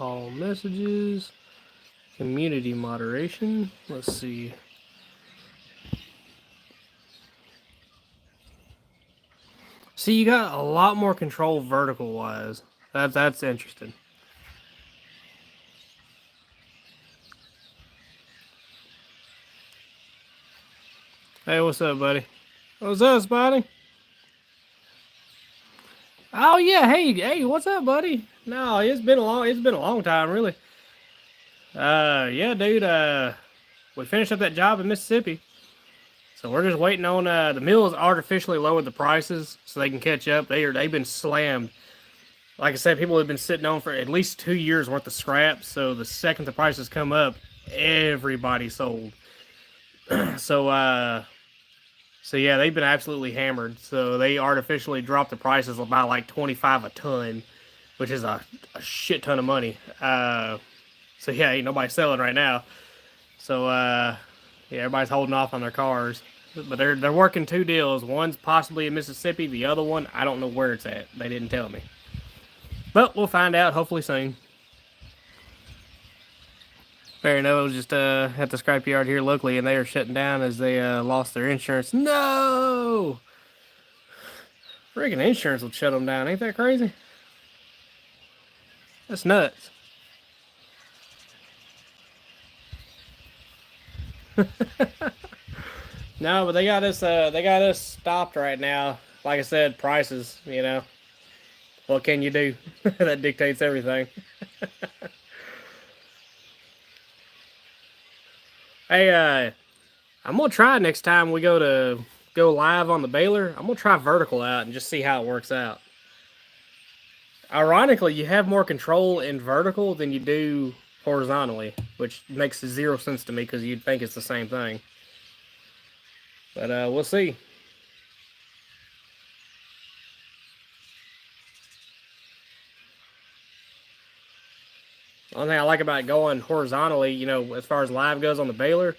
All messages. Community moderation. Let's see. See, you got a lot more control vertical wise. That's interesting. Hey, what's up, buddy? What's up, Spotty? Oh yeah, hey, what's up, buddy? No, it's been a long time, really. Yeah, dude. We finished up that job in Mississippi, so we're just waiting on the mills artificially lowered the prices so they can catch up. They've been slammed. Like I said, people have been sitting on for at least 2 years worth of scrap. So the second the prices come up, everybody sold. So so yeah, they've been absolutely hammered. So they artificially dropped the prices by like 25 a ton, which is a shit ton of money. So yeah, ain't nobody selling right now. So yeah, everybody's holding off on their cars. But they're working two deals. One's possibly in Mississippi. The other one, I don't know where it's at. They didn't tell me. But we'll find out hopefully soon. Fair enough. It was just at the scrapyard here locally, and they are shutting down as they lost their insurance. No, freaking insurance will shut them down. Ain't that crazy? That's nuts. No, but they got us. They got us stopped right now. Like I said, prices. You know, what can you do? That dictates everything. Hey, I'm gonna try next time we go live on the baler. I'm gonna try vertical out and just see how it works out. Ironically, you have more control in vertical than you do horizontally, which makes zero sense to me because you'd think it's the same thing. But we'll see. One thing I like about going horizontally, you know, as far as live goes on the baler,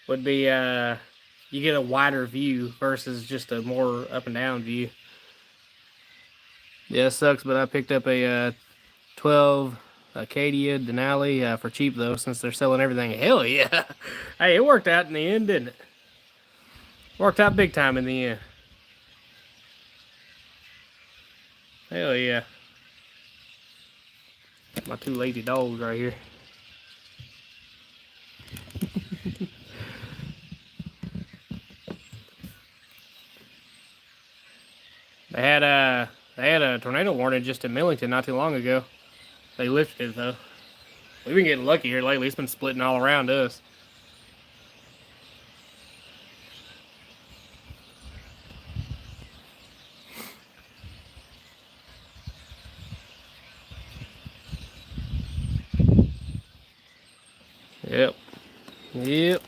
would be you get a wider view versus just a more up and down view. Yeah, it sucks, but I picked up a 12 Acadia Denali for cheap though, since they're selling everything. Hell yeah! Hey, it worked out in the end, didn't it? Worked out big time in the end. Hell yeah! My two lazy dogs right here. They had a tornado warning just in Millington not too long ago. They lifted it though. We've been getting lucky here lately. It's been splitting all around us. Yep. Yep.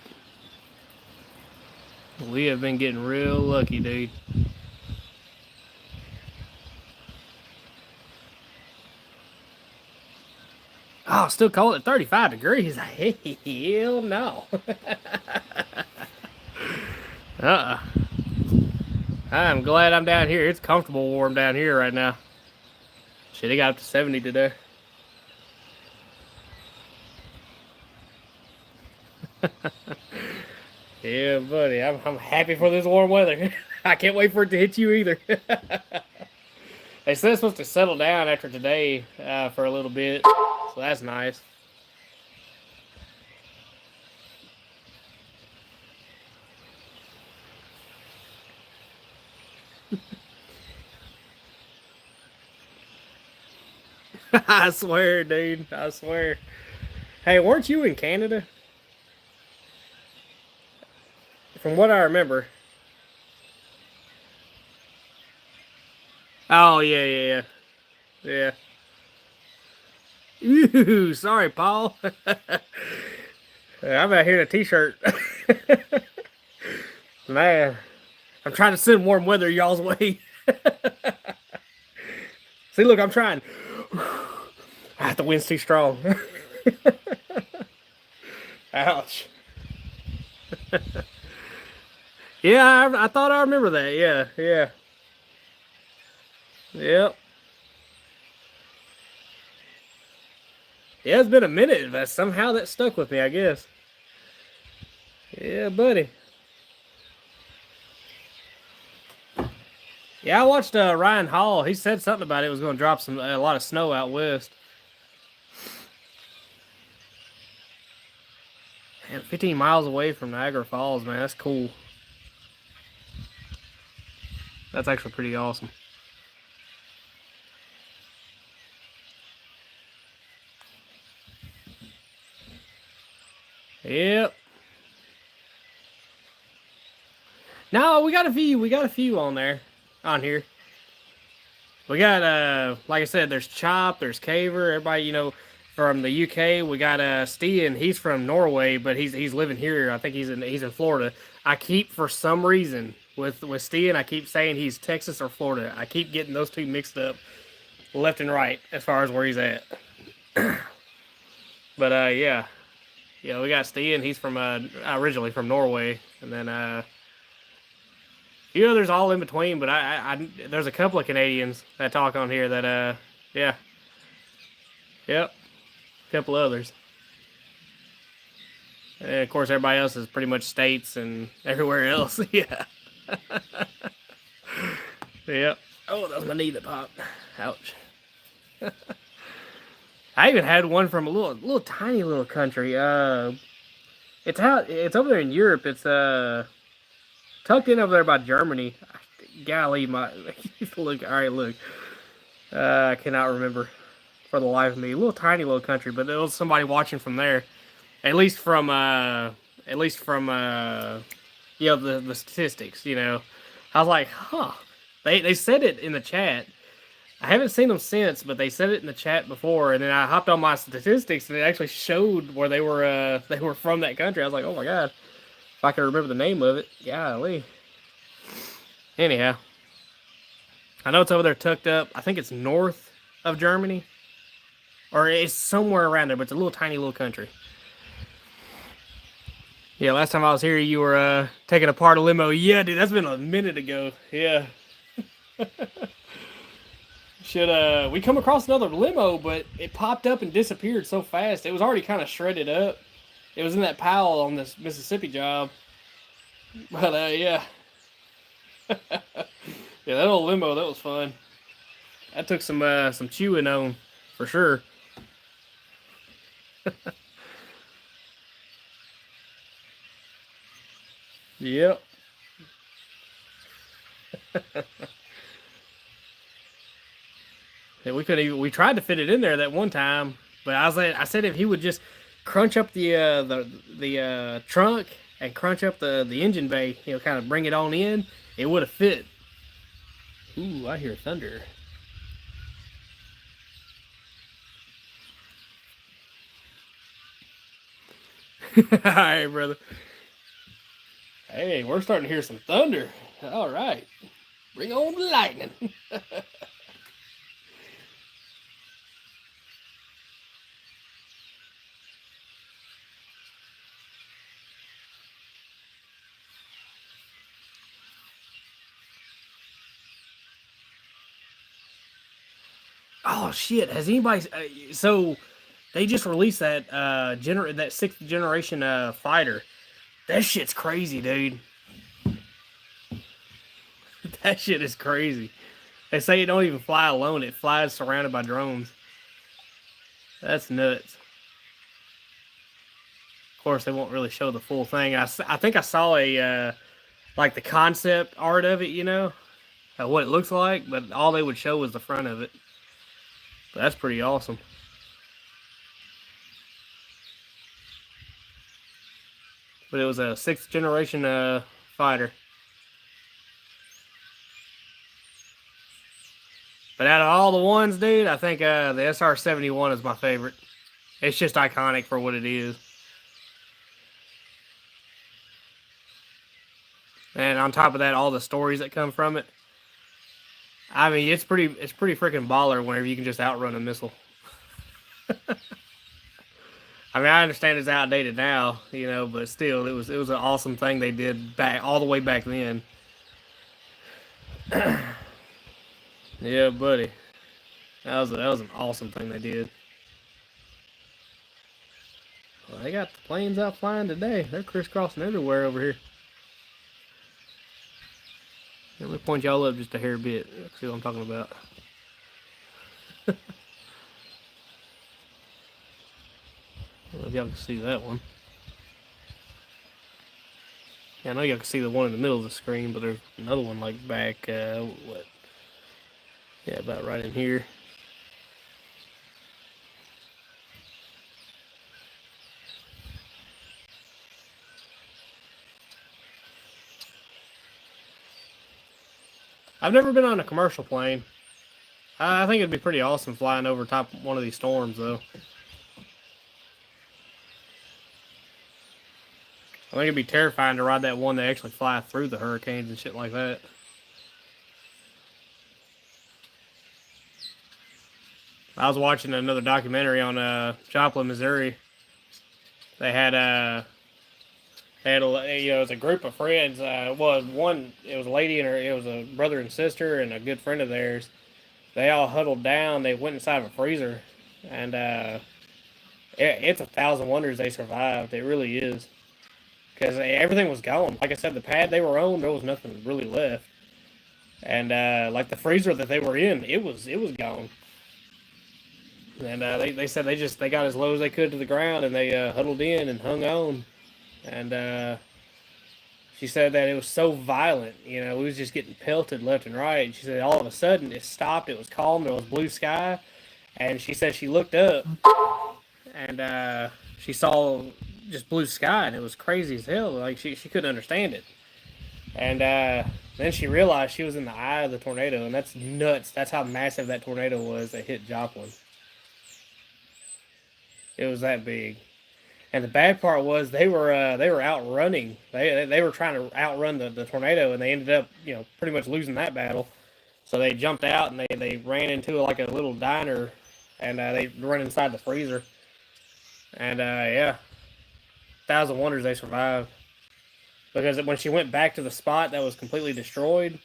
We have been getting real lucky, dude. Oh, still call it 35 degrees. Hell no. Uh-uh. I'm glad I'm down here. It's comfortable warm down here right now. Shit, it got up to 70 today. Yeah, buddy. I'm happy for this warm weather. I can't wait for it to hit you either. They said it's supposed to settle down after today for a little bit. So that's nice. I swear, dude. I swear. Hey, weren't you in Canada? From what I remember. Oh, yeah, yeah, yeah. Yeah. Ooh, sorry, Paul. I'm out here in a t-shirt. Man, I'm trying to send warm weather y'all's way. See, look, I'm trying. Ah, the wind's too strong. Ouch. Yeah, I thought I remember that. Yeah, yeah. Yep. Yeah, it's been a minute, but somehow that stuck with me, I guess. Yeah, buddy. Yeah, I watched Ryan Hall. He said something about it was going to drop a lot of snow out west. And 15 miles away from Niagara Falls, man. That's cool. That's actually pretty awesome. Yep. No, we got a few. We got a few on there, on here. We got like I said, there's Chop, there's Caver, everybody from the UK. We got Stian. He's from Norway, but he's living here. I think he's in Florida. I keep for some reason with Stian, I keep saying he's Texas or Florida. I keep getting those two mixed up left and right as far as where he's at. But yeah, yeah, we got Stian. He's from originally from Norway, and then there's all in between. But there's a couple of Canadians that talk on here that yeah, yep, a couple others. And of course, everybody else is pretty much states and everywhere else. Yeah, yep. Oh, that was my knee that popped. Ouch. I even had one from a little tiny little country. It's over there in Europe. It's tucked in over there by Germany. Golly, my look. All right, look. I cannot remember for the life of me. A little tiny little country, but there was somebody watching from there. At least from the statistics. I was like, huh. They said it in the chat. I haven't seen them since, but they said it in the chat before, and then I hopped on my statistics, and it actually showed where they were from that country. I was like, oh my god, if I could remember the name of it, golly. Anyhow, I know it's over there tucked up. I think it's north of Germany, or it's somewhere around there, but it's a little tiny little country. Yeah, last time I was here, you were taking apart a limo. Yeah, dude, that's been a minute ago. Yeah. We come across another limo, but it popped up and disappeared so fast. It was already kind of shredded up. It was in that pile on this Mississippi job. But yeah. Yeah, that old limo, that was fun. That took some chewing on, for sure. Yep. Yeah, we tried to fit it in there that one time, but I said if he would just crunch up the trunk and crunch up the engine bay, kind of bring it on in, it would have fit. Ooh, I hear thunder. All right, brother. Hey, we're starting to hear some thunder. All right, bring on the lightning. Oh shit! Has anybody? So they just released that sixth generation fighter. That shit's crazy, dude. That shit is crazy. They say it don't even fly alone; it flies surrounded by drones. That's nuts. Of course, they won't really show the full thing. I think I saw like the concept art of it, what it looks like, but all they would show was the front of it. But that's pretty awesome. But it was a sixth generation fighter. But out of all the ones, dude, I think the SR-71 is my favorite. It's just iconic for what it is. And on top of that, all the stories that come from it. I mean, it's pretty freaking baller whenever you can just outrun a missile. I mean, I understand it's outdated now, but still, it was an awesome thing they did back all the way back then. Yeah, buddy, that was an awesome thing they did. Well, they got the planes out flying today. They're crisscrossing everywhere over here. Let me point y'all up just a hair bit. See what I'm talking about. I don't know if y'all can see that one. Yeah, I know y'all can see the one in the middle of the screen, but there's another one like back, what? Yeah, about right in here. I've never been on a commercial plane. I think it'd be pretty awesome flying over top one of these storms, though. I think it'd be terrifying to ride that one that actually fly through the hurricanes and shit like that. I was watching another documentary on Joplin, Missouri. They had it was a group of friends. It was a lady and it was a brother and sister and a good friend of theirs. They all huddled down. They went inside of a freezer, and it's 1,000 wonders they survived. It really is, because everything was gone. Like I said, the pad they were on, there was nothing really left, and like the freezer that they were in, it was gone. And they said they got as low as they could to the ground, and they huddled in and hung on. And she said that it was so violent, we was just getting pelted left and right. She said all of a sudden it stopped. It was calm. There was blue sky, and she said she looked up and she saw just blue sky, and it was crazy as hell. Like she couldn't understand it. And then she realized she was in the eye of the tornado, and that's nuts. That's how massive that tornado was that hit Joplin. It was that big. And the bad part was they were outrunning. They were trying to outrun the tornado, and they ended up pretty much losing that battle. So they jumped out and they ran into like a little diner, and they run inside the freezer. And yeah, 1,000 wonders they survived, because when she went back to the spot that was completely destroyed,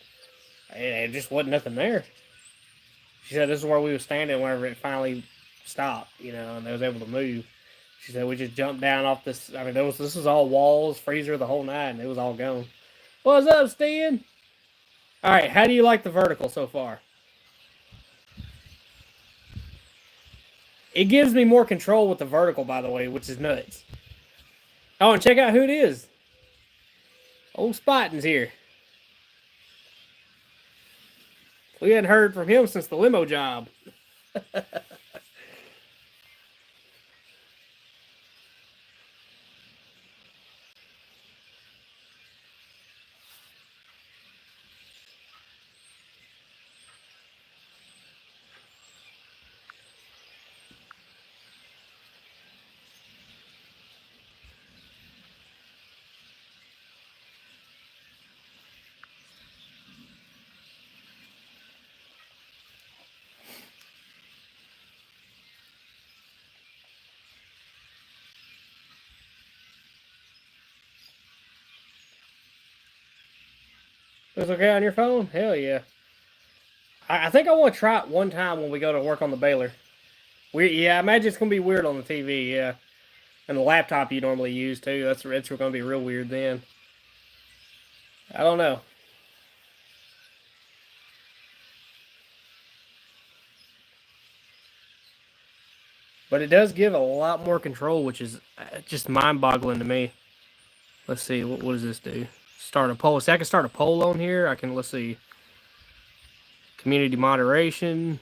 it just wasn't nothing there. She said this is where we were standing whenever it finally stopped, and they was able to move. She said we just jumped down off this. I mean, this was all walls, freezer, the whole night, and it was all gone. What's up, Stan? All right, how do you like the vertical so far? It gives me more control with the vertical, by the way, which is nuts. Oh, and check out who it is. Old Spotting's here. We hadn't heard from him since the limo job. It's okay on your phone? Hell yeah. I think I want to try it one time when we go to work on the baler. I imagine it's going to be weird on the TV, yeah. And the laptop you normally use, too. It's going to be real weird then. I don't know. But it does give a lot more control, which is just mind-boggling to me. Let's see, what does this do? Start a poll. See, I can start a poll on here. Let's see. Community moderation.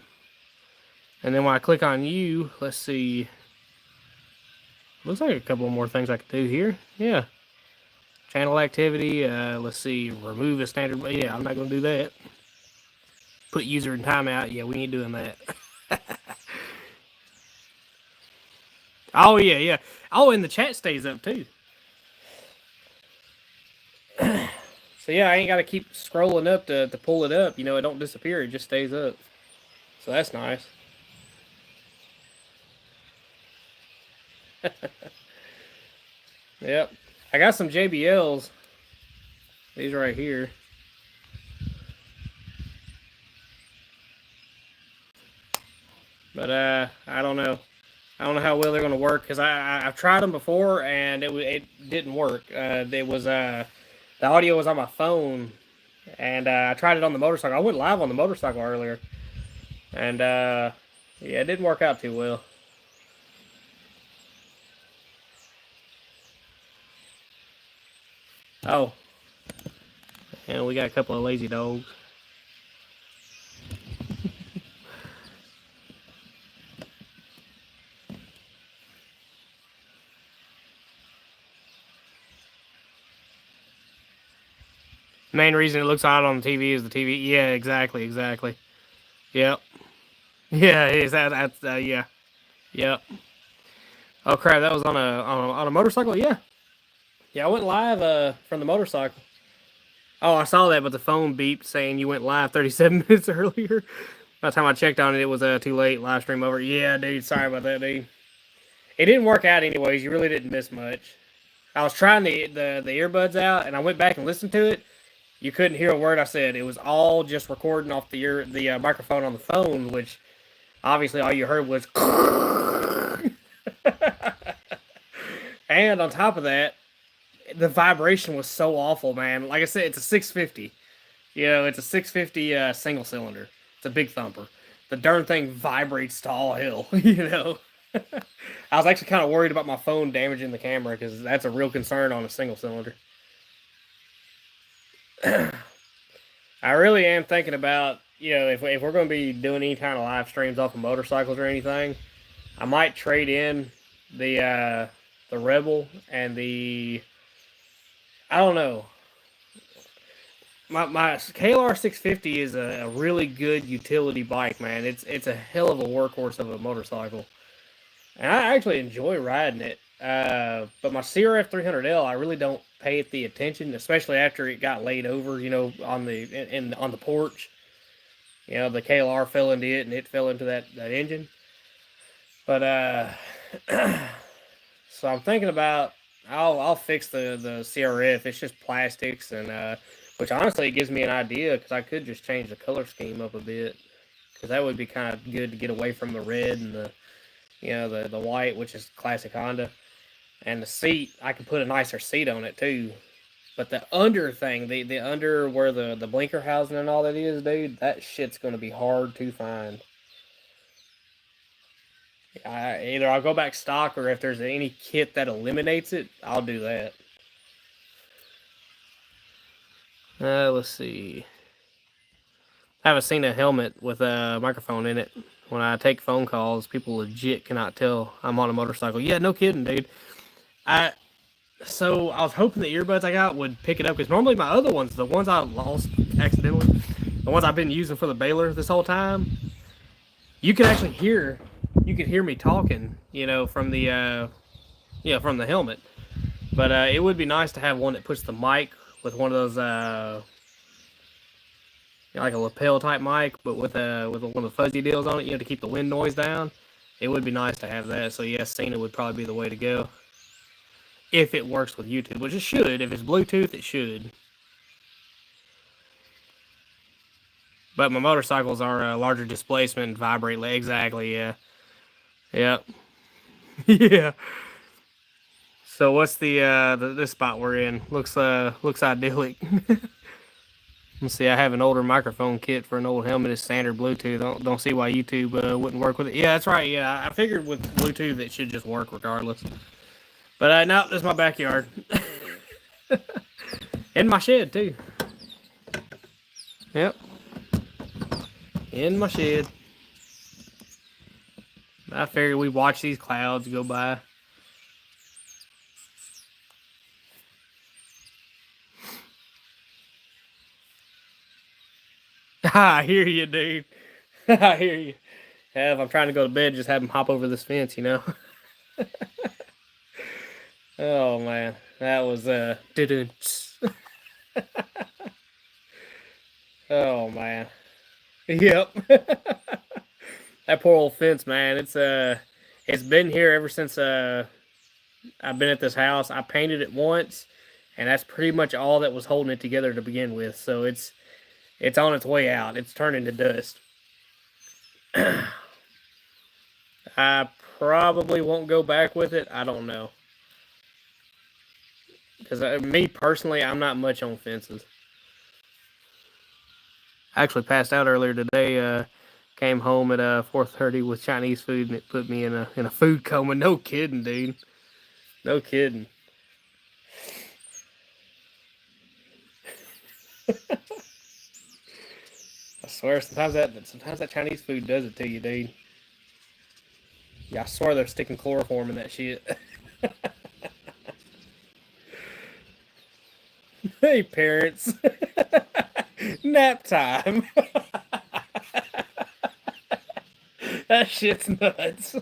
And then when I click on you, let's see. Looks like a couple more things I could do here. Yeah. Channel activity. Let's see. Remove a standard. Yeah, I'm not going to do that. Put user in timeout. Yeah, we ain't doing that. Oh, yeah. Oh, and the chat stays up, too. So, yeah, I ain't got to keep scrolling up to pull it up. It don't disappear. It just stays up. So, that's nice. Yep. I got some JBLs. These right here. But, I don't know. I don't know how well they're going to work because I've tried them before and it didn't work. It was the audio was on my phone, and I tried it on the motorcycle. I went live on the motorcycle earlier, and yeah, it didn't work out too well. Oh, and we got a couple of lazy dogs. Main reason it looks odd on the TV is the TV. Yeah, exactly, exactly. Yep. Yeah, is that's yeah. Yep. Oh crap, that was on a motorcycle. Yeah, yeah. I went live from the motorcycle. Oh, I saw that, but the phone beeped saying you went live 37 minutes earlier. By the time I checked on it, it was too late. Live stream over. Yeah, dude. Sorry about that, dude. It didn't work out anyways. You really didn't miss much. I was trying the earbuds out, and I went back and listened to it. You couldn't hear a word I said. It was all just recording off the microphone on the phone, which obviously all you heard was. And on top of that, the vibration was so awful, man. Like I said, it's a 650. You know, it's a 650 single cylinder. It's a big thumper. The darn thing vibrates to all hell. You know, I was actually kind of worried about my phone damaging the camera because that's a real concern on a single cylinder. I really am thinking about, if we're going to be doing any kind of live streams off of motorcycles or anything, I might trade in the Rebel and the, I don't know. My KLR 650 is a really good utility bike, man. It's a hell of a workhorse of a motorcycle, and I actually enjoy riding it. But my CRF 300L, I really don't pay it the attention, especially after it got laid over, on on the porch. The KLR fell into it, and it fell into that engine. But so I'm thinking about I'll fix the CRF. It's just plastics, and which honestly gives me an idea because I could just change the color scheme up a bit because that would be kind of good to get away from the red and the white, which is classic Honda. And the seat, I could put a nicer seat on it too. But the under thing, the under where the blinker housing and all that is, dude, that shit's gonna be hard to find. Either I'll go back stock, or if there's any kit that eliminates it, I'll do that. Let's see. I haven't seen a helmet with a microphone in it. When I take phone calls, people legit cannot tell I'm on a motorcycle. Yeah, no kidding, dude. So I was hoping the earbuds I got would pick it up because normally my other ones, the ones I lost accidentally, the ones I've been using for the baler this whole time, you can actually hear, you could hear me talking, from from the helmet. But it would be nice to have one that puts the mic with one of those, like a lapel type mic, but with one of the fuzzy deals on it, to keep the wind noise down. It would be nice to have that. So yes, Cena would probably be the way to go. If it works with YouTube, which it should. If it's Bluetooth, it should. But my motorcycles are a larger displacement and vibrate. Exactly, yeah. Yep. Yeah. So what's this spot we're in? Looks idyllic. Let's see. I have an older microphone kit for an old helmet. It's standard Bluetooth. Don't see why YouTube wouldn't work with it. Yeah, that's right. Yeah, I figured with Bluetooth it should just work regardless. But no, this is my backyard. In my shed too. Yep. In my shed. I figured we'd watch these clouds go by. I hear you, dude. I hear you. If I'm trying to go to bed, just have him hop over this fence, Oh man, that was Oh man. Yep. That poor old fence, man. It's been here ever since I've been at this house. I painted it once, and that's pretty much all that was holding it together to begin with. So it's on its way out. It's turning to dust. I probably won't go back with it. I don't know. Because me personally, I'm not much on fences. I actually passed out earlier today. Came home at 4:30 with Chinese food, and it put me in a food coma. No kidding, dude. No kidding. I swear, sometimes that Chinese food does it to you, dude. Yeah, I swear they're sticking chloroform in that shit. Hey, parents, nap time. That shit's nuts.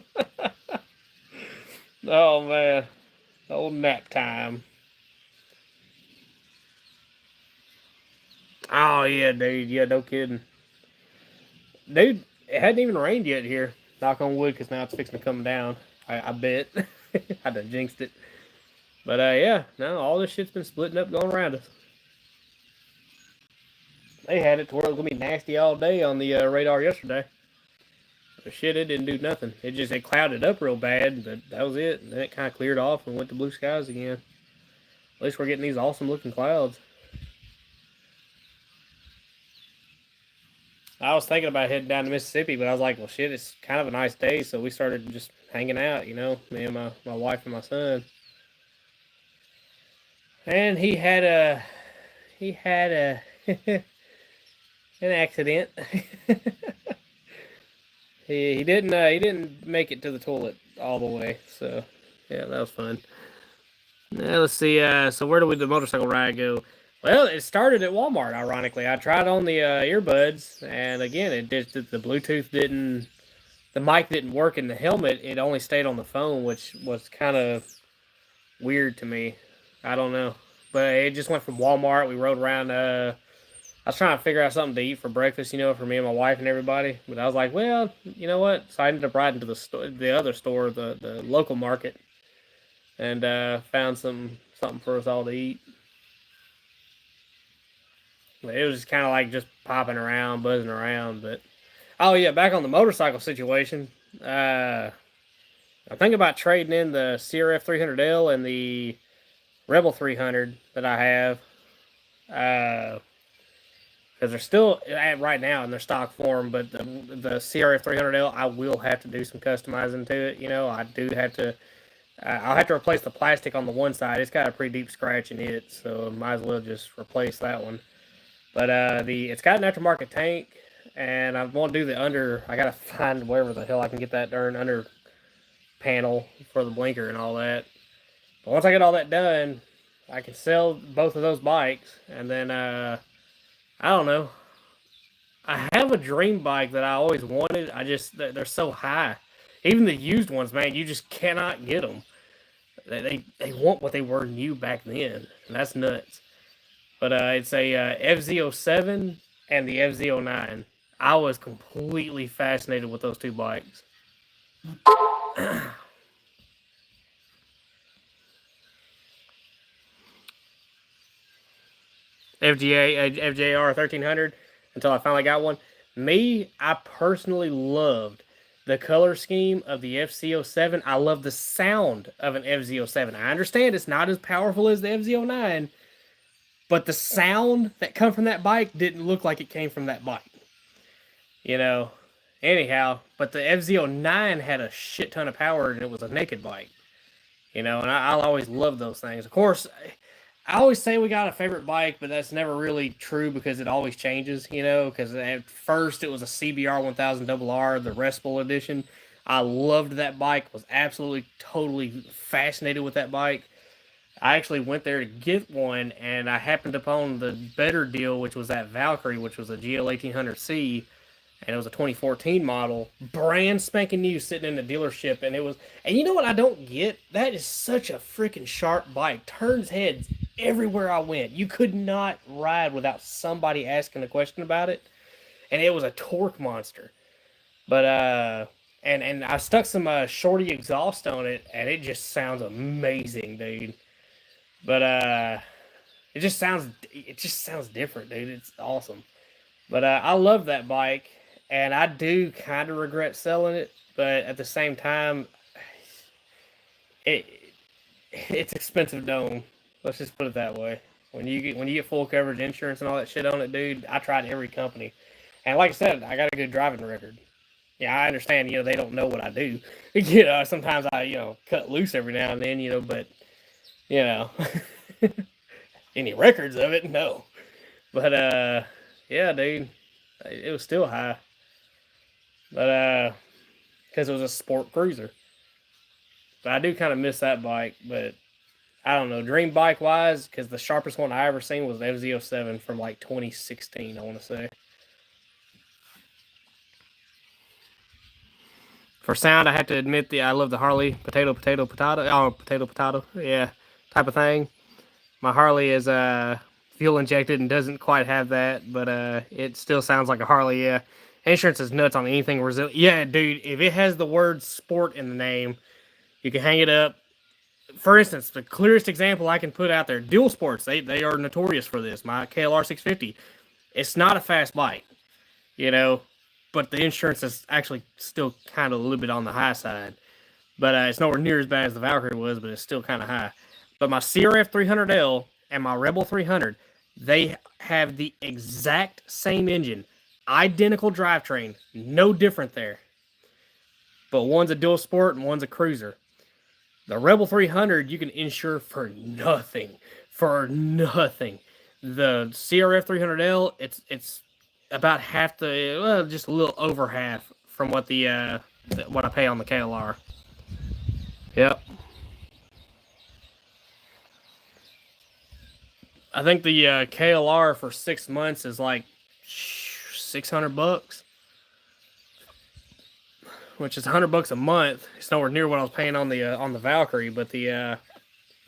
Oh man, old nap time. Oh yeah, dude. Yeah, no kidding, dude. It hadn't even rained yet here. Knock on wood, because now it's fixing to come down. I bet. I done jinxed it. But yeah, no, all this shit's been splitting up, going around us. They had it to where it was gonna be nasty all day on the radar yesterday. But shit, it didn't do nothing. It clouded up real bad, but that was it. And then it kind of cleared off and went to blue skies again. At least we're getting these awesome looking clouds. I was thinking about heading down to Mississippi, but I was like, well, shit, it's kind of a nice day, so we started just hanging out, me and my wife and my son. And he had a an accident. He didn't make it to the toilet all the way, so yeah, that was fun. Now let's see. So where did the motorcycle ride go? Well, it started at Walmart. Ironically, I tried on the earbuds, and again, it did. The Bluetooth didn't. The mic didn't work in the helmet. It only stayed on the phone, which was kind of weird to me. I don't know, but it just went from Walmart. We rode around. I was trying to figure out something to eat for breakfast, for me and my wife and everybody. But I was like, well, you know what? So I ended up riding to the other store, the local market, and found something for us all to eat. But it was just kind of like just popping around, buzzing around. But oh yeah, back on the motorcycle situation. I'm thinking about trading in the CRF 300L and the Rebel 300 that I have. Because they're still right now in their stock form, but the CRF 300L, I will have to do some customizing to it. I do have to. I'll have to replace the plastic on the one side. It's got a pretty deep scratch in it, so might as well just replace that one. But it's got an aftermarket tank, and I want to do the under. I gotta find wherever the hell I can get that darn under panel for the blinker and all that. But once I get all that done, I can sell both of those bikes, and then I don't know. I have a dream bike that I always wanted. They're so high. Even the used ones, man, you just cannot get them. They want what they were new back then, and that's nuts. But it's a FZ07 and the FZ09. I was completely fascinated with those two bikes. FJR 1300 until I finally got one. I personally loved the color scheme of the FZ07. I love the sound of an FZ07. I understand it's not as powerful as the FZ09, but the sound that come from that bike didn't look like it came from that bike. Anyhow, but the FZ09 had a shit ton of power, and it was a naked bike. And I'll always love those things. Of course, I always say we got a favorite bike, but that's never really true because it always changes, because at first it was a CBR 1000 RR, the Restful edition. I loved that bike, was absolutely, totally fascinated with that bike. I actually went there to get one, and I happened upon the better deal, which was that Valkyrie, which was a GL 1800C, and it was a 2014 model, brand spanking new, sitting in the dealership, and you know what I don't get? That is such a freaking sharp bike. Turns heads everywhere I went. You could not ride without somebody asking a question about it, and it was a torque monster. But and I stuck some shorty exhaust on it, and it just sounds amazing, dude. But it just sounds different, dude. It's awesome. But I love that bike, and I do kind of regret selling it. But at the same time, it it's expensive dome. Let's just put it that way. When you get full coverage insurance and all that shit on it, dude, I tried every company, and like I said, I got a good driving record. Yeah, I understand. They don't know what I do. Sometimes I cut loose every now and then. But you know, any records of it? No. But yeah, dude, it was still high. But because it was a sport cruiser. But I do kind of miss that bike. But I don't know, dream bike wise, because the sharpest one I ever seen was the FZ07 from like 2016. I want to say. For sound, I have to admit I love the Harley potato potato potato. Oh, potato potato, yeah, type of thing. My Harley is fuel injected and doesn't quite have that, but it still sounds like a Harley. Yeah, insurance is nuts on anything resilient. Yeah, dude, if it has the word sport in the name, you can hang it up. For instance, the clearest example I can put out there, Dual Sports, they are notorious for this. My KLR 650, it's not a fast bike, you know, but the insurance is actually still kind of a little bit on the high side. But it's nowhere near as bad as the Valkyrie was, but it's still kind of high. But my CRF 300L and my Rebel 300, they have the exact same engine, identical drivetrain, no different there. But one's a dual sport and one's a cruiser. The Rebel 300 you can insure for nothing, The CRF 300L, it's about half just a little over half from what what I pay on the KLR. Yep. I think the KLR for 6 months is like $600, which is $100 a month. It's nowhere near what I was paying on the Valkyrie, but the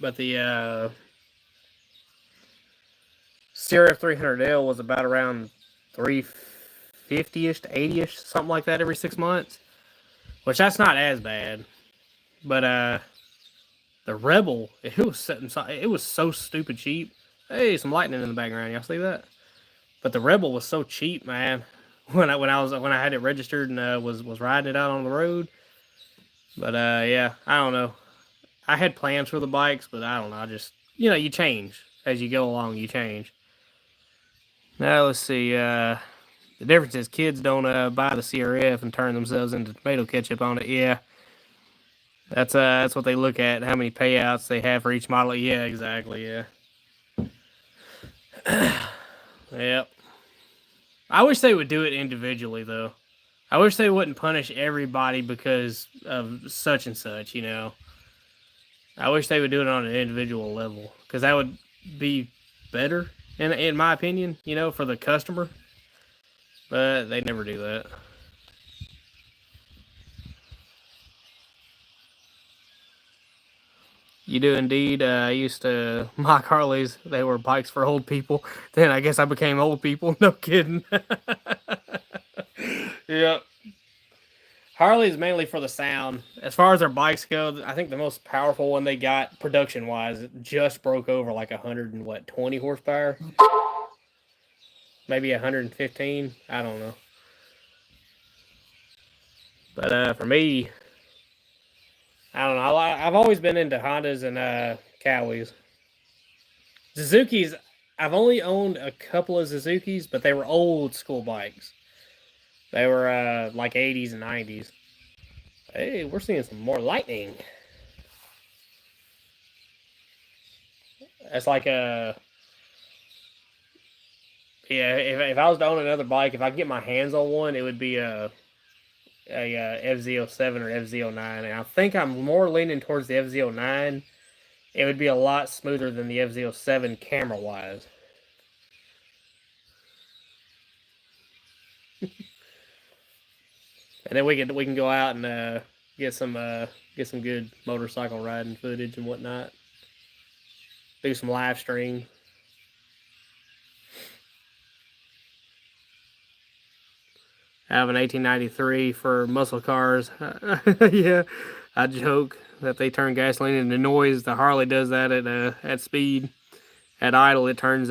CRF 300L was about around 350ish to 80ish, something like that, every 6 months, which that's not as bad. But the Rebel, it was so stupid cheap. Hey, some lightning in the background. Y'all see that? But the Rebel was so cheap, man. When I had it registered and was riding it out on the road. But yeah, I don't know. I had plans for the bikes, but I don't know. I just you change as you go along. You change. Now let's see. The difference is kids don't buy the CRF and turn themselves into tomato ketchup on it. Yeah. That's what they look at. How many payouts they have for each model. Yeah, exactly. Yeah. Yep. I wish they would do it individually, though. I wish they wouldn't punish everybody because of such and such, I wish they would do it on an individual level, because that would be better, in my opinion, for the customer. But they never do that. You do indeed. I used to mock Harleys. They were bikes for old people. Then I guess I became old people. No kidding. Yep. Harley is mainly for the sound. As far as their bikes go, I think the most powerful one they got, production-wise, it just broke over like 120 horsepower? Maybe 115? I don't know. But for me, I don't know. I've always been into Hondas and Cowies. Suzuki's, I've only owned a couple of Suzuki's, but they were old school bikes. They were like 80s and 90s. Hey, we're seeing some more lightning. That's like yeah. If I was to own another bike, if I could get my hands on one, it would be a FZ07 or FZ09, and I think I'm more leaning towards the FZ09. It would be a lot smoother than the FZ07 camera wise. And then we can go out and get some good motorcycle riding footage and whatnot. Do some live stream. I have an 1893 for muscle cars. Yeah, I joke that they turn gasoline into noise. The Harley does that at speed. At idle, it turns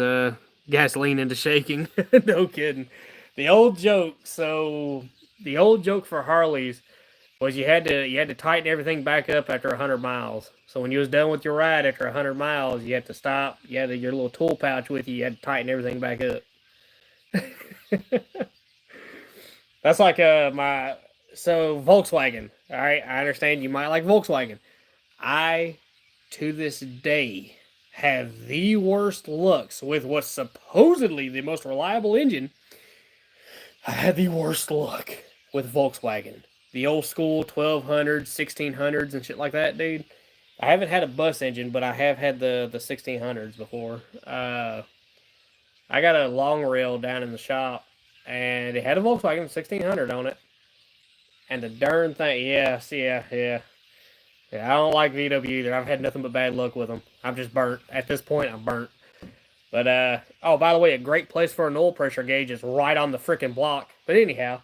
gasoline into shaking. No kidding. The old joke. So the old joke for Harleys was you had to tighten everything back up after 100 miles. So when you was done with your ride after 100 miles, you had to stop. You had your little tool pouch with you. You had to tighten everything back up. That's like my so Volkswagen. All right, I understand you might like Volkswagen. I to this day have the worst looks with what's supposedly the most reliable engine. I had the worst luck with Volkswagen. The old school 1200s, 1600s, and shit like that, dude. I haven't had a bus engine, but I have had the 1600s before. I got a long rail down in the shop, and it had a Volkswagen 1600 on it. And the darn thing, yeah. I don't like VW either. I've had nothing but bad luck with them. I'm just burnt. At this point, I'm burnt. But, oh, by the way, a great place for an oil pressure gauge is right on the freaking block. But anyhow,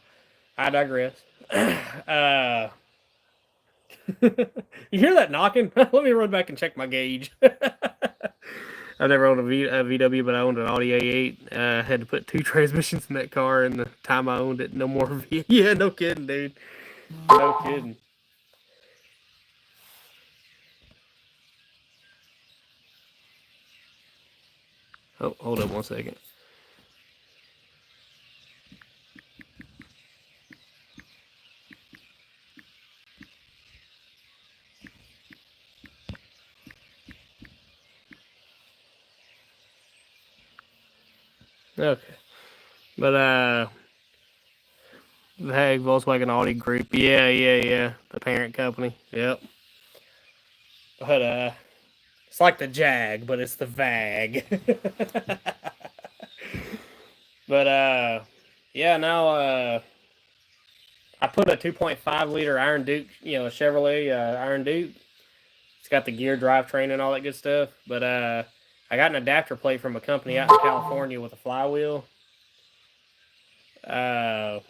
I digress. You hear that knocking? Let me run back and check my gauge. I've never owned a VW, but I owned an Audi A8. I had to put 2 transmissions in that car, and the time I owned it, no more. Yeah, no kidding, dude. No kidding. Oh, hold up 1 second. Okay. But, the Hag Volkswagen Audi Group. Yeah. The parent company. Yep. But, it's like the Jag, but it's the VAG. But, yeah, now, I put a 2.5 liter Iron Duke, a Chevrolet Iron Duke. It's got the gear drivetrain and all that good stuff. But, I got an adapter plate from a company out in California with a flywheel. But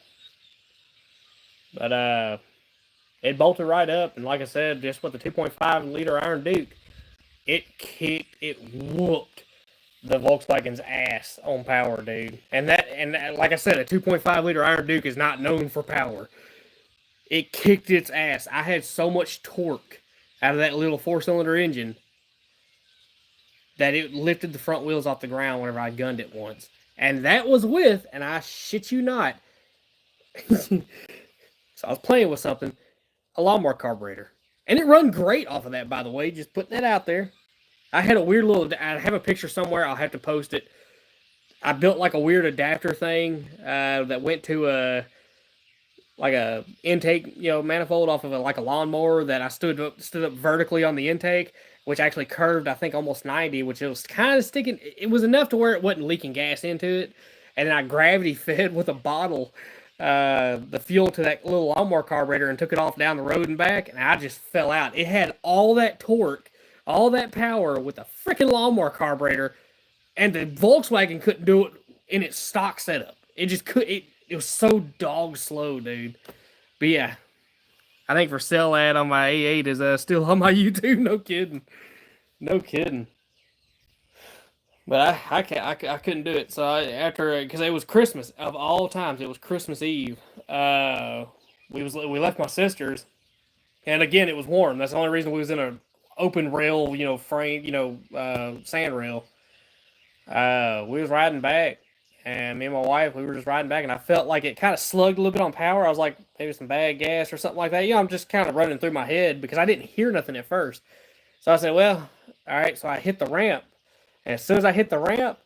it bolted right up, and like I said, just with the 2.5 liter Iron Duke, it whooped the Volkswagen's ass on power, dude. And like I said, a 2.5 liter Iron Duke is not known for power. It kicked its ass. I had so much torque out of that little 4-cylinder engine that it lifted the front wheels off the ground whenever I gunned it once. And that was with, and I shit you not, so I was playing with something, a lawnmower carburetor. And it run great off of that, by the way, just putting that out there. I had a weird little, I have a picture somewhere, I'll have to post it. I built like a weird adapter thing that went to a intake, manifold off of like a lawnmower that I stood up vertically on the intake, which actually curved, I think, almost 90, which it was kind of sticking. It was enough to where it wasn't leaking gas into it. And then I gravity fed with a bottle the fuel to that little lawnmower carburetor and took it off down the road and back, and I just fell out. It had all that torque, all that power with a freaking lawnmower carburetor, and the Volkswagen couldn't do it in its stock setup. It just could. It was so dog slow, dude. But yeah, I think for sale ad on my A8 is still on my YouTube. No kidding. But I couldn't do it. So because it was Christmas of all times, it was Christmas Eve. We left my sister's, and again it was warm. That's the only reason we was in a open rail, frame, sand rail. We was riding back, and me and my wife, we were just riding back, and I felt like it kind of slugged a little bit on power. I was like, maybe some bad gas or something like that. I'm just kind of running through my head because I didn't hear nothing at first. So I said, well, all right. So I hit the ramp, and as soon as I hit the ramp,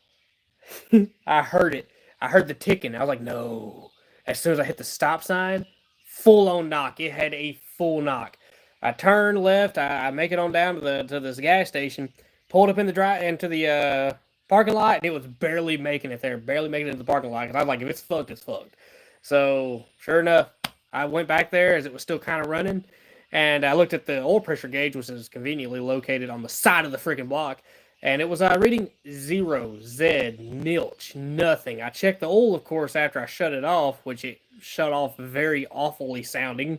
I heard it. I heard the ticking. I was like, no. As soon as I hit the stop sign, full on knock. It had a full knock. I turned left. I make it on down to this gas station. Pulled up in into the parking lot, and it was barely making it there. Barely making it into the parking lot. Because I was like, if it's fucked, it's fucked. So sure enough, I went back there as it was still kind of running, and I looked at the oil pressure gauge, which is conveniently located on the side of the freaking block. And it was reading 0, Z, nilch, nothing. I checked the oil, of course, after I shut it off, which it shut off very awfully sounding.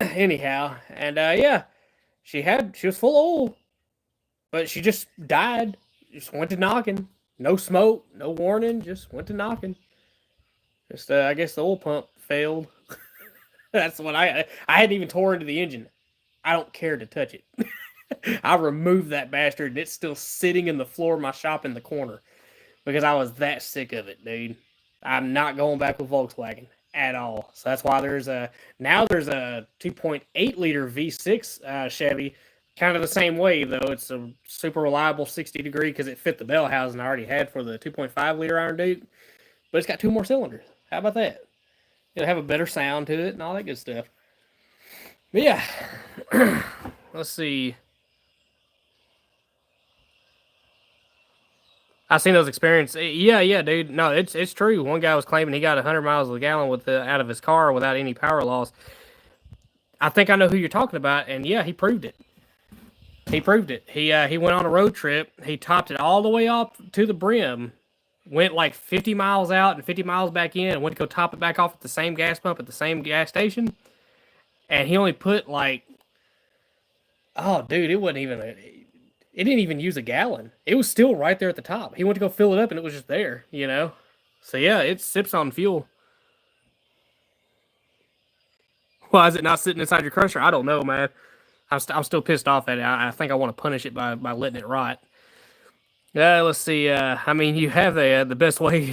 Anyhow, and yeah, she was full of oil, but she just died. Just went to knocking. No smoke, no warning, just went to knocking. Just I guess the oil pump failed. That's what I hadn't even tore into the engine. I don't care to touch it. I removed that bastard and it's still sitting in the floor of my shop in the corner because I was that sick of it, dude. I'm not going back with Volkswagen at all. So that's why there's a 2.8 liter V6 Chevy, kind of the same way though. It's a super reliable 60 degree because it fit the bell housing I already had for the 2.5 liter Iron Duke, but it's got 2 more cylinders. How about that? It'll have a better sound to it and all that good stuff. But yeah, let's see. I've seen those experiences. Yeah, dude. No, it's true. One guy was claiming he got 100 miles a gallon out of his car without any power loss. I think I know who you're talking about, and yeah, he proved it. He proved it. He went on a road trip. He topped it all the way up to the brim, went like 50 miles out and 50 miles back in, and went to go top it back off at the same gas pump at the same gas station. And he only put like, oh, dude, it wasn't even it didn't even use a gallon. It was still right there at the top. He went to go fill it up and it was just there, you know? So yeah, it sips on fuel. Why is it not sitting inside your crusher? I don't know, man. I'm still pissed off at it. I think I want to punish it by letting it rot. Let's see. I mean, you have the best way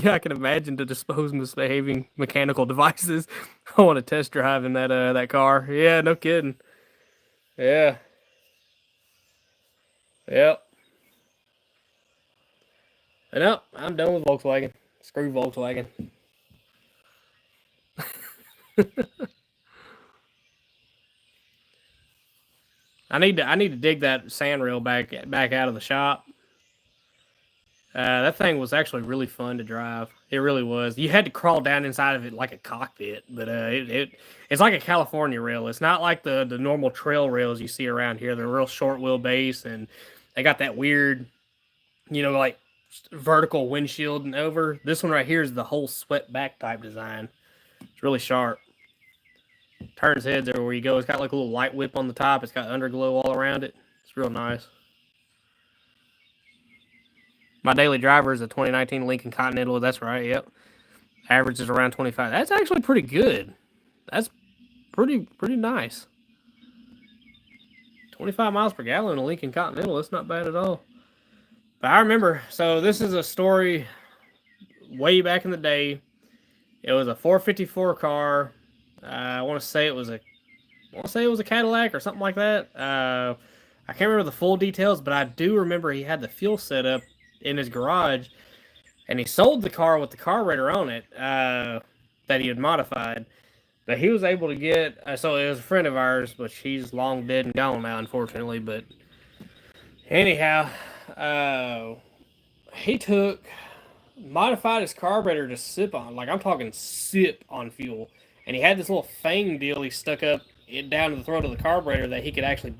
I can imagine to dispose misbehaving mechanical devices. I want to test drive in that car. Yeah, no kidding. Yeah. Yep. And no, I'm done with Volkswagen. Screw Volkswagen. I need to dig that sand rail back out of the shop. That thing was actually really fun to drive. It really was. You had to crawl down inside of it like a cockpit, but it's like a California rail. It's not like the normal trail rails you see around here. They're real short wheelbase, and they got that weird, like vertical windshield and over. This one right here is the whole swept back type design. It's really sharp. Turns heads everywhere you go. It's got like a little light whip on the top. It's got underglow all around it. It's real nice. My daily driver is a 2019 Lincoln Continental. That's right. Yep. Average is around 25. That's actually pretty good. That's pretty nice. 25 miles per gallon in a Lincoln Continental. That's not bad at all. But I remember. So this is a story way back in the day. It was a 454 car. I want to say it was a Cadillac or something like that. I can't remember the full details, but I do remember he had the fuel set up in his garage, and he sold the car with the carburetor on it that he had modified. But he was able to get, so it was a friend of ours, but she's long dead and gone now, unfortunately. But anyhow, he modified his carburetor to sip on, like I'm talking sip on fuel. And he had this little fang deal he stuck up down to the throat of the carburetor that he could actually,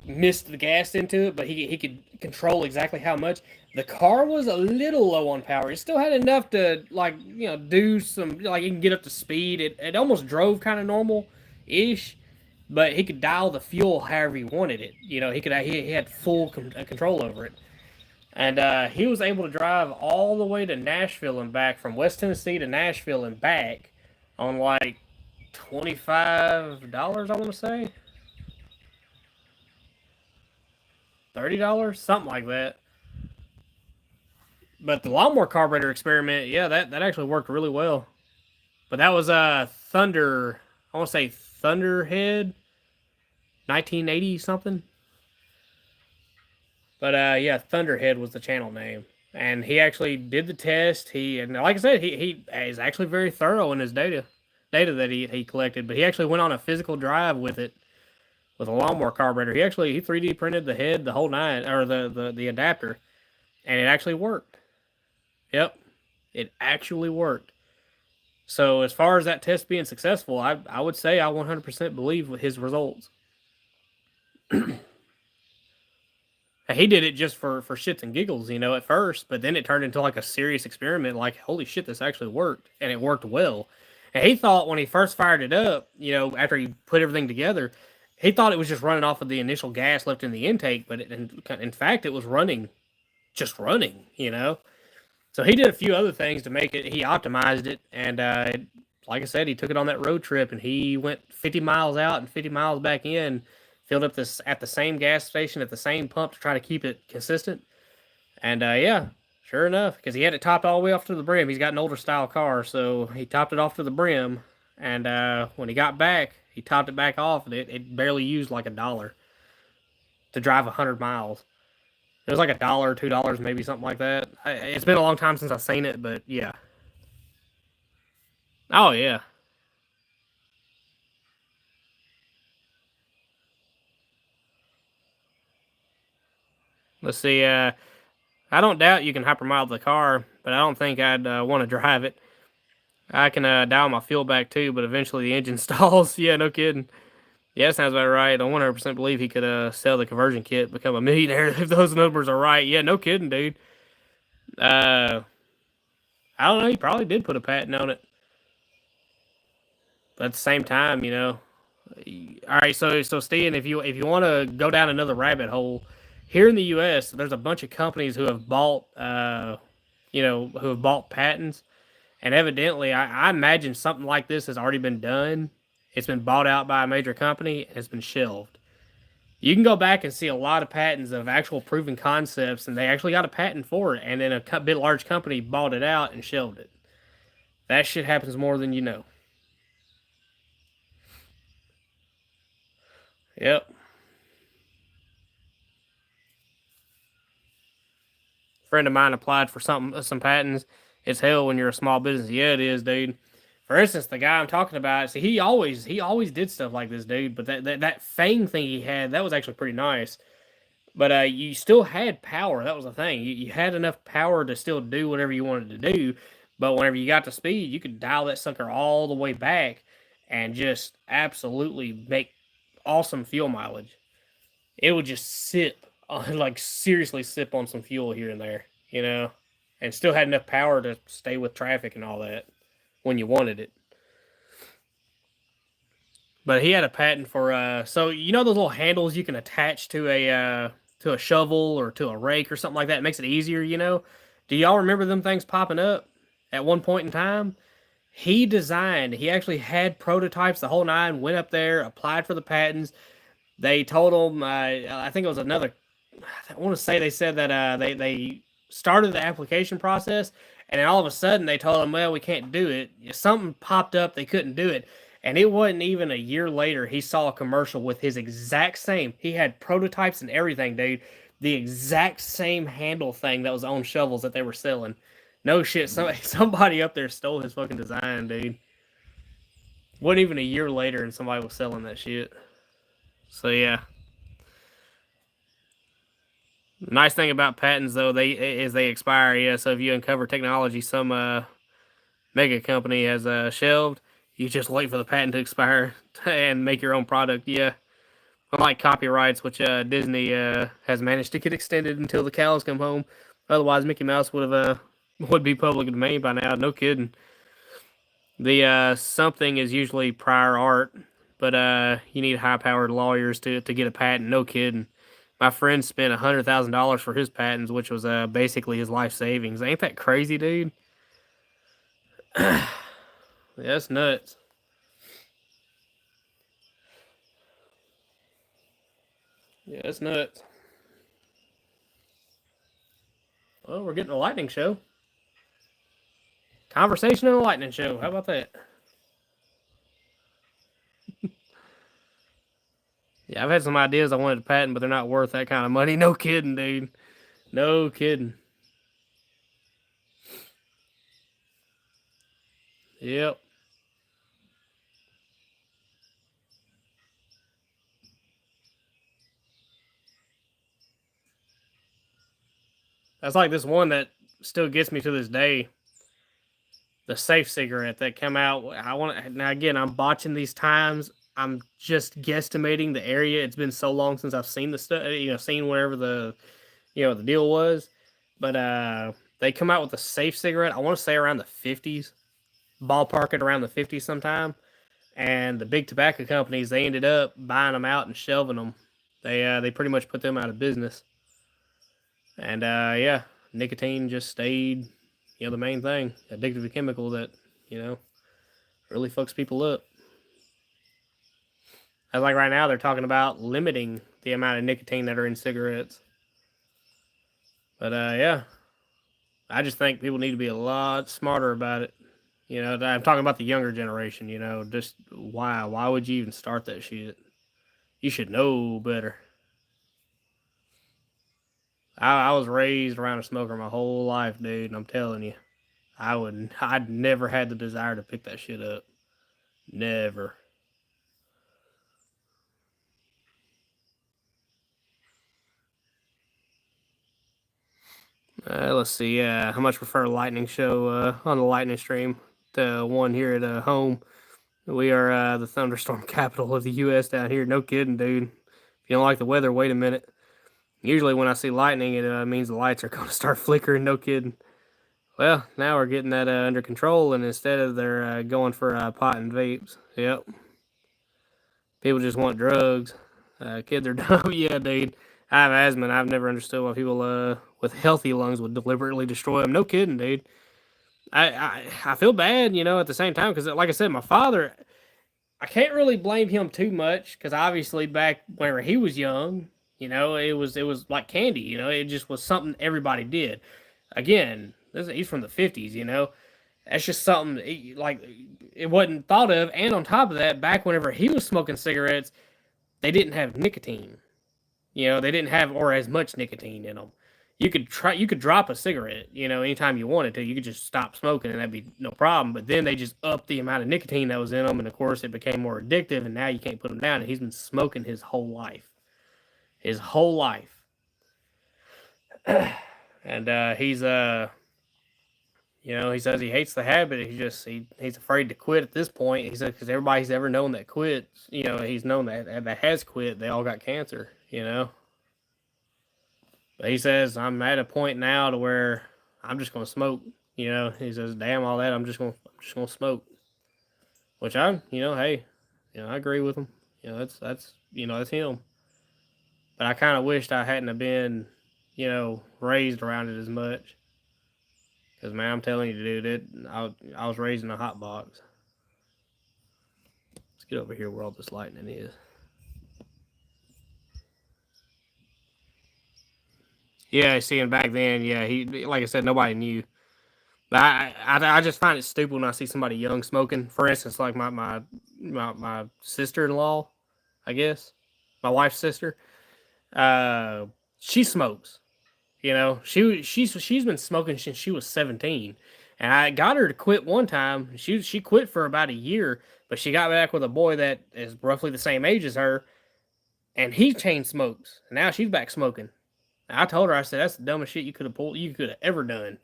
mist the gas into it, but he could control exactly how much. The car was a little low on power. It still had enough to do some, like, he can get up to speed. It almost drove kind of normal ish, but he could dial the fuel however he wanted it. He had full control over it. And he was able to drive all the way to Nashville and back, from West Tennessee to Nashville and back, on like $25, I want to say. $30, something like that. But the lawnmower carburetor experiment, yeah, that actually worked really well. But that was Thunder. I want to say Thunderhead, 1980 something. But yeah, Thunderhead was the channel name, and he actually did the test. And like I said, he is actually very thorough in his data that he collected. But he actually went on a physical drive with it, with a lawnmower carburetor. He 3D printed the head, the whole nine, or the adapter, and it actually worked. Yep, it actually worked. So as far as that test being successful, I would say I 100% believe with his results. He did it just for shits and giggles, at first, but then it turned into like a serious experiment. Like, holy shit, this actually worked, and it worked well. And he thought when he first fired it up, after he put everything together, he thought it was just running off of the initial gas left in the intake, but in fact, it was running. So he did a few other things to make it. He optimized it, and like I said, he took it on that road trip and he went 50 miles out and 50 miles back in, filled up this at the same gas station at the same pump to try to keep it consistent. And yeah, sure enough, because he had it topped all the way off to the brim. He's got an older style car, so he topped it off to the brim. And when he got back, he topped it back off, and it barely used like $1 to drive 100 miles. It was like $1, $2, maybe something like that. It's been a long time since I've seen it, but yeah. Oh yeah. Let's see. I don't doubt you can hypermile the car, but I don't think I'd want to drive it. I can dial my fuel back too, but eventually the engine stalls. Yeah, no kidding. Yeah, that sounds about right. I 100% believe he could sell the conversion kit, become a millionaire if those numbers are right. Yeah, no kidding, dude. Uh, I don't know. He probably did put a patent on it, but at the same time, all right. So Steven, if you want to go down another rabbit hole, here in the U.S., there's a bunch of companies who have bought who have bought patents, and evidently, I imagine something like this has already been done. It's been bought out by a major company and it's been shelved. You can go back and see a lot of patents of actual proven concepts, and they actually got a patent for it, and then a bit large company bought it out and shelved it. That shit happens more than you know. Yep. A friend of mine applied for some patents. It's hell when you're a small business. Yeah, it is, dude. For instance, the guy I'm talking about, see, he always did stuff like this, dude. But that Fang thing he had, that was actually pretty nice. But you still had power. That was the thing. You had enough power to still do whatever you wanted to do. But whenever you got to speed, you could dial that sucker all the way back and just absolutely make awesome fuel mileage. It would just sip, like seriously sip on some fuel here and there, and still had enough power to stay with traffic and all that when you wanted it. But he had a patent for so those little handles you can attach to a shovel or to a rake or something like that. It makes it easier. Do y'all remember them things popping up at one point in time? He actually had prototypes the whole nine, went up there, applied for the patents. They told him, I think it was another, I want to say they said that they started the application process, and then all of a sudden they told him, well, we can't do it. Something popped up, they couldn't do it. And it wasn't even a year later, he saw a commercial with his exact same. He had prototypes and everything, dude. The exact same handle thing that was on shovels that they were selling. No shit, somebody up there stole his fucking design, dude. Wasn't even a year later, and somebody was selling that shit. So yeah. The nice thing about patents, though, they expire. Yeah, so if you uncover technology some mega company has shelved, you just wait for the patent to expire and make your own product. Yeah, unlike copyrights, which Disney has managed to get extended until the cows come home. Otherwise, Mickey Mouse would be public domain by now. No kidding. The something is usually prior art, but you need high-powered lawyers to get a patent. No kidding. My friend spent $100,000 for his patents, which was basically his life savings. Ain't that crazy, dude? Yeah, that's nuts. Yeah, that's nuts. Well, we're getting a lightning show. Conversation and a lightning show. How about that? Yeah, I've had some ideas I wanted to patent, but they're not worth that kind of money. No kidding, dude. No kidding. Yep. That's like this one that still gets me to this day. The safe cigarette that came out. I want now again. I'm botching these times. I'm just guesstimating the area. It's been so long since I've seen the stuff. Seen whatever the deal was. But they come out with a safe cigarette. I want to say around the 50s, ballpark it around the 50s sometime. And the big tobacco companies, they ended up buying them out and shelving them. They pretty much put them out of business. And yeah, nicotine just stayed, the main thing, addictive chemical that you know really fucks people up. As like right now, they're talking about limiting the amount of nicotine that are in cigarettes. But yeah, I just think people need to be a lot smarter about it. You know, I'm talking about the younger generation. You know, just why? Why would you even start that shit? You should know better. I was raised around a smoker my whole life, dude, and I'm telling you, I'd never had the desire to pick that shit up. Never. Let's see. How much prefer a lightning show on the lightning stream? The one here at home. We are the thunderstorm capital of the U.S. down here. No kidding, dude. If you don't like the weather, wait a minute. Usually, when I see lightning, it means the lights are going to start flickering. No kidding. Well, now we're getting that under control, and instead of they're going for pot and vapes. Yep. People just want drugs. Kids are dumb. Yeah, dude. I have asthma, and I've never understood why people with healthy lungs would deliberately destroy them. No kidding, dude. I feel bad, you know, at the same time because, like I said, my father, I can't really blame him too much because obviously back whenever he was young, you know, it was like candy. You know, it just was something everybody did. Again, he's from the '50s. You know, that's just something like it wasn't thought of. And on top of that, back whenever he was smoking cigarettes, they didn't have nicotine. You know, they didn't have or as much nicotine in them. You could drop a cigarette, you know, anytime you wanted to. You could just stop smoking and that'd be no problem. But then they just upped the amount of nicotine that was in them, and of course it became more addictive. And now you can't put them down. And he's been smoking his whole life, his whole life. And you know, he says he hates the habit. He's afraid to quit at this point. He said because everybody he's ever known that quits, you know, he's known that has quit, they all got cancer. You know, but he says I'm at a point now to where I'm just gonna smoke. You know, he says, "Damn all that, I'm just gonna smoke." Which you know, hey, you know, I agree with him. You know, that's him. But I kind of wished I hadn't have been, you know, raised around it as much. Cause man, I'm telling you, dude, I was raised in a hot box. Let's get over here where all this lightning is. Yeah, seeing back then, yeah, he like I said, nobody knew. But I just find it stupid when I see somebody young smoking. For instance, like my sister in law, I guess, my wife's sister. Uh, she smokes. You know, she's been smoking since she was 17, and I got her to quit one time. She quit for about a year, but she got back with a boy that is roughly the same age as her, and he chain smokes. And now she's back smoking. And I told her, I said, that's the dumbest shit you could have ever done.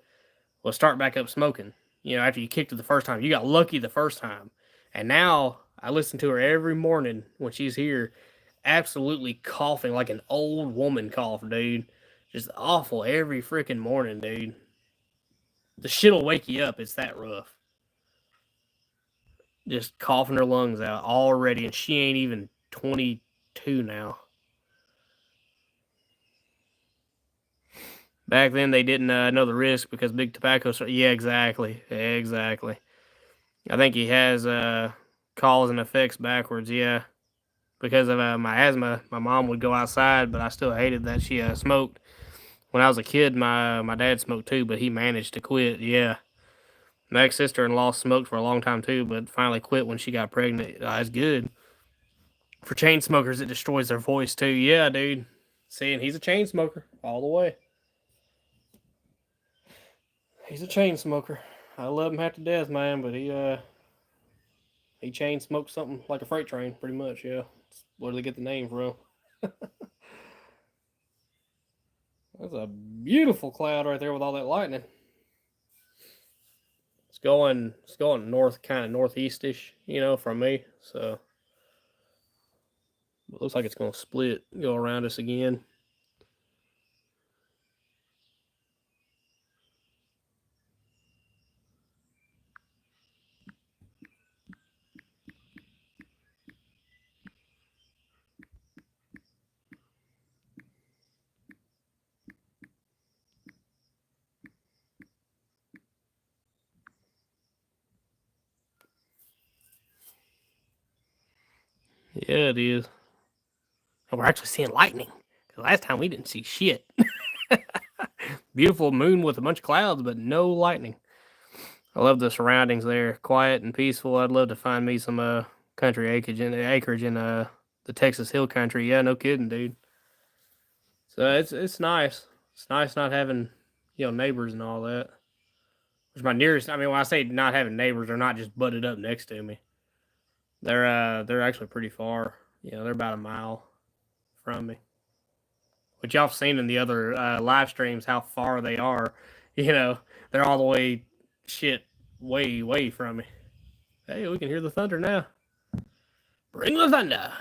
Was start back up smoking. You know, after you kicked it the first time, you got lucky the first time, and now I listen to her every morning when she's here, absolutely coughing like an old woman cough, dude. Just awful every freaking morning, dude. The shit'll wake you up. It's that rough. Just coughing her lungs out already, and she ain't even 22 now. Back then, they didn't know the risk because big tobacco. Yeah, exactly, exactly. I think he has cause and effects backwards. Yeah, because of my asthma, my mom would go outside, but I still hated that she smoked. When I was a kid, my dad smoked too, but he managed to quit. Yeah, my ex sister in law smoked for a long time too, but finally quit when she got pregnant. It's good for chain smokers. It destroys their voice too. Yeah, dude. See, and he's a chain smoker all the way. He's a chain smoker. I love him half to death, man, but he chain smokes something like a freight train, pretty much. Yeah, that's where they get the name from. That's a beautiful cloud right there with all that lightning. It's going north, kind of northeastish, you know, from me. So it looks like it's gonna split, go around us again. Yeah, it is. And we're actually seeing lightning. Because last time we didn't see shit. Beautiful moon with a bunch of clouds, but no lightning. I love the surroundings there, quiet and peaceful. I'd love to find me some country acreage in the Texas Hill Country. Yeah, no kidding, dude. So it's nice. It's nice not having neighbors and all that. Which my nearest, I mean, when I say not having neighbors, they're not just butted up next to me. They're actually pretty far. They're about a mile from me. Which y'all have seen in the other live streams how far they are. You know, they're all the way way from me. Hey, we can hear the thunder now. Bring the thunder.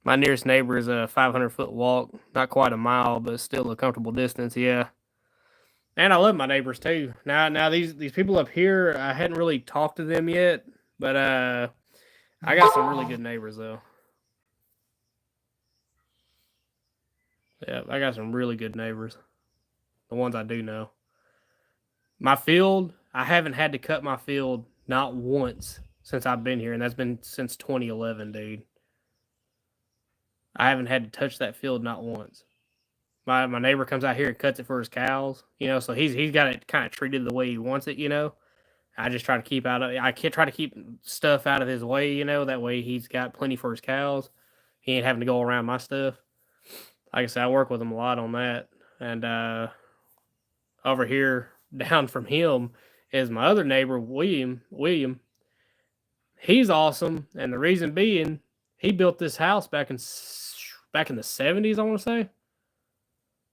My nearest neighbor is a 500-foot walk. Not quite a mile, but still a comfortable distance. Yeah. And I love my neighbors too. Now these people up here, I hadn't really talked to them yet, but I got some really good neighbors though. Yeah, I got some really good neighbors. The ones I do know. My field, I haven't had to cut my field not once since I've been here, and that's been since 2011, dude. I haven't had to touch that field not once. My neighbor comes out here and cuts it for his cows, so he's got it kind of treated the way he wants it. I just try to keep out of I can't try to keep stuff out of his way, that way he's got plenty for his cows. He ain't having to go around my stuff. Like I said, I work with him a lot on that. And over here down from him is my other neighbor, William. He's awesome, and the reason being, he built this house back in the 70s, I want to say.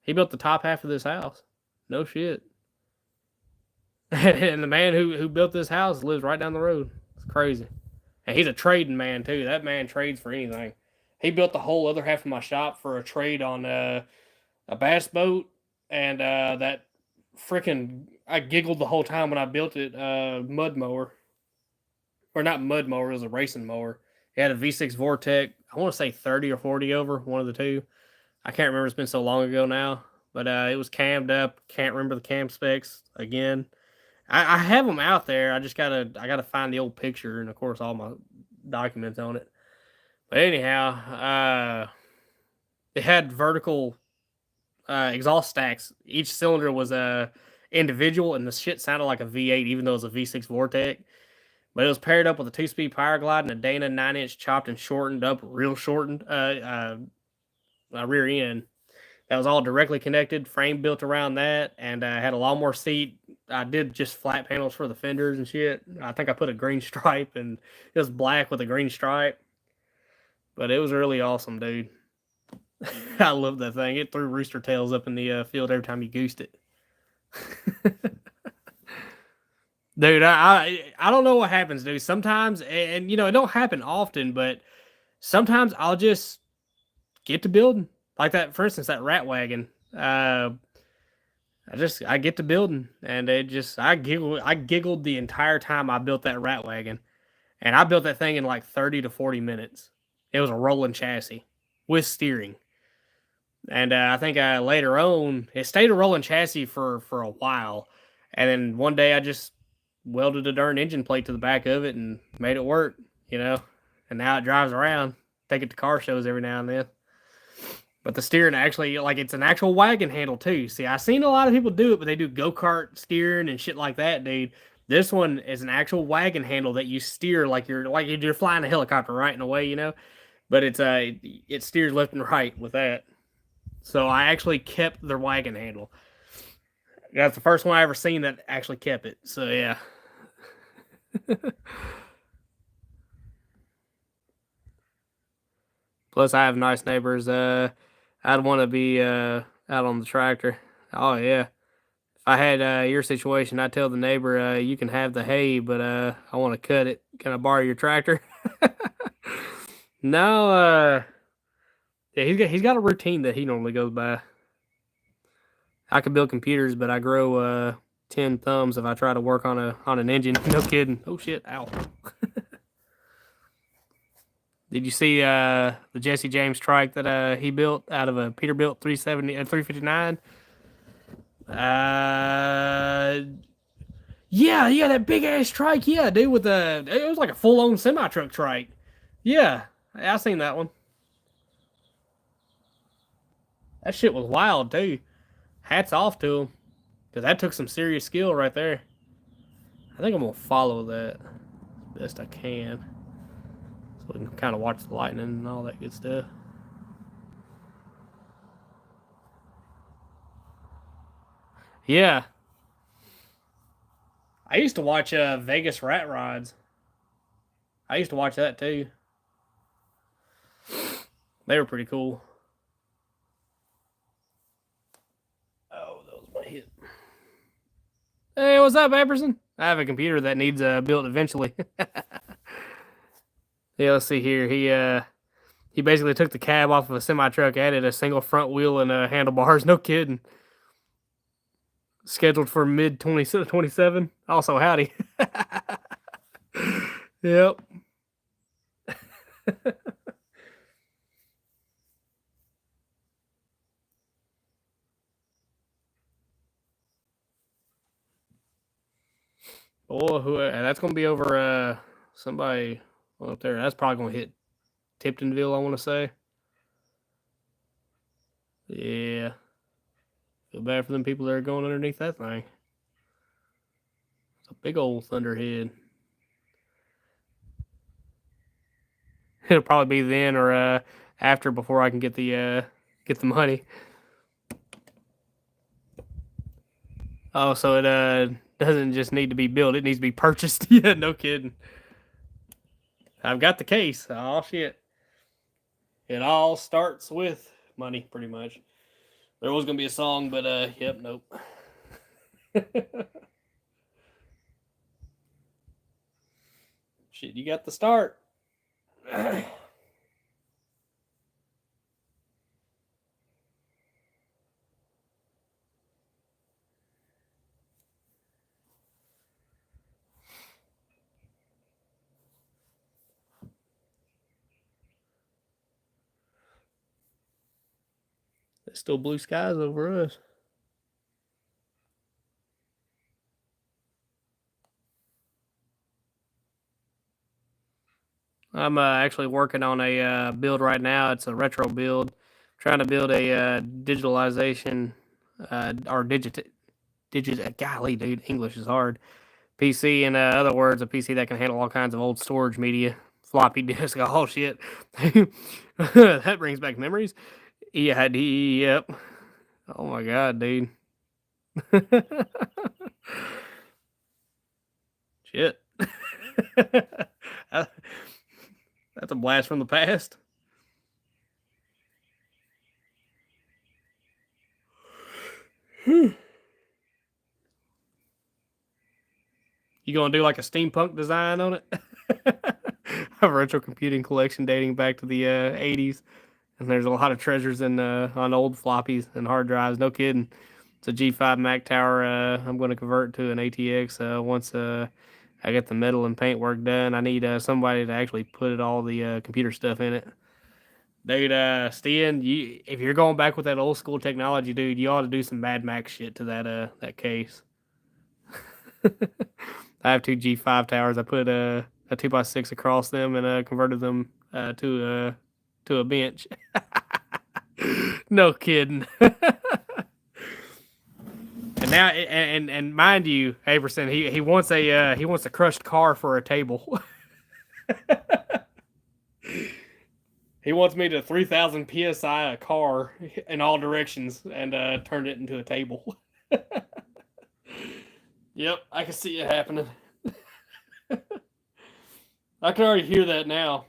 He built the top half of this house. No shit. And the man who built this house lives right down the road. It's crazy. And he's a trading man too. That man trades for anything. He built the whole other half of my shop for a trade on a bass boat and that freaking. I giggled the whole time when I built it. Mud mower, or not mud mower. It was a racing mower. It had a V6 Vortec. I want to say 30 or 40 over, one of the two. I can't remember. It's been so long ago now. But it was cammed up. Can't remember the cam specs again. I have them out there. I gotta find the old picture and of course all my documents on it. But anyhow, it had vertical exhaust stacks. Each cylinder was a individual, and the shit sounded like a V8, even though it was a V6 Vortec. But it was paired up with a 2-speed power glide and a Dana 9-inch chopped and shortened up, real shortened rear end. That was all directly connected, frame built around that, and had a lawnmower seat. I did just flat panels for the fenders and shit. I think I put a green stripe, and it was black with a green stripe. But it was really awesome, dude. I love that thing. It threw rooster tails up in the field every time you goosed it. Dude, I don't know what happens, dude. Sometimes, and it don't happen often, but sometimes I'll just get to building. Like that, for instance, that rat wagon. I get to building, and I giggled the entire time I built that rat wagon, and I built that thing in like 30 to 40 minutes. It was a rolling chassis with steering, and I think later on it stayed a rolling chassis for a while, and then one day I just welded a darn engine plate to the back of it and made it work, and now it drives around. Take it to car shows every now and then. But the steering actually, like, it's an actual wagon handle too. See, I've seen a lot of people do it, but they do go-kart steering and shit like that, dude. This one is an actual wagon handle that you steer like you're flying a helicopter, right, in a way, But it steers left and right with that. So I actually kept the wagon handle. That's the first one I ever seen that actually kept it. So yeah. Plus, I have nice neighbors. I'd want to be out on the tractor. Oh yeah. If I had your situation, I'd tell the neighbor, you can have the hay, but I want to cut it. Can I borrow your tractor? No. Yeah, he's got a routine that he normally goes by. I can build computers, but I grow 10 thumbs if I try to work on an engine. No kidding. Oh shit! Ow. Did you see the Jesse James trike that he built out of a Peterbilt 359? Yeah, yeah, that big ass trike. Yeah, dude, with the it was like a full on semi truck trike. Yeah, I seen that one. That shit was wild too. Hats off to him because that took some serious skill right there. I think I'm gonna follow that best I can so we can kind of watch the lightning and all that good stuff. Yeah, I used to watch Vegas Rat Rods. I used to watch that too. They were pretty cool. Oh, that was my hit. Hey, what's up, Epperson? I have a computer that needs built eventually. Yeah, let's see here. He basically took the cab off of a semi truck, added a single front wheel and handlebars. No kidding. Scheduled for mid 2027. Also, howdy. Yep. Oh, that's gonna be over somebody up there. That's probably gonna hit Tiptonville. I want to say. Yeah. Feel bad for them people that are going underneath that thing. It's a big old thunderhead. It'll probably be then or after before I can get the money. Oh, so it doesn't just need to be built; it needs to be purchased. Yeah, no kidding. I've got the case. Oh shit! It all starts with money, pretty much. There was gonna be a song, but yep, nope. Shit, you got the start. There's still blue skies over us. I'm actually working on a build right now. It's a retro build, trying to build a digitalization or digit. Golly, dude, English is hard. PC, in other words, a PC that can handle all kinds of old storage media, floppy disk, oh shit. That brings back memories. Yeah, yep. Oh my god, dude. Shit. That's a blast from the past. You gonna do like a steampunk design on it? A retro computing collection dating back to the 80s, and there's a lot of treasures in on old floppies and hard drives. No kidding. It's a G5 Mac Tower. I'm going to convert to an ATX once I get the metal and paint work done. I need somebody to actually put all the computer stuff in it. Dude, Stan, if you're going back with that old school technology, dude, you ought to do some Mad Max shit to that case. I have two G5 towers. I put a 2x6 across them and converted them to a bench. No kidding. And now, and mind you, Averson, he wants a crushed car for a table. He wants me to 3,000 psi a car in all directions and turn it into a table. Yep, I can see it happening. I can already hear that now.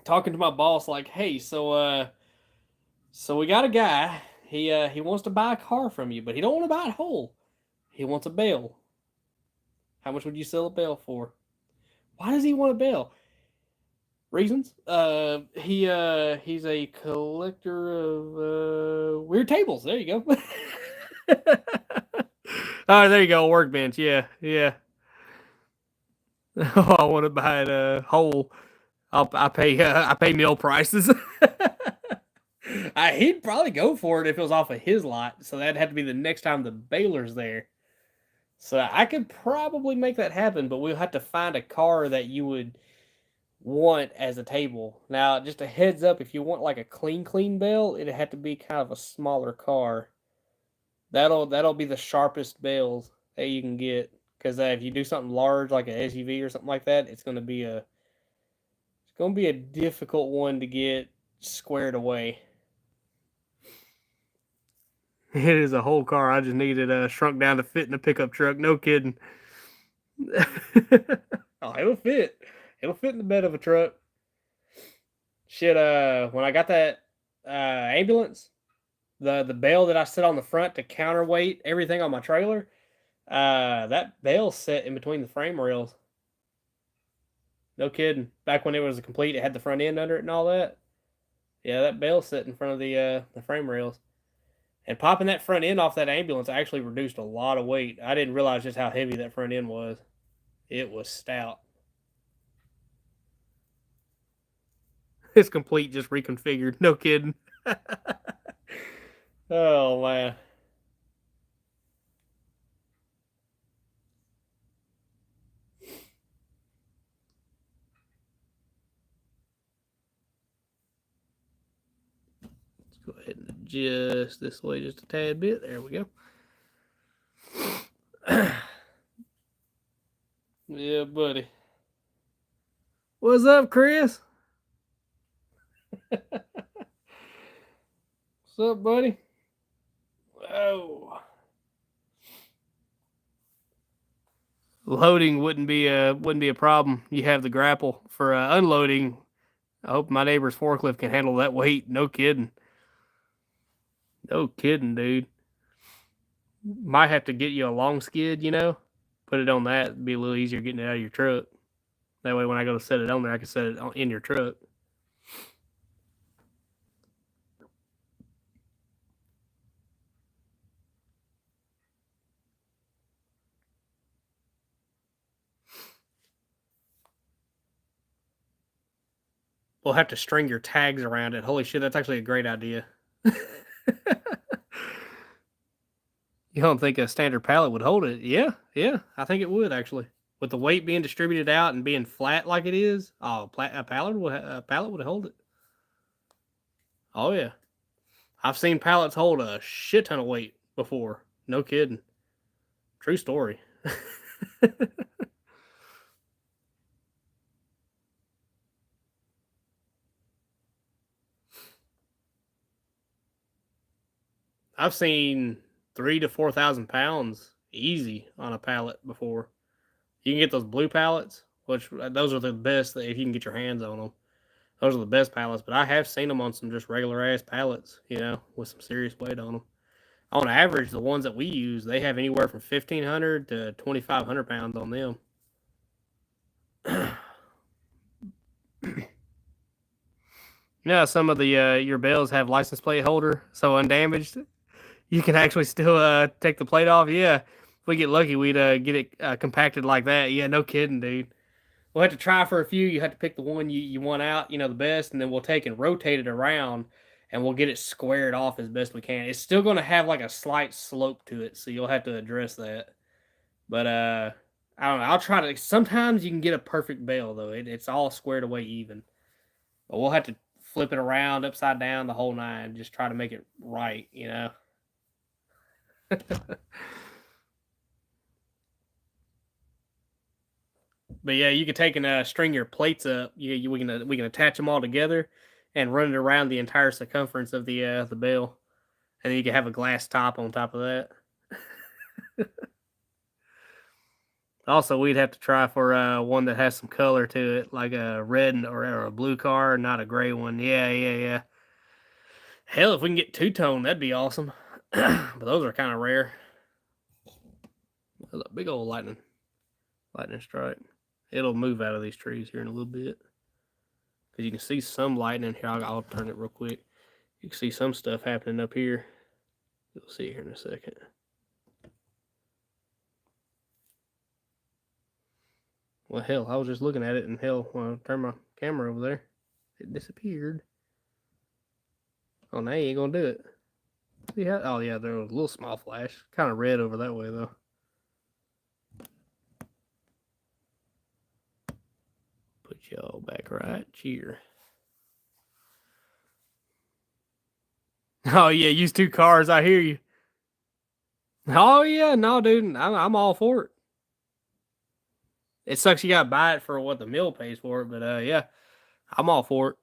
Talking to my boss, like, hey, so we got a guy. He wants to buy a car from you, but he don't want to buy it whole. He wants a bale. How much would you sell a bale for? Why does he want a bale? Reasons. He's a collector of weird tables. There you go. Oh, there you go. Workbench. Yeah, yeah. Oh, I want to buy it whole. I pay meal prices. He'd probably go for it if it was off of his lot. So that'd have to be the next time the baler's there. So I could probably make that happen, but we'll have to find a car that you would want as a table. Now, just a heads up, if you want like a clean bell, it'd have to be kind of a smaller car. That'll be the sharpest bells that you can get. Because if you do something large like an SUV or something like that, it's gonna be a difficult one to get squared away. It is a whole car. I just needed shrunk down to fit in a pickup truck. No kidding. Oh, it'll fit. It'll fit in the bed of a truck. Shit. When I got that ambulance, the bale that I set on the front to counterweight everything on my trailer, that bale set in between the frame rails. No kidding. Back when it was a complete, it had the front end under it and all that. Yeah, that bale set in front of the frame rails. And popping that front end off that ambulance actually reduced a lot of weight. I didn't realize just how heavy that front end was. It was stout. It's complete, just reconfigured. No kidding. Oh man. Let's go ahead and adjust this way just a tad bit. There we go. Yeah, buddy. What's up, Chris? What's up, buddy? Oh. Loading wouldn't be a problem. You have the grapple for unloading. I hope my neighbor's forklift can handle that weight. No kidding. No kidding, dude. Might have to get you a long skid, put it on that. It'd be a little easier getting it out of your truck. That way, when I go to set it on there, I can set it in your truck. We'll have to string your tags around it. Holy shit, that's actually a great idea. You don't think a standard pallet would hold it? Yeah, I think it would actually. With the weight being distributed out and being flat like it is, a pallet would hold it. Oh yeah, I've seen pallets hold a shit ton of weight before. No kidding. True story. I've seen 3 to 4,000 pounds easy on a pallet before. You can get those blue pallets, which those are the best if you can get your hands on them. Those are the best pallets, but I have seen them on some just regular ass pallets, with some serious weight on them. On average, the ones that we use, they have anywhere from 1,500 to 2,500 pounds on them. Yeah, some of the your bales have license plate holder, so undamaged. You can actually still take the plate off. Yeah, if we get lucky, we'd get it compacted like that. Yeah, no kidding, dude. We'll have to try for a few. You have to pick the one you want out, the best, and then we'll take and rotate it around, and we'll get it squared off as best we can. It's still going to have like a slight slope to it, so you'll have to address that. But I don't know. I'll try to. Sometimes you can get a perfect bale though. It's all squared away even. But we'll have to flip it around, upside down, the whole nine. Just try to make it right. But yeah, you can take and string your plates up. We can attach them all together and run it around the entire circumference of the bale, and then you can have a glass top on top of that. Also, we'd have to try for one that has some color to it, like a red or a blue car, not a gray one. Yeah, yeah, yeah. Hell, if we can get two tone, that'd be awesome. But those are kind of rare. A big old lightning strike. It'll move out of these trees here in a little bit. Because you can see some lightning here. I'll turn it real quick. You can see some stuff happening up here. You'll see it here in a second. Well, hell, I was just looking at it, and hell, when I turned my camera over there, it disappeared. Oh, now you ain't gonna do it. See how? Oh, yeah, there was a little small flash. Kind of red over that way, though. Put y'all back right here. Oh yeah, use 2 cars. I hear you. Oh yeah, no, dude, I'm all for it. It sucks you gotta buy it for what the mill pays for it, but yeah, I'm all for it.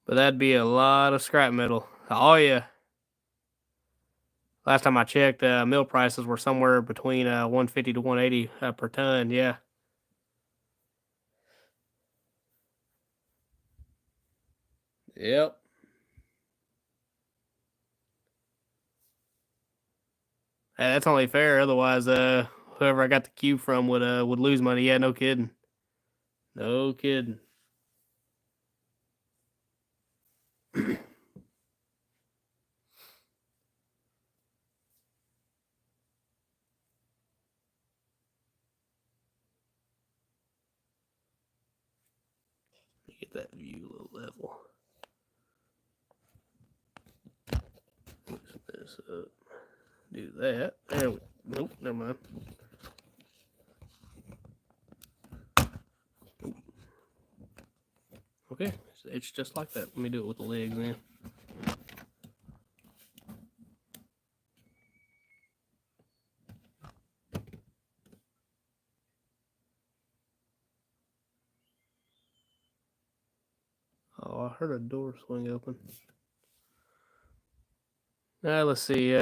But that'd be a lot of scrap metal. Oh yeah. Last time I checked, mill prices were somewhere between 150 to 180 per ton. Yeah. Yep. Hey, that's only fair. Otherwise, whoever I got the cube from would lose money. Yeah, no kidding. No kidding. Get that view a little level. Loosen this up. Do that. There we. Nope. Never mind. Okay, it's just like that. Let me do it with the legs then. Oh, I heard a door swing open. Let's see.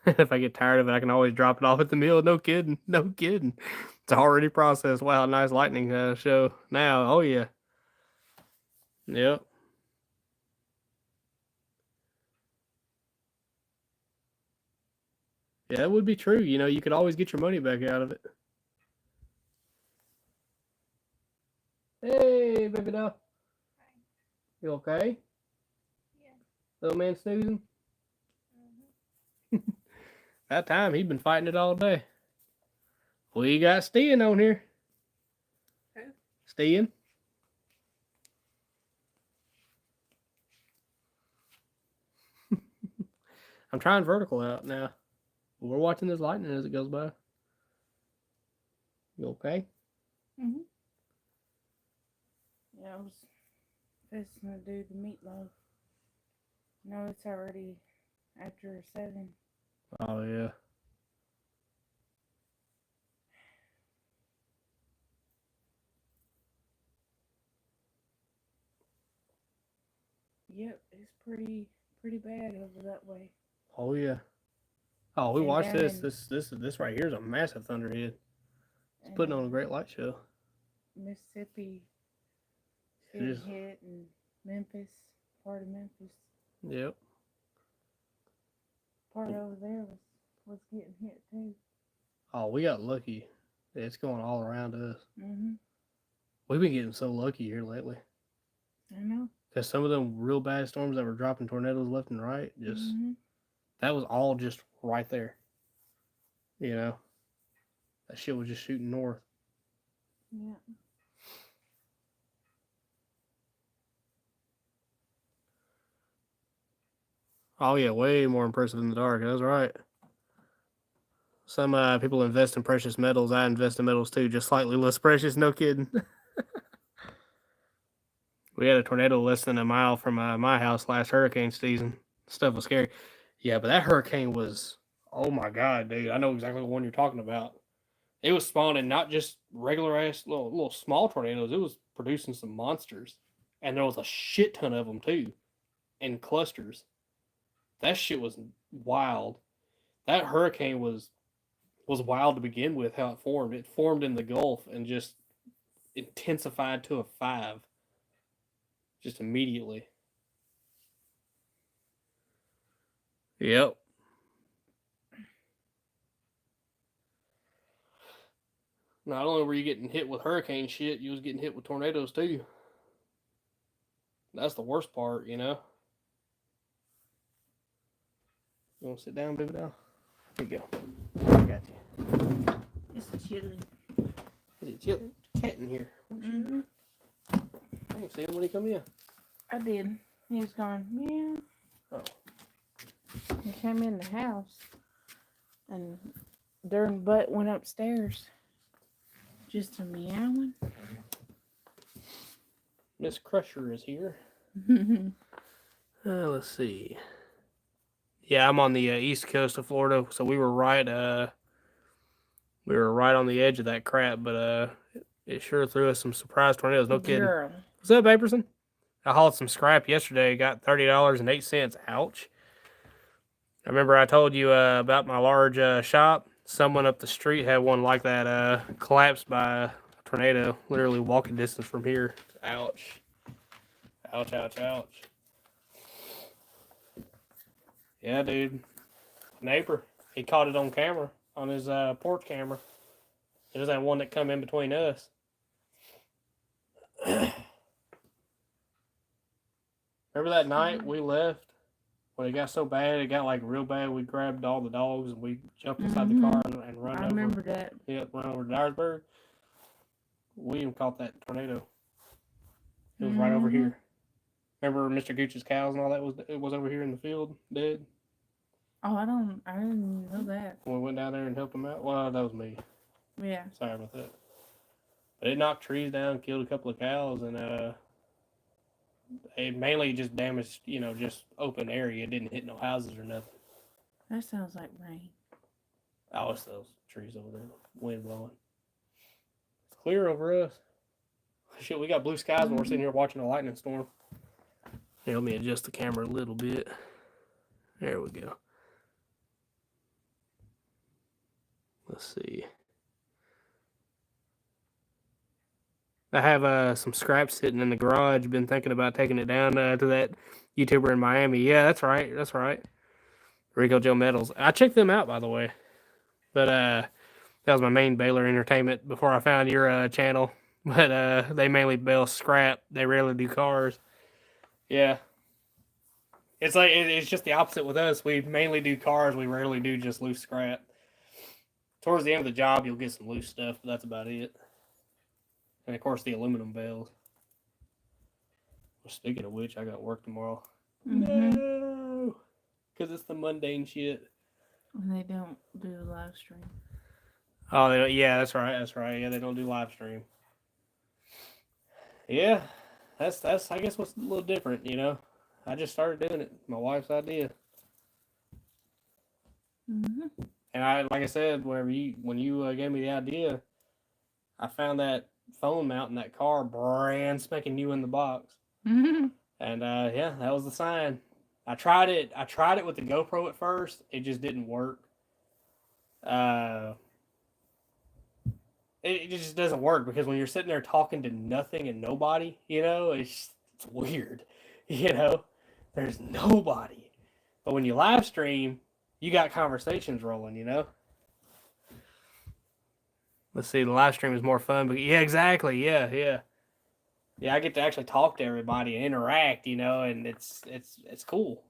If I get tired of it, I can always drop it off at the mill. No kidding. No kidding. It's already processed. Wow, nice lightning show. Now, oh yeah. Yep. Yeah, that would be true. You know, you could always get your money back out of it. Hey, baby doll. You okay? Yeah. Little man snoozing? That time, he'd been fighting it all day. We got Steen on here. Who? Steen. I'm trying vertical out now. We're watching this lightning as it goes by. You okay? Mm-hmm. Yeah, I was fixing to do the meatloaf. No, it's already after 7. Oh, yeah. Yep, it's pretty bad over that way. Oh, yeah. Oh, we And watched down this. in This right here is a massive thunderhead. It's putting on a great light show. Mississippi It getting is. hit, and Memphis, part of Memphis, Yep. part over there was getting hit too. Oh, we got lucky. It's going all around us. Mhm. We've been getting so lucky here lately. I know. Because some of them real bad storms that were dropping tornadoes left and right, just that was all just right there. You know, that shit was just shooting north. Yeah. Oh yeah, way more impressive in the dark. That's right. Some people invest in precious metals. I invest in metals too, just slightly less precious. No kidding. We had a tornado less than a mile from my house last hurricane season. Stuff was scary. Yeah, but that hurricane was, oh my god, dude! I know exactly the one you're talking about. It was spawning not just regular ass little small tornadoes. It was producing some monsters, and there was a shit ton of them too, in clusters. That shit was wild. That hurricane was wild to begin with. How it formed. It formed in the Gulf and just intensified to a 5, just immediately. Yep. Not only were you getting hit with hurricane shit, you was getting hit with tornadoes too. That's the worst part, you know. You want to sit down, baby doll? Here you go. I got you. It's chilly. Is it chilly? Cat in here. Mm-hmm. I didn't see him when he come in. I did. He was going, meow. Oh. He came in the house, and Darren Butt went upstairs. Just a meowing. Miss Crusher is here. Let's see. Yeah, I'm on the east coast of Florida, so we were right on the edge of that crap, but it sure threw us some surprise tornadoes. No kidding. Girl. What's up, Aperson? I hauled some scrap yesterday. Got $30.08. Ouch. I remember I told you about my large shop. Someone up the street had one like that collapsed by a tornado, literally walking distance from here. Ouch. Ouch, ouch, ouch. Yeah, dude. Neighbor, he caught it on camera, on his porch camera. It was that one that come in between us. Remember that night we left? When it got so bad, it got like real bad. We grabbed all the dogs and we jumped inside the car and run over. I remember that. Yep, run over to Dyersburg. We even caught that tornado. It was right over here. Remember Mr. Gooch's cows and all that was over here in the field, dead? Oh, I didn't know that. When we went down there and helped them out. Well, that was me. Yeah. Sorry about that. But it knocked trees down, killed a couple of cows, and it mainly just damaged, just open area. It didn't hit no houses or nothing. That sounds like rain. Oh, it's those trees over there. Wind blowing. It's clear over us. Shit, we got blue skies when we're sitting here watching a lightning storm. Here, let me adjust the camera a little bit. There we go. Let's see. I have some scrap sitting in the garage. Been thinking about taking it down to that YouTuber in Miami. Yeah, that's right. That's right. Rico Joe Metals. I checked them out, by the way. But that was my main baler entertainment before I found your channel. But they mainly bale scrap. They rarely do cars. Yeah. It's like it's just the opposite with us. We mainly do cars. We rarely do just loose scrap. Towards the end of the job, you'll get some loose stuff, but that's about it. And of course, the aluminum bales. Well, speaking of which, I got work tomorrow. No, because it's the mundane shit. And they don't do a live stream. Oh, yeah, that's right. That's right. Yeah, they don't do live stream. Yeah, that's I guess what's a little different, I just started doing it. My wife's idea. And like I said, when you gave me the idea, I found that phone mount in that car brand spanking new in the box. And yeah, that was the sign. I tried it with the GoPro at first. It just didn't work. It just doesn't work because when you're sitting there talking to nothing and nobody, it's weird. There's nobody. But when you live stream, you got conversations rolling, Let's see, the live stream is more fun, but yeah, exactly. Yeah, I get to actually talk to everybody and interact, and it's cool,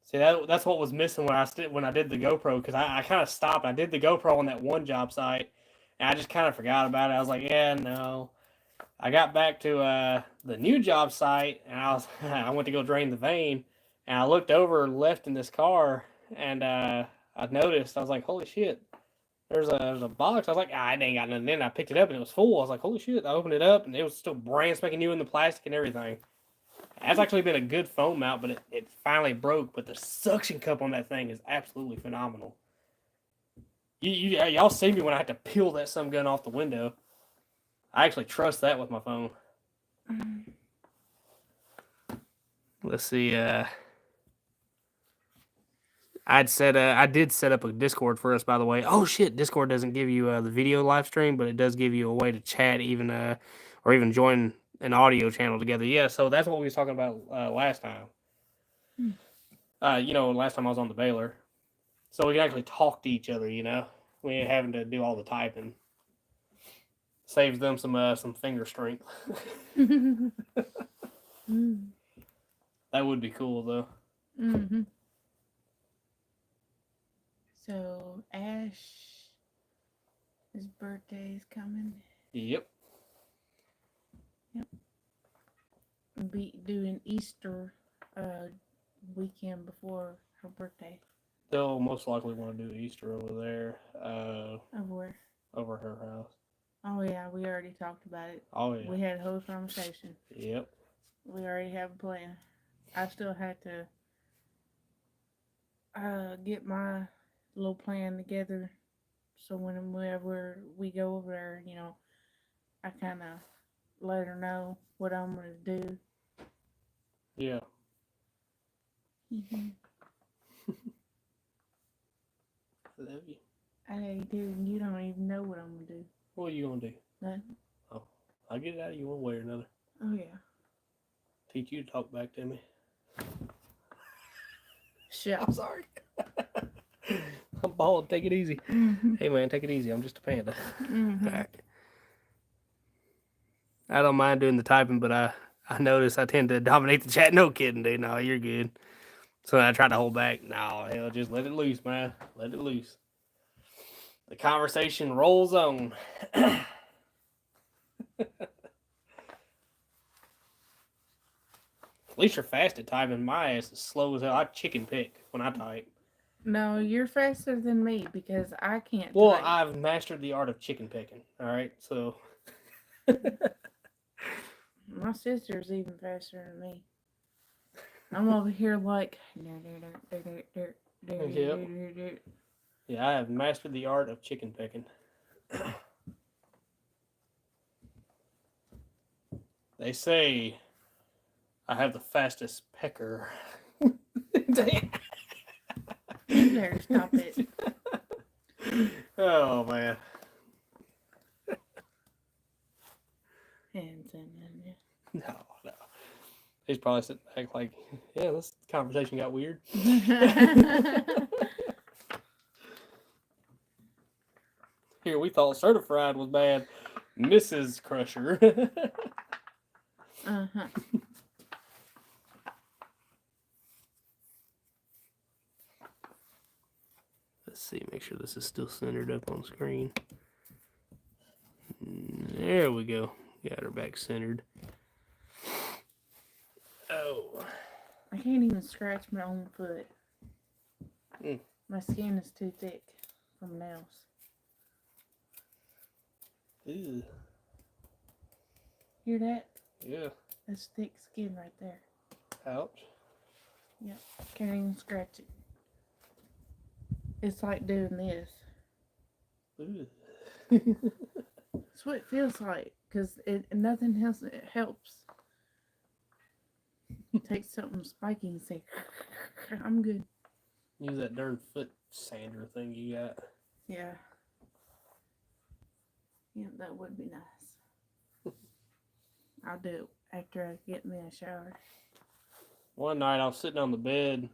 See, that's what was missing when I did the GoPro, because I kind of stopped. I did the GoPro on that one job site, and I just kind of forgot about it. I was like, yeah, no. I got back to the new job site, and I went to go drain the vein, and I looked over left in this car, and I noticed, I was like, holy shit, there's a box. I was like, it ain't got nothing in it. I picked it up, and it was full. I was like, holy shit. I opened it up, and it was still brand spanking new in the plastic and everything. That's actually been a good foam mount, but it finally broke. But the suction cup on that thing is absolutely phenomenal. Y'all see me when I had to peel that some gun off the window. I actually trust that with my phone. Let's see. I did set up a Discord for us, by the way. Oh shit, Discord doesn't give you the video live stream, but it does give you a way to chat, even or even join an audio channel together. Yeah, so that's what we was talking about last time. Last time I was on the baler, so we can actually talk to each other. We ain't having to do all the typing. Saves them some finger strength. That would be cool though. So Ash's birthday is coming. Yep. Be doing Easter weekend before her birthday. They'll most likely want to do Easter over there, Over. over her house. Oh yeah, we already talked about it. Oh yeah. We had a whole conversation. Yep. We already have a plan. I still had to get my little plan together, so whenever we go over there, I kind of let her know what I'm gonna do. Yeah. Mm-hmm. I love you. Hey, dude, you don't even know what I'm gonna do. What are you gonna do? Nothing. Oh, I'll get it out of you one way or another. Oh yeah. Teach you to talk back to me. Shut. I'm sorry. I'm bald. Take it easy. Mm-hmm. Hey man, take it easy. I'm just a panda. Mm-hmm. All right. I don't mind doing the typing, but I notice I tend to dominate the chat. No kidding, dude. No, you're good. So I try to hold back. No, hell, just let it loose, man. Let it loose. The conversation rolls on. At least you're fast at typing. My ass is slow as hell. I chicken pick when I type. No, you're faster than me because I can't Well, type. I've mastered the art of chicken picking. All right, so. My sister's even faster than me. I'm over here like. Yep. Yeah, I have mastered the art of chicken picking. They say I have the fastest pecker. You better stop it. Oh man. No. He's probably sitting back like, yeah, this conversation got weird. Here, we thought certified was bad. Mrs. Crusher. Uh-huh. Let's see, make sure this is still centered up on screen. There we go. Got her back centered. Oh. I can't even scratch my own foot. Mm. My skin is too thick from nails. Ew. Hear that? Yeah. That's thick skin right there. Ouch. Yep. Can't even scratch it. It's like doing this. That's what it feels like. Because nothing else helps. Take something spiky and say, I'm good. Use that darn foot sander thing you got. Yeah. Yeah, that would be nice. I'll do it after I get me a shower. One night I was sitting on the bed.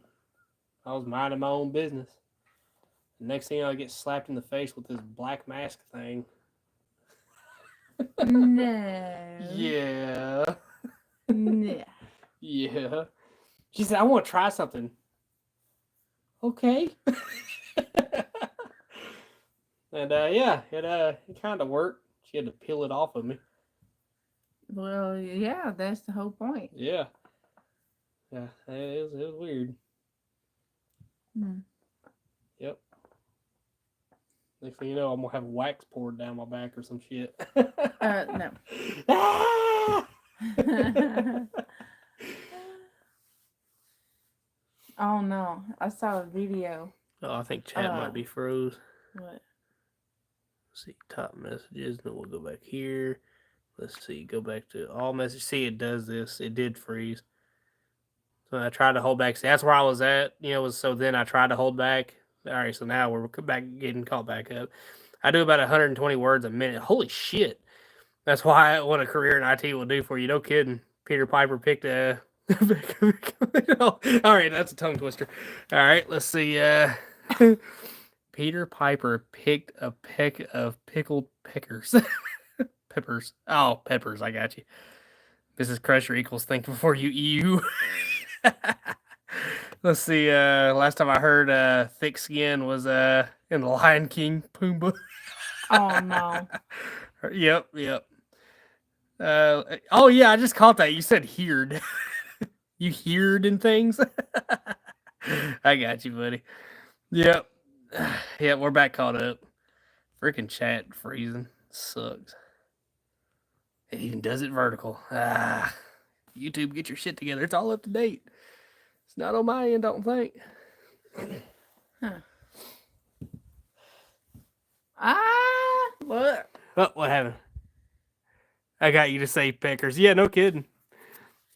I was minding my own business. The next thing I get slapped in the face with this black mask thing. No. Yeah. No. Yeah. She said, I want to try something. Okay. And yeah, it kind of worked. She had to peel it off of me. Well, yeah, that's the whole point. Yeah. Yeah, it was weird. Hmm. Yep. Next thing you know, I'm gonna have wax poured down my back or some shit. No. Ah! Oh no, I saw a video. Oh, I think chat might be froze. What? Let's see, top messages. Then we'll go back here. Let's see, go back to all messages. See, it does this. It did freeze. So I tried to hold back. See, that's where I was at. So then I tried to hold back. All right, so now we're back getting caught back up. I do about 120 words a minute. Holy shit. That's what a career in IT will do for you. No kidding. Peter Piper picked a... All right, that's a tongue twister. All right, let's see. Peter Piper picked a peck of pickled peckers. Peppers. Oh, peppers. I got you. Mrs. Crusher equals think before you ew. Let's see. Last time I heard thick skin was in the Lion King Pumbaa. Oh no. Yep. Oh yeah, I just caught that. You said heard. You heard in things. I got you, buddy. Yep. Yeah, we're back caught up. Freaking chat freezing. Sucks. It even does it vertical. YouTube, get your shit together. It's all up to date. It's not on my end, I don't think. Huh. What? Oh, what happened? I got you to say peckers. Yeah, no kidding.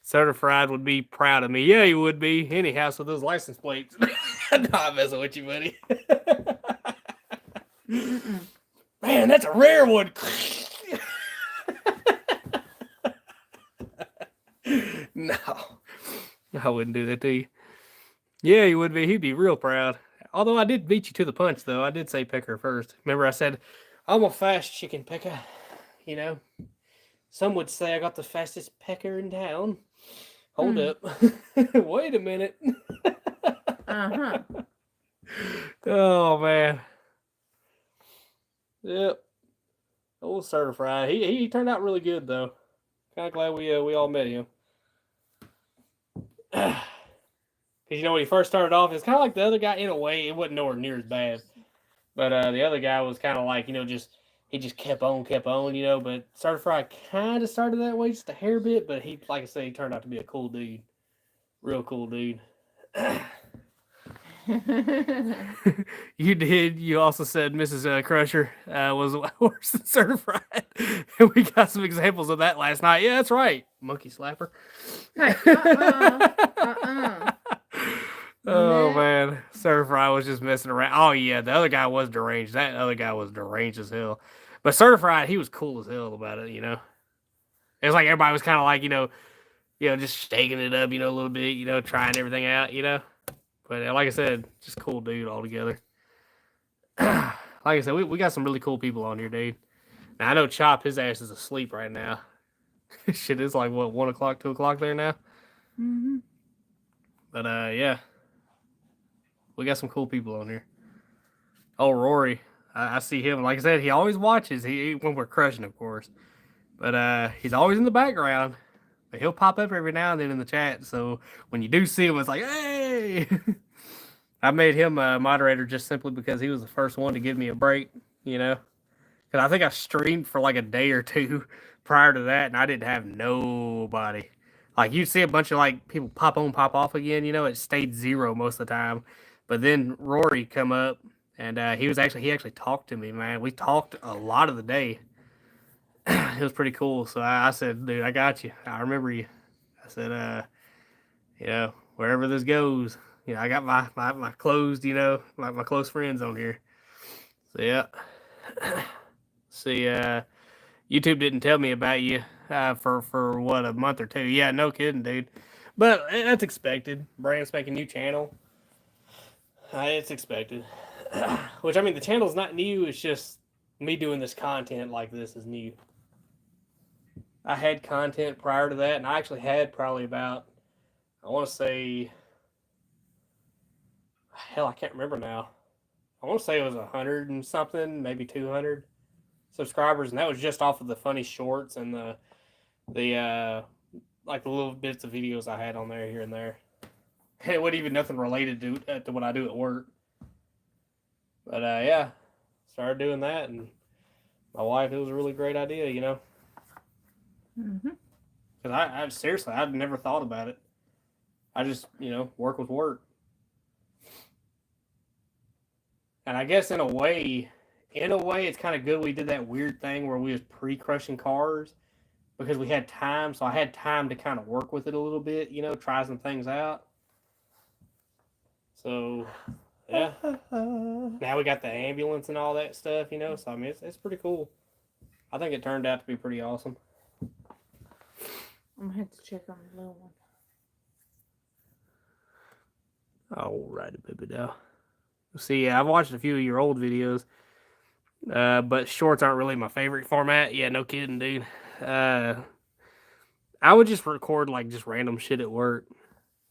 Certified would be proud of me. Yeah, he would be. Any house with those license plates. No, I'm messing with you, buddy. Man, that's a rare one. No, I wouldn't do that to you. Yeah, he would be. He'd be real proud. Although I did beat you to the punch, though. I did say pecker first. Remember, I said, I'm a fast chicken pecker. You know, some would say I got the fastest pecker in town. Hold up. Wait a minute. Uh-huh. Oh, man. Yep. Old certified. He turned out really good, though. Kind of glad we all met him. Because, you know, when he first started off, it's kind of like the other guy in a way. It wasn't nowhere near as bad. But the other guy was kind of like, you know, he just kept on, you know. But Certified kind of started that way, just a hair bit. But he, like I said, he turned out to be a cool dude. Real cool dude. You did. You also said Mrs. Crusher was worse than Certified. And we got some examples of that last night. Yeah, that's right. Monkey slapper. Hey, Oh No. man, Certified was just messing around. Oh yeah, the other guy was deranged. That other guy was deranged as hell. But Certified, he was cool as hell about it. You know, it was like everybody was kind of like just shaking it up, a little bit, trying everything out, But like I said, just cool dude altogether. Like I said, we got some really cool people on here, dude. Now I know Chop, his ass is asleep right now. Shit, it's like what 1 o'clock, 2 o'clock there now. Mm-hmm. But yeah, we got some cool people on here. Oh, Rory, I see him. Like I said, he always watches. He when we're crushing, of course. But he's always in the background. But he'll pop up every now and then in the chat. So when you do see him, it's like, hey. I made him a moderator just simply because he was the first one to give me a break. Because I think I streamed for like a day or two prior to that, and I didn't have nobody. Like you'd see a bunch of like people pop on, pop off again. It stayed zero most of the time. But then Rory come up, and he actually talked to me, man. We talked a lot of the day. It was pretty cool. So I said, dude, I got you. I remember you. I said, wherever this goes, I got my closed, my close friends on here. So yeah. See, YouTube didn't tell me about you for what, a month or two. Yeah, no kidding, dude. But that's expected. Brand spanking new channel. It's expected. Which, I mean, the channel's not new. It's just me doing this content like this is new. I had content prior to that, and I actually had probably about, I want to say, hell, I can't remember now. I want to say it was 100 and something, maybe 200 subscribers, and that was just off of the funny shorts and the like the little bits of videos I had on there here and there. It wasn't even nothing related to what I do at work. But yeah, started doing that, and my wife, it was a really great idea, Mm-hmm. Because I seriously, I'd never thought about it. I just, work with work. And I guess in a way, it's kind of good we did that weird thing where we was pre-crushing cars because we had time. So I had time to kind of work with it a little bit, try some things out. So, yeah. Now we got the ambulance and all that stuff, So, I mean, it's pretty cool. I think it turned out to be pretty awesome. I'm gonna have to check on the little one. Alrighty, baby now. See, I've watched a few of your old videos, but shorts aren't really my favorite format. Yeah, no kidding, dude. I would just record like just random shit at work,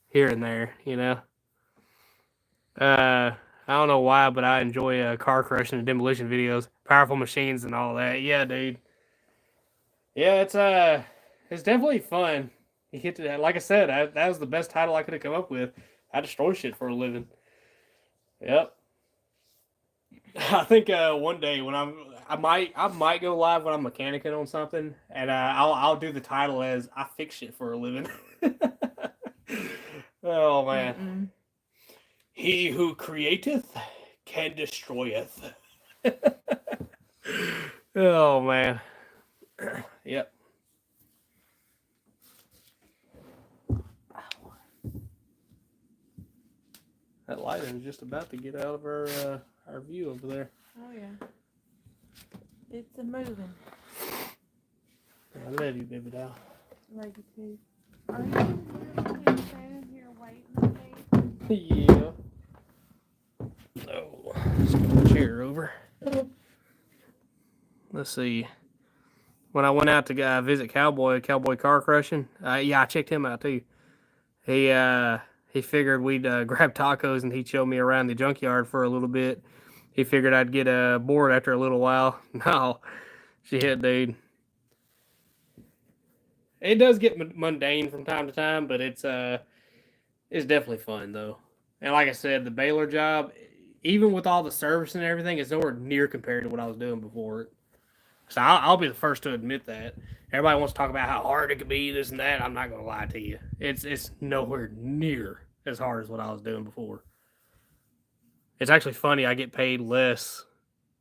here and there, I don't know why, but I enjoy car crushing and demolition videos, powerful machines and all that. Yeah, dude. Yeah, it's definitely fun. You get to that. Like I said, that was the best title I could have come up with. I destroy shit for a living. Yep. I think one day when I might go live when I'm mechanicing on something, and I'll do the title as I fix shit for a living. Oh man, Mm-mm. he who createth can destroyeth. Oh man, yep. That lighting is just about to get out of our view over there. Oh yeah. It's a moving. I love you, baby doll. Love you too. Are you really standing here waiting for me? Yeah. Oh, let's get the chair over. Let's see. When I went out to visit Cowboy Car Crushing, yeah, I checked him out too. He figured we'd grab tacos and he'd show me around the junkyard for a little bit. He figured I'd get bored after a little while. No, shit, dude. It does get mundane from time to time, but it's definitely fun though. And like I said, the Baylor job, even with all the service and everything, is nowhere near compared to what I was doing before. So I'll be the first to admit that. Everybody wants to talk about how hard it could be, this and that. I'm not gonna lie to you. It's nowhere near as hard as what I was doing before. It's actually funny. I get paid less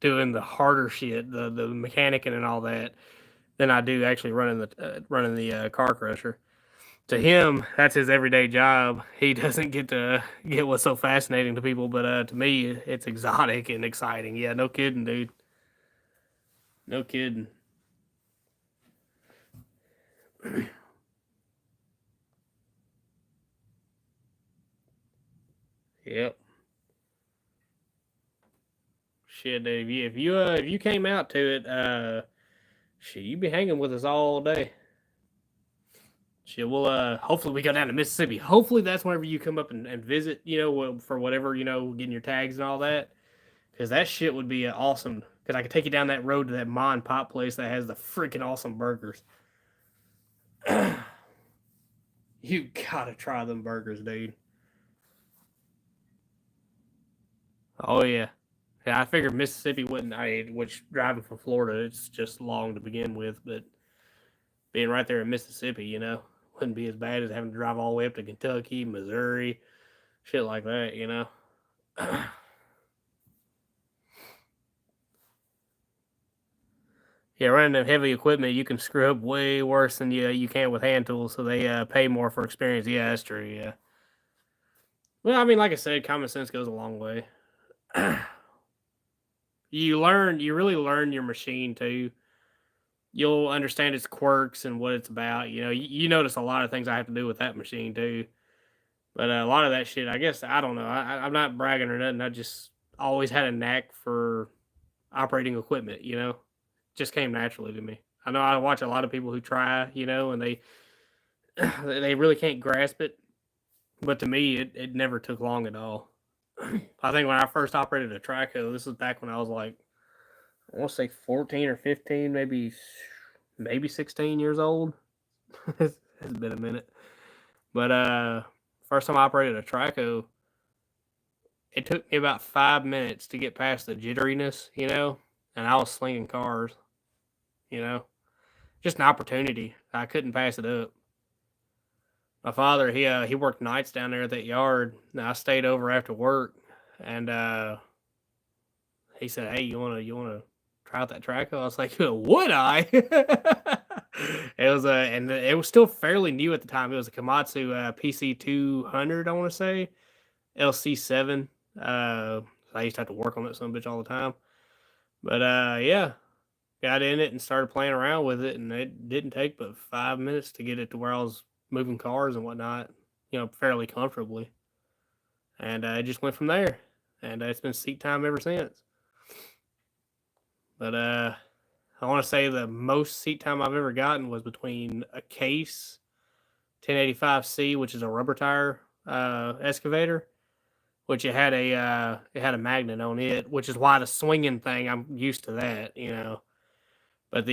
doing the harder shit, the mechanicing and all that, than I do actually running the car crusher. To him, that's his everyday job. He doesn't get to get what's so fascinating to people, but to me, it's exotic and exciting. Yeah, no kidding, dude. No kidding. Yep. Shit, dude. If you came out to it, shit, you'd be hanging with us all day. Shit, we'll hopefully we go down to Mississippi. Hopefully that's whenever you come up and visit, for whatever, getting your tags and all that. Because that shit would be awesome. Because I could take you down that road to that Ma and Pop place that has the freaking awesome burgers. You gotta try them burgers, dude. Oh yeah. Yeah, I figured Mississippi wouldn't. Which driving from Florida, it's just long to begin with, but being right there in Mississippi, wouldn't be as bad as having to drive all the way up to Kentucky, Missouri, shit like that. Yeah, running them heavy equipment, you can screw up way worse than you can with hand tools, so they pay more for experience. Yeah, that's true. Yeah. Well, I mean, like I said, common sense goes a long way. You really learn your machine too. You'll understand its quirks and what it's about. You notice a lot of things I have to do with that machine too. But a lot of that shit, I guess, I don't know. I'm not bragging or nothing. I just always had a knack for operating equipment. Just came naturally to me. I know I watch a lot of people who try, and they they really can't grasp it. But to me, it never took long at all. I think when I first operated a Trico, this was back when I was like, I want to say 14 or 15, maybe 16 years old. It's been a minute. But first time I operated a Trico, it took me about 5 minutes to get past the jitteriness, and I was slinging cars, you know, just an opportunity. I couldn't pass it up. My father, he worked nights down there at that yard. And I stayed over after work, and he said, "Hey, you wanna try out that Traco?" I was like, "Would I?" And it was still fairly new at the time. It was a Komatsu PC 200, I want to say, LC7. I used to have to work on that son bitch all the time. But yeah, got in it and started playing around with it, and it didn't take but 5 minutes to get it to where I was moving cars and whatnot, fairly comfortably. And it just went from there. And it's been seat time ever since. But I want to say the most seat time I've ever gotten was between a Case 1085C, which is a rubber tire excavator, which it had a magnet on it, which is why the swinging thing, I'm used to that. But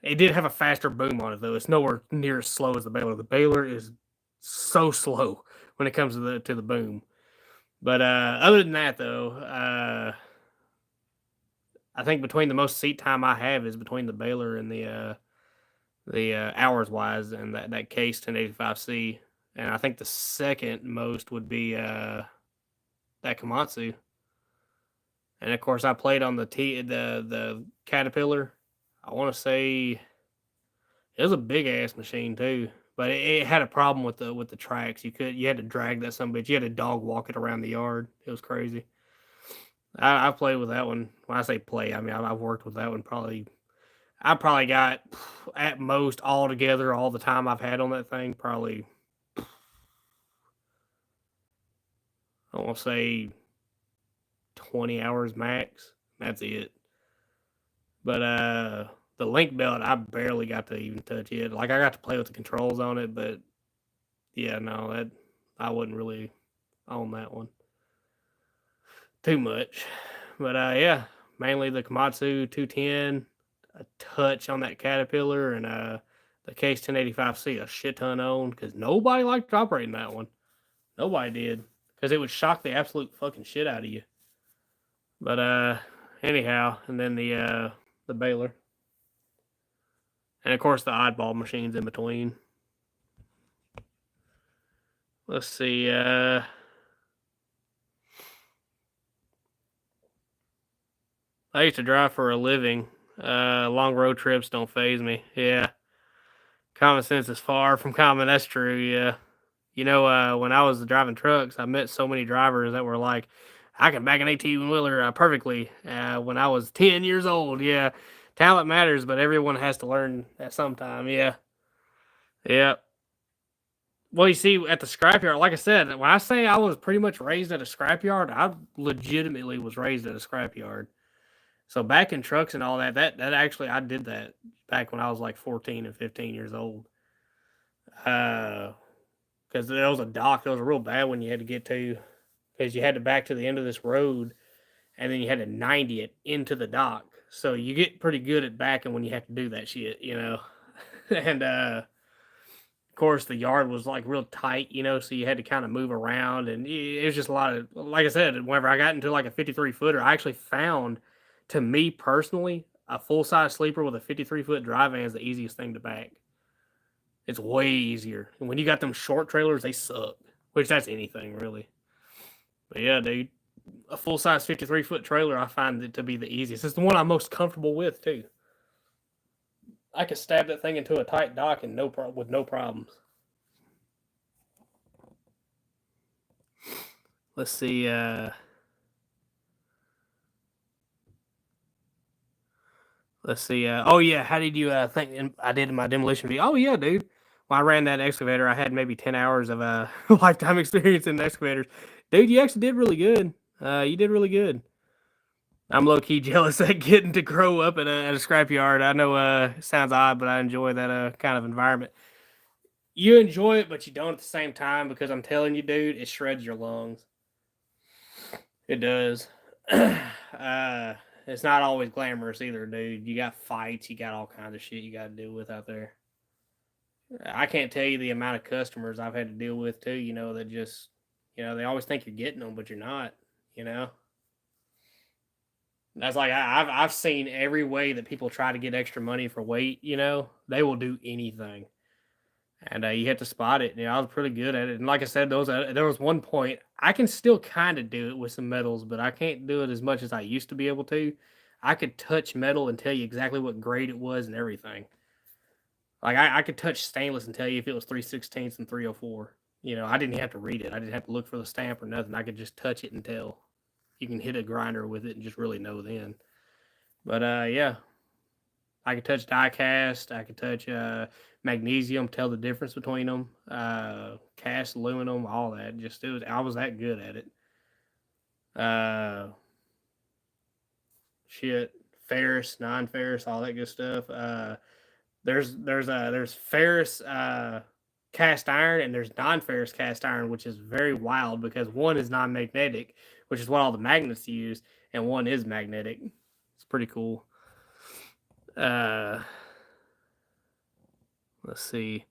it did have a faster boom on it though. It's nowhere near as slow as the Baylor. The Baylor is so slow when it comes to the boom. But other than that though, I think between the most seat time I have is between the Baylor and the hours wise and that case 1085C, and I think the second most would be that Komatsu. And of course, I played on the Caterpillar. I want to say it was a big ass machine too, but it had a problem with the tracks. You had to drag that some bitch. You had a dog walk it around the yard. It was crazy. I've played with that one. When I say play, I mean I've worked with that one. I probably got at most all together all the time I've had on that thing. Probably I want to say 20 hours max. That's it. But the link belt I barely got to even touch it. Like I got to play with the controls on it, but yeah, no, that I wasn't really on that one too much. But yeah, mainly the Komatsu 210, a touch on that Caterpillar, and the Case 1085C a shit ton on because nobody liked operating that one. Nobody did because it would shock the absolute fucking shit out of you. But anyhow, and then the Baylor, and of course the oddball machines in between. Let's see. I used to drive for a living. Long road trips don't phase me. Yeah, common sense is far from common. That's true. Yeah. When I was driving trucks, I met so many drivers that were like, I can back an 18 wheeler perfectly when I was 10 years old. Yeah. Talent matters, but everyone has to learn at some time. Yeah. Yeah. Well, you see, at the scrapyard, like I said, when I say I was pretty much raised at a scrapyard, I legitimately was raised at a scrapyard. So back in trucks and all that actually I did that back when I was like 14 and 15 years old. Because there was a dock that was a real bad one you had to get to because you had to back to the end of this road and then you had to 90 it into the dock. So you get pretty good at backing when you have to do that shit. And of course the yard was like real tight, so you had to kind of move around and it was just a lot of, like I said, whenever I got into like a 53 footer, I actually found, to me personally, a full size sleeper with a 53-foot dry van is the easiest thing to back. It's way easier. And when you got them short trailers, they suck. Which that's anything really. But yeah, dude, a full size 53-foot trailer, I find it to be the easiest. It's the one I'm most comfortable with too. I could stab that thing into a tight dock and with no problems. Let's see. Let's see. Oh yeah, how did you think I did in my demolition video? Oh yeah, dude. When I ran that excavator, I had maybe 10 hours of lifetime experience in excavators. Dude, you actually did really good. You did really good. I'm low key jealous at getting to grow up at a scrapyard. I know it sounds odd, but I enjoy that kind of environment. You enjoy it, but you don't at the same time because I'm telling you, dude, it shreds your lungs. It does. It's not always glamorous either, dude. You got fights, you got all kinds of shit you got to deal with out there. I can't tell you the amount of customers I've had to deal with too. That just, they always think you're getting them, but you're not. You know. That's like I've seen every way that people try to get extra money for weight. They will do anything, and you have to spot it. I was pretty good at it. And like I said, there was one point I can still kind of do it with some metals, but I can't do it as much as I used to be able to. I could touch metal and tell you exactly what grade it was and everything. Like I could touch stainless and tell you if it was 3/16 and 304. I didn't have to read it. I didn't have to look for the stamp or nothing. I could just touch it and tell. You can hit a grinder with it and just really know then. But yeah, I could touch die cast. I could touch magnesium, tell the difference between them. Cast aluminum, all that. I was that good at it. Shit, ferrous, non-ferrous, all that good stuff. There's ferrous cast iron and there's non-ferrous cast iron, which is very wild because one is non-magnetic, which is what all the magnets use, and one is magnetic. It's pretty cool. Let's see.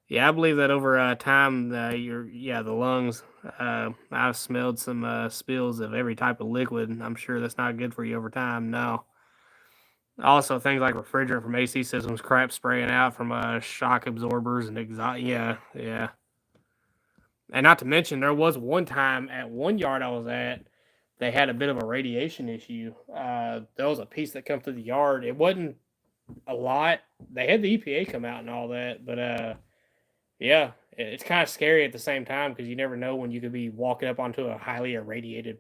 Yeah, I believe that over time, the lungs. I've smelled some spills of every type of liquid. I'm sure that's not good for you over time. No, Also, things like refrigerant from AC systems, crap spraying out from shock absorbers and exhaust. Yeah, yeah. And not to mention, there was one time at one yard I was at, they had a bit of a radiation issue. There was a piece that come through the yard. It wasn't a lot. They had the EPA come out and all that, but yeah, it's kind of scary at the same time because you never know when you could be walking up onto a highly irradiated,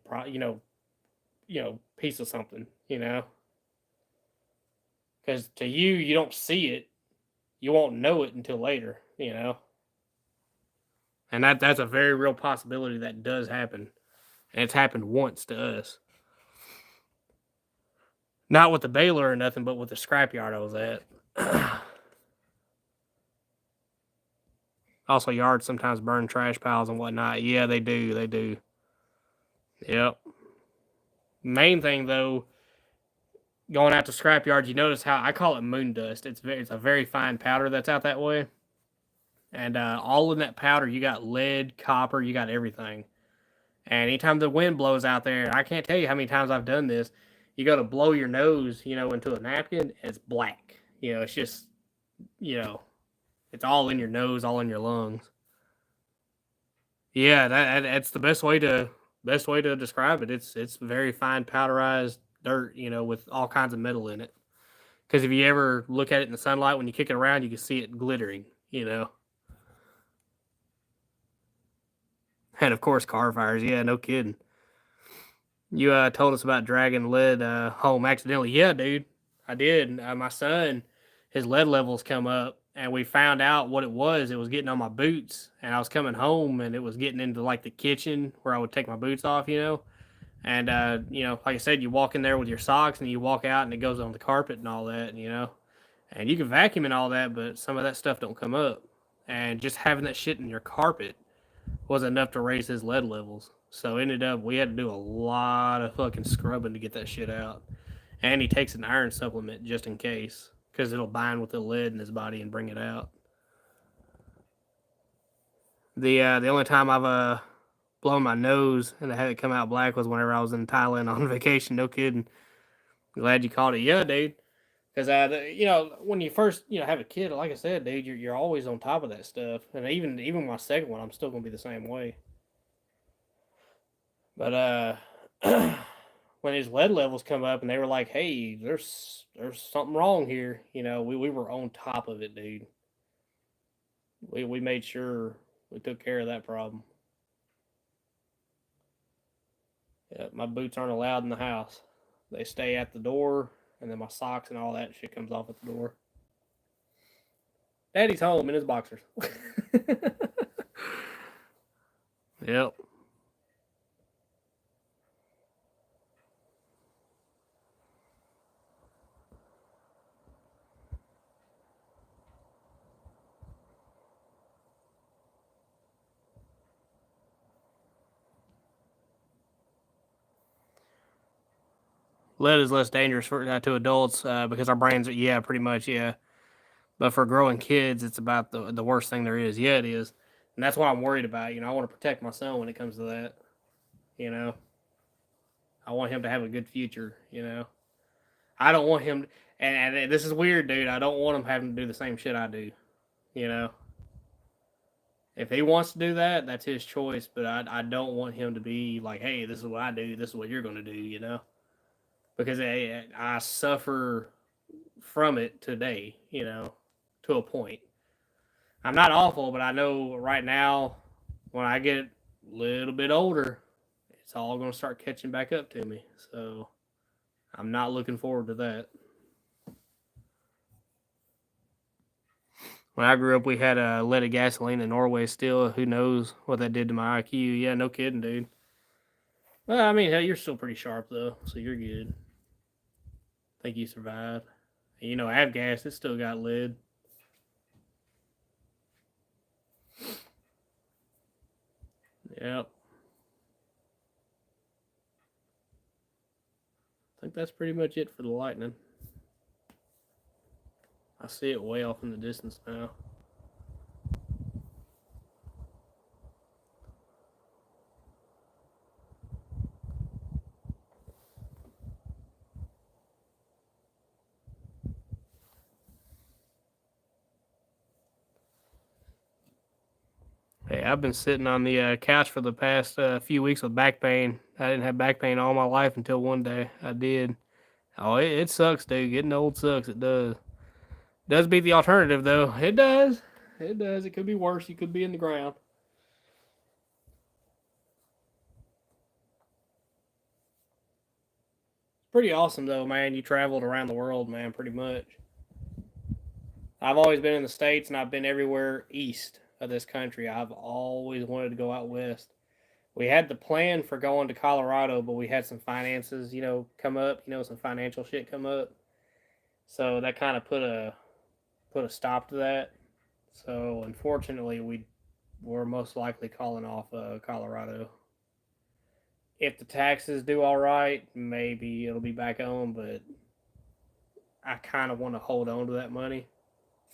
piece of something. Because to you, you don't see it, you won't know it until later. And that's a very real possibility that does happen, and it's happened once to us. Not with the baler or nothing, but with the scrapyard I was at. Also, yards sometimes burn trash piles and whatnot. Yeah, they do. They do. Yep. Main thing though, going out to scrapyards, you notice how I call it moon dust. It's a very fine powder that's out that way, and all in that powder you got lead, copper, you got everything. And anytime the wind blows out there, I can't tell you how many times I've done this. You go to blow your nose, into a napkin, and it's black. It's just, you know, it's all in your nose, all in your lungs. Yeah, that's the best way to describe it. It's very fine powderized dirt, with all kinds of metal in it. Because if you ever look at it in the sunlight when you kick it around, you can see it glittering. And of course, car fires. Yeah, no kidding. You told us about dragging lead home accidentally. Yeah, dude, I did. My son, his lead levels come up, and we found out what it was. It was getting on my boots, and I was coming home, and it was getting into like the kitchen where I would take my boots off. And like I said, you walk in there with your socks, and you walk out, and it goes on the carpet and all that. And you can vacuum and all that, but some of that stuff don't come up. And just having that shit in your carpet was enough to raise his lead levels. So ended up we had to do a lot of fucking scrubbing to get that shit out. And he takes an iron supplement just in case, because it'll bind with the lead in his body and bring it out. The only time I've blown my nose and I had it come out black was whenever I was in Thailand on vacation. No kidding. Glad you caught it. Yeah, dude. Because when you first have a kid, like I said, dude, you're always on top of that stuff. And even my second one, I'm still gonna be the same way. But when his lead levels come up and they were like, "Hey, there's something wrong here," we were on top of it, dude. We made sure we took care of that problem. Yeah, my boots aren't allowed in the house; they stay at the door, and then my socks and all that shit comes off at the door. Daddy's home in his boxers. Yep. Lead is less dangerous to adults because our brains are, yeah, pretty much, yeah. But for growing kids, it's about the worst thing there is. Yeah, it is. And that's what I'm worried about. I want to protect my son when it comes to that. You know, I want him to have a good future. I don't want him, and this is weird, dude. I don't want him having to do the same shit I do. You know, if he wants to do that, that's his choice. But I don't want him to be like, hey, this is what I do. This is what you're going to do. Because I suffer from it today. To a point. I'm not awful, but I know right now, when I get a little bit older, it's all going to start catching back up to me. So I'm not looking forward to that. When I grew up, we had a leaded gasoline in Norway still. Who knows what that did to my IQ? Yeah, no kidding, dude. Well, I mean, hell, you're still pretty sharp, though, so you're good. I think you survived. Avgas, it still got lead. Yep. I think that's pretty much it for the lightning. I see it way off in the distance now. I've been sitting on the couch for the past few weeks with back pain. I didn't have back pain all my life until one day I did. Oh, it sucks, dude. Getting old sucks. It does. Does beat the alternative though. It does. It does. It could be worse. You could be in the ground. Pretty awesome though, man. You traveled around the world, man, pretty much. I've always been in the States and I've been everywhere east of this country. I've always wanted to go out west. We had the plan for going to Colorado, but we had some finances, come up, some financial shit come up. So that kind of put a stop to that. So unfortunately, we're most likely calling off Colorado. If the taxes do all right, maybe it'll be back on, but I kind of want to hold on to that money,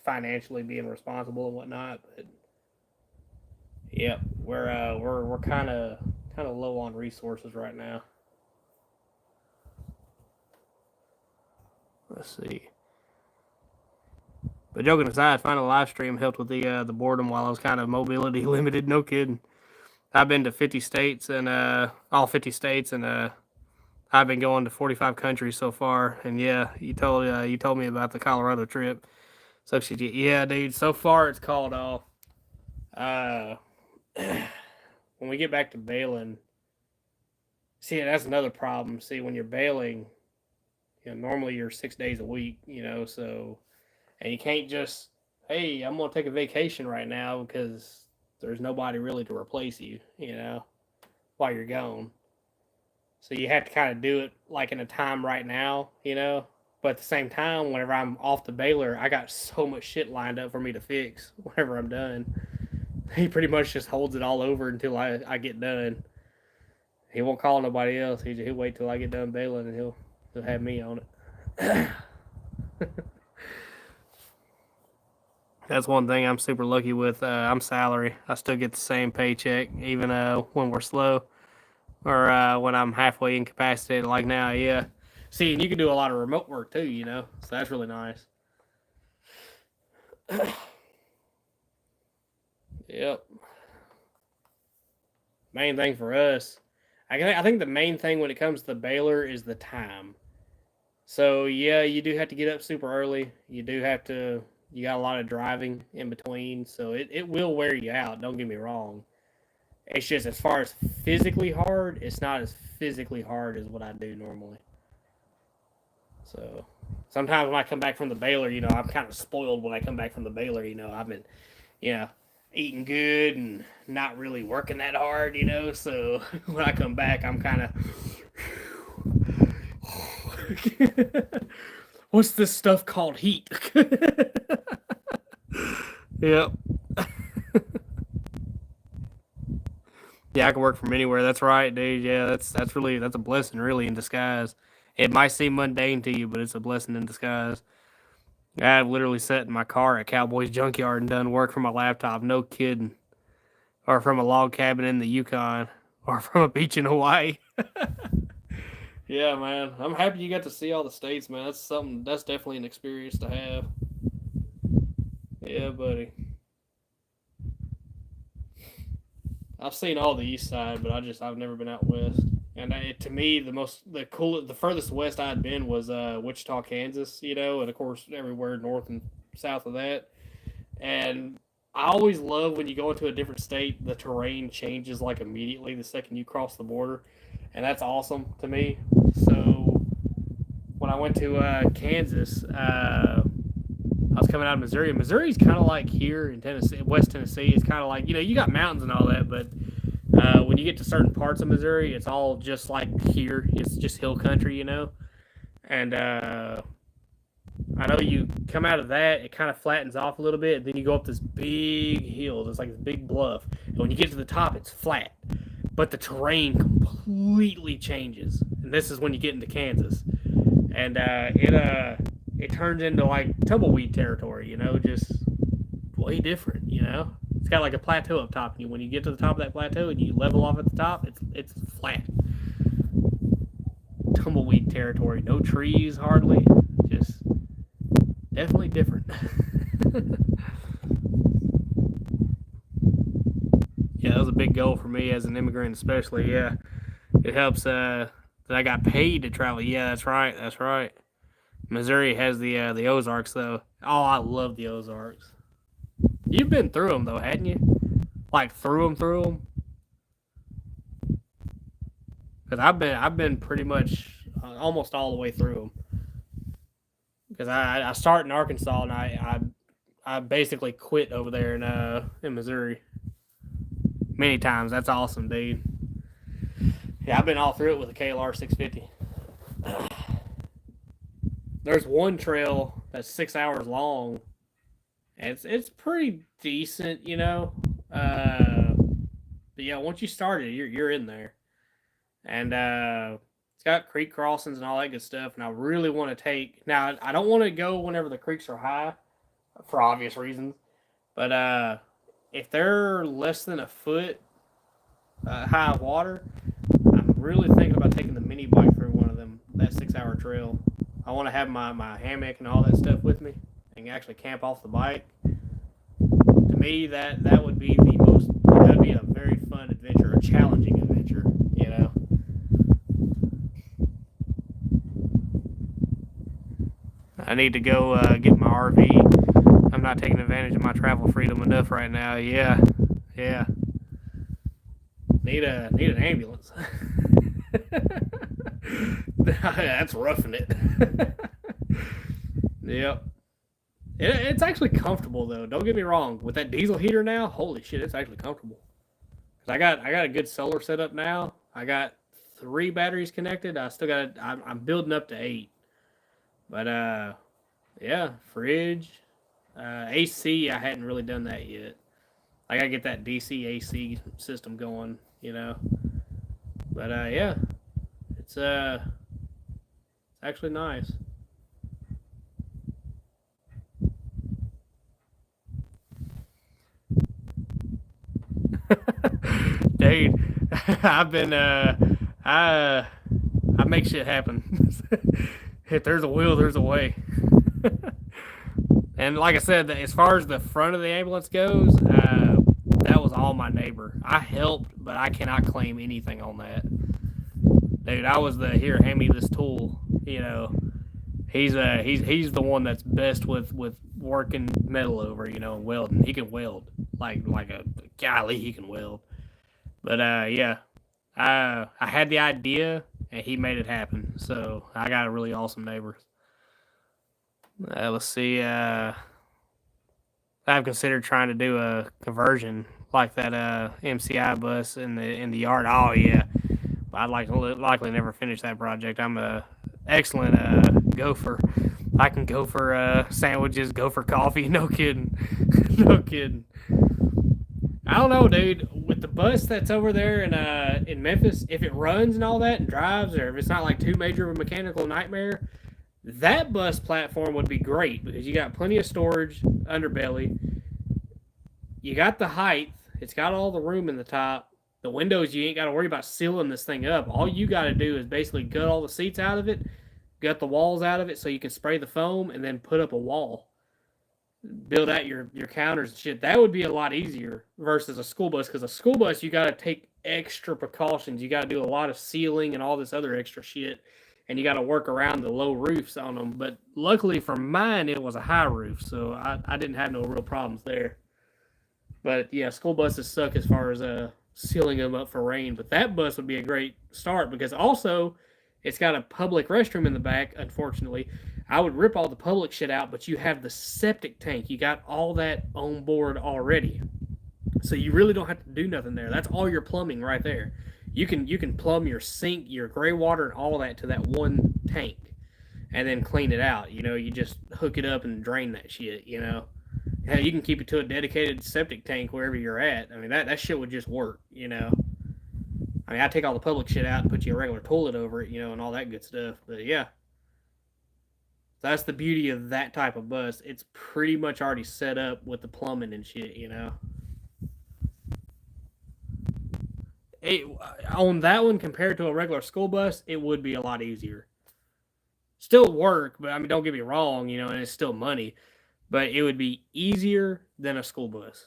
financially being responsible and whatnot. But yep, we're kind of low on resources right now. Let's see. But joking aside, finding a live stream helped with the boredom while I was kind of mobility limited. No kidding. I've been to 50 states and all 50 states, and I've been going to 45 countries so far. And yeah, you told me about the Colorado trip. So yeah, dude. So far it's called off. When we get back to bailing, see, that's another problem. See, when you're bailing, normally you're 6 days a week, so, and you can't just, hey, I'm gonna take a vacation right now because there's nobody really to replace you, while you're gone. So you have to kind of do it like in a time right now, But at the same time, whenever I'm off the bailer, I got so much shit lined up for me to fix whenever I'm done. He pretty much just holds it all over until I get done. He won't call nobody else. He'll wait till I get done bailing and he'll have me on it. That's one thing I'm super lucky with. I'm salary. I still get the same paycheck even when we're slow or when I'm halfway incapacitated like now. Yeah. See, and you can do a lot of remote work too, so that's really nice. Yep. Main thing for us, I think the main thing when it comes to the bailer is the time. So yeah, you do have to get up super early. You got a lot of driving in between, so it will wear you out. Don't get me wrong. It's just as far as physically hard, it's not as physically hard as what I do normally. So sometimes when I come back from the bailer, I'm kind of spoiled when I come back from the bailer. I've been, eating good and not really working that hard, So when I come back, I'm kind of, what's this stuff called heat? Yep. Yeah, I can work from anywhere. That's right, dude. Yeah, that's a blessing, really, in disguise. It might seem mundane to you, but it's a blessing in disguise. I've literally sat in my car at Cowboys Junkyard and done work from my laptop. No kidding. Or from a log cabin in the Yukon. Or from a beach in Hawaii. Yeah, man. I'm happy you got to see all the states, man. That's definitely an experience to have. Yeah, buddy. I've seen all the east side, but I've never been out west. And to me, the furthest west I'd been was Wichita, Kansas, and of course everywhere north and south of that. And I always love when you go into a different state, the terrain changes like immediately the second you cross the border, and that's awesome to me. So when I went to Kansas, I was coming out of Missouri. Missouri's kind of like here in Tennessee, West Tennessee. It's kind of like, you got mountains and all that, but when you get to certain parts of Missouri, it's all just like here. It's just hill country, And I know you come out of that, it kind of flattens off a little bit, and then you go up this big hill. It's like this big bluff. And when you get to the top, it's flat. But the terrain completely changes. And this is when you get into Kansas. And it turns into like tumbleweed territory, just way different, It's got like a plateau up top. And when you get to the top of that plateau and you level off at the top, it's flat. Tumbleweed territory. No trees hardly. Just definitely different. Yeah, that was a big goal for me as an immigrant, especially. Yeah, it helps that I got paid to travel. Yeah, that's right. That's right. Missouri has the Ozarks though. Oh, I love the Ozarks. You've been through them though, hadn't you? Like through them. Because I've been pretty much almost all the way through them. Because I started in Arkansas and I basically quit over there in Missouri many times. That's awesome, dude. Yeah, I've been all through it with a KLR 650. There's one trail that's 6 hours long. And it's pretty decent, you know. But yeah, once you start it, you're in there, and it's got creek crossings and all that good stuff. And I really want to take now. I don't want to go whenever the creeks are high, for obvious reasons. But if they're less than a foot high of water, I'm really thinking about taking the mini bike through one of them that 6 hour trail. I want to have my hammock and all that stuff with me and actually camp off the bike. To me, that would be the most. That would be a very fun adventure, a challenging adventure. You know. I need to go get my RV. I'm not taking advantage of my travel freedom enough right now. Yeah, yeah. Need an ambulance. That's roughing it. Yep. It's actually comfortable though. Don't get me wrong. With that diesel heater now, holy shit, it's actually comfortable. Cause I got a good solar setup now. I got 3 batteries connected. I still got. I'm building up to 8. But yeah, fridge, AC. I hadn't really done that yet. I gotta get that DC AC system going. You know. But yeah, it's actually nice. Dude, I've been I make shit happen. If there's a will, there's a way. And like I said, as far as the front of the ambulance goes, that was all my neighbor. I helped, but I cannot claim anything on that. Dude, I was the here, hand me this tool. You know, he's the one that's best with working metal over. You know, welding. He can weld like a golly, he can weld. But yeah, I had the idea and he made it happen. So I got a really awesome neighbor. Let's see. I've considered trying to do a conversion like that MCI bus in the yard. Oh yeah, but I'd likely never finish that project. I'm a excellent gopher. I can go for sandwiches, go for coffee. No kidding, no kidding. I don't know, dude. With the bus that's over there in Memphis, if it runs and all that and drives, or if it's not like too major of a mechanical nightmare, that bus platform would be great because you got plenty of storage underbelly. You got the height. It's got all the room in the top. The windows, you ain't got to worry about sealing this thing up. All you got to do is basically gut all the seats out of it, gut the walls out of it so you can spray the foam, and then put up a wall. Build out your counters and shit. That would be a lot easier versus a school bus because a school bus, you got to take extra precautions. You got to do a lot of sealing and all this other extra shit. And you got to work around the low roofs on them. But luckily for mine, it was a high roof, so I didn't have no real problems there. But yeah, school buses suck as far as sealing them up for rain. But that bus would be a great start because also it's got a public restroom in the back. Unfortunately, I would rip all the public shit out, but you have the septic tank. You got all that on board already, so you really don't have to do nothing there. That's all your plumbing right there. You can plumb your sink, your gray water, and all that to that one tank, and then clean it out. You know, you just hook it up and drain that shit. You know, hell, you can keep it to a dedicated septic tank wherever you're at. I mean, that shit would just work. You know, I mean, I take all the public shit out and put you a regular toilet over it. You know, and all that good stuff. But yeah, that's the beauty of that type of bus. It's pretty much already set up with the plumbing and shit. You know. It, on that one compared to a regular school bus, it would be a lot easier. Still work, but I mean, don't get me wrong, you know, and it's still money, but it would be easier than a school bus.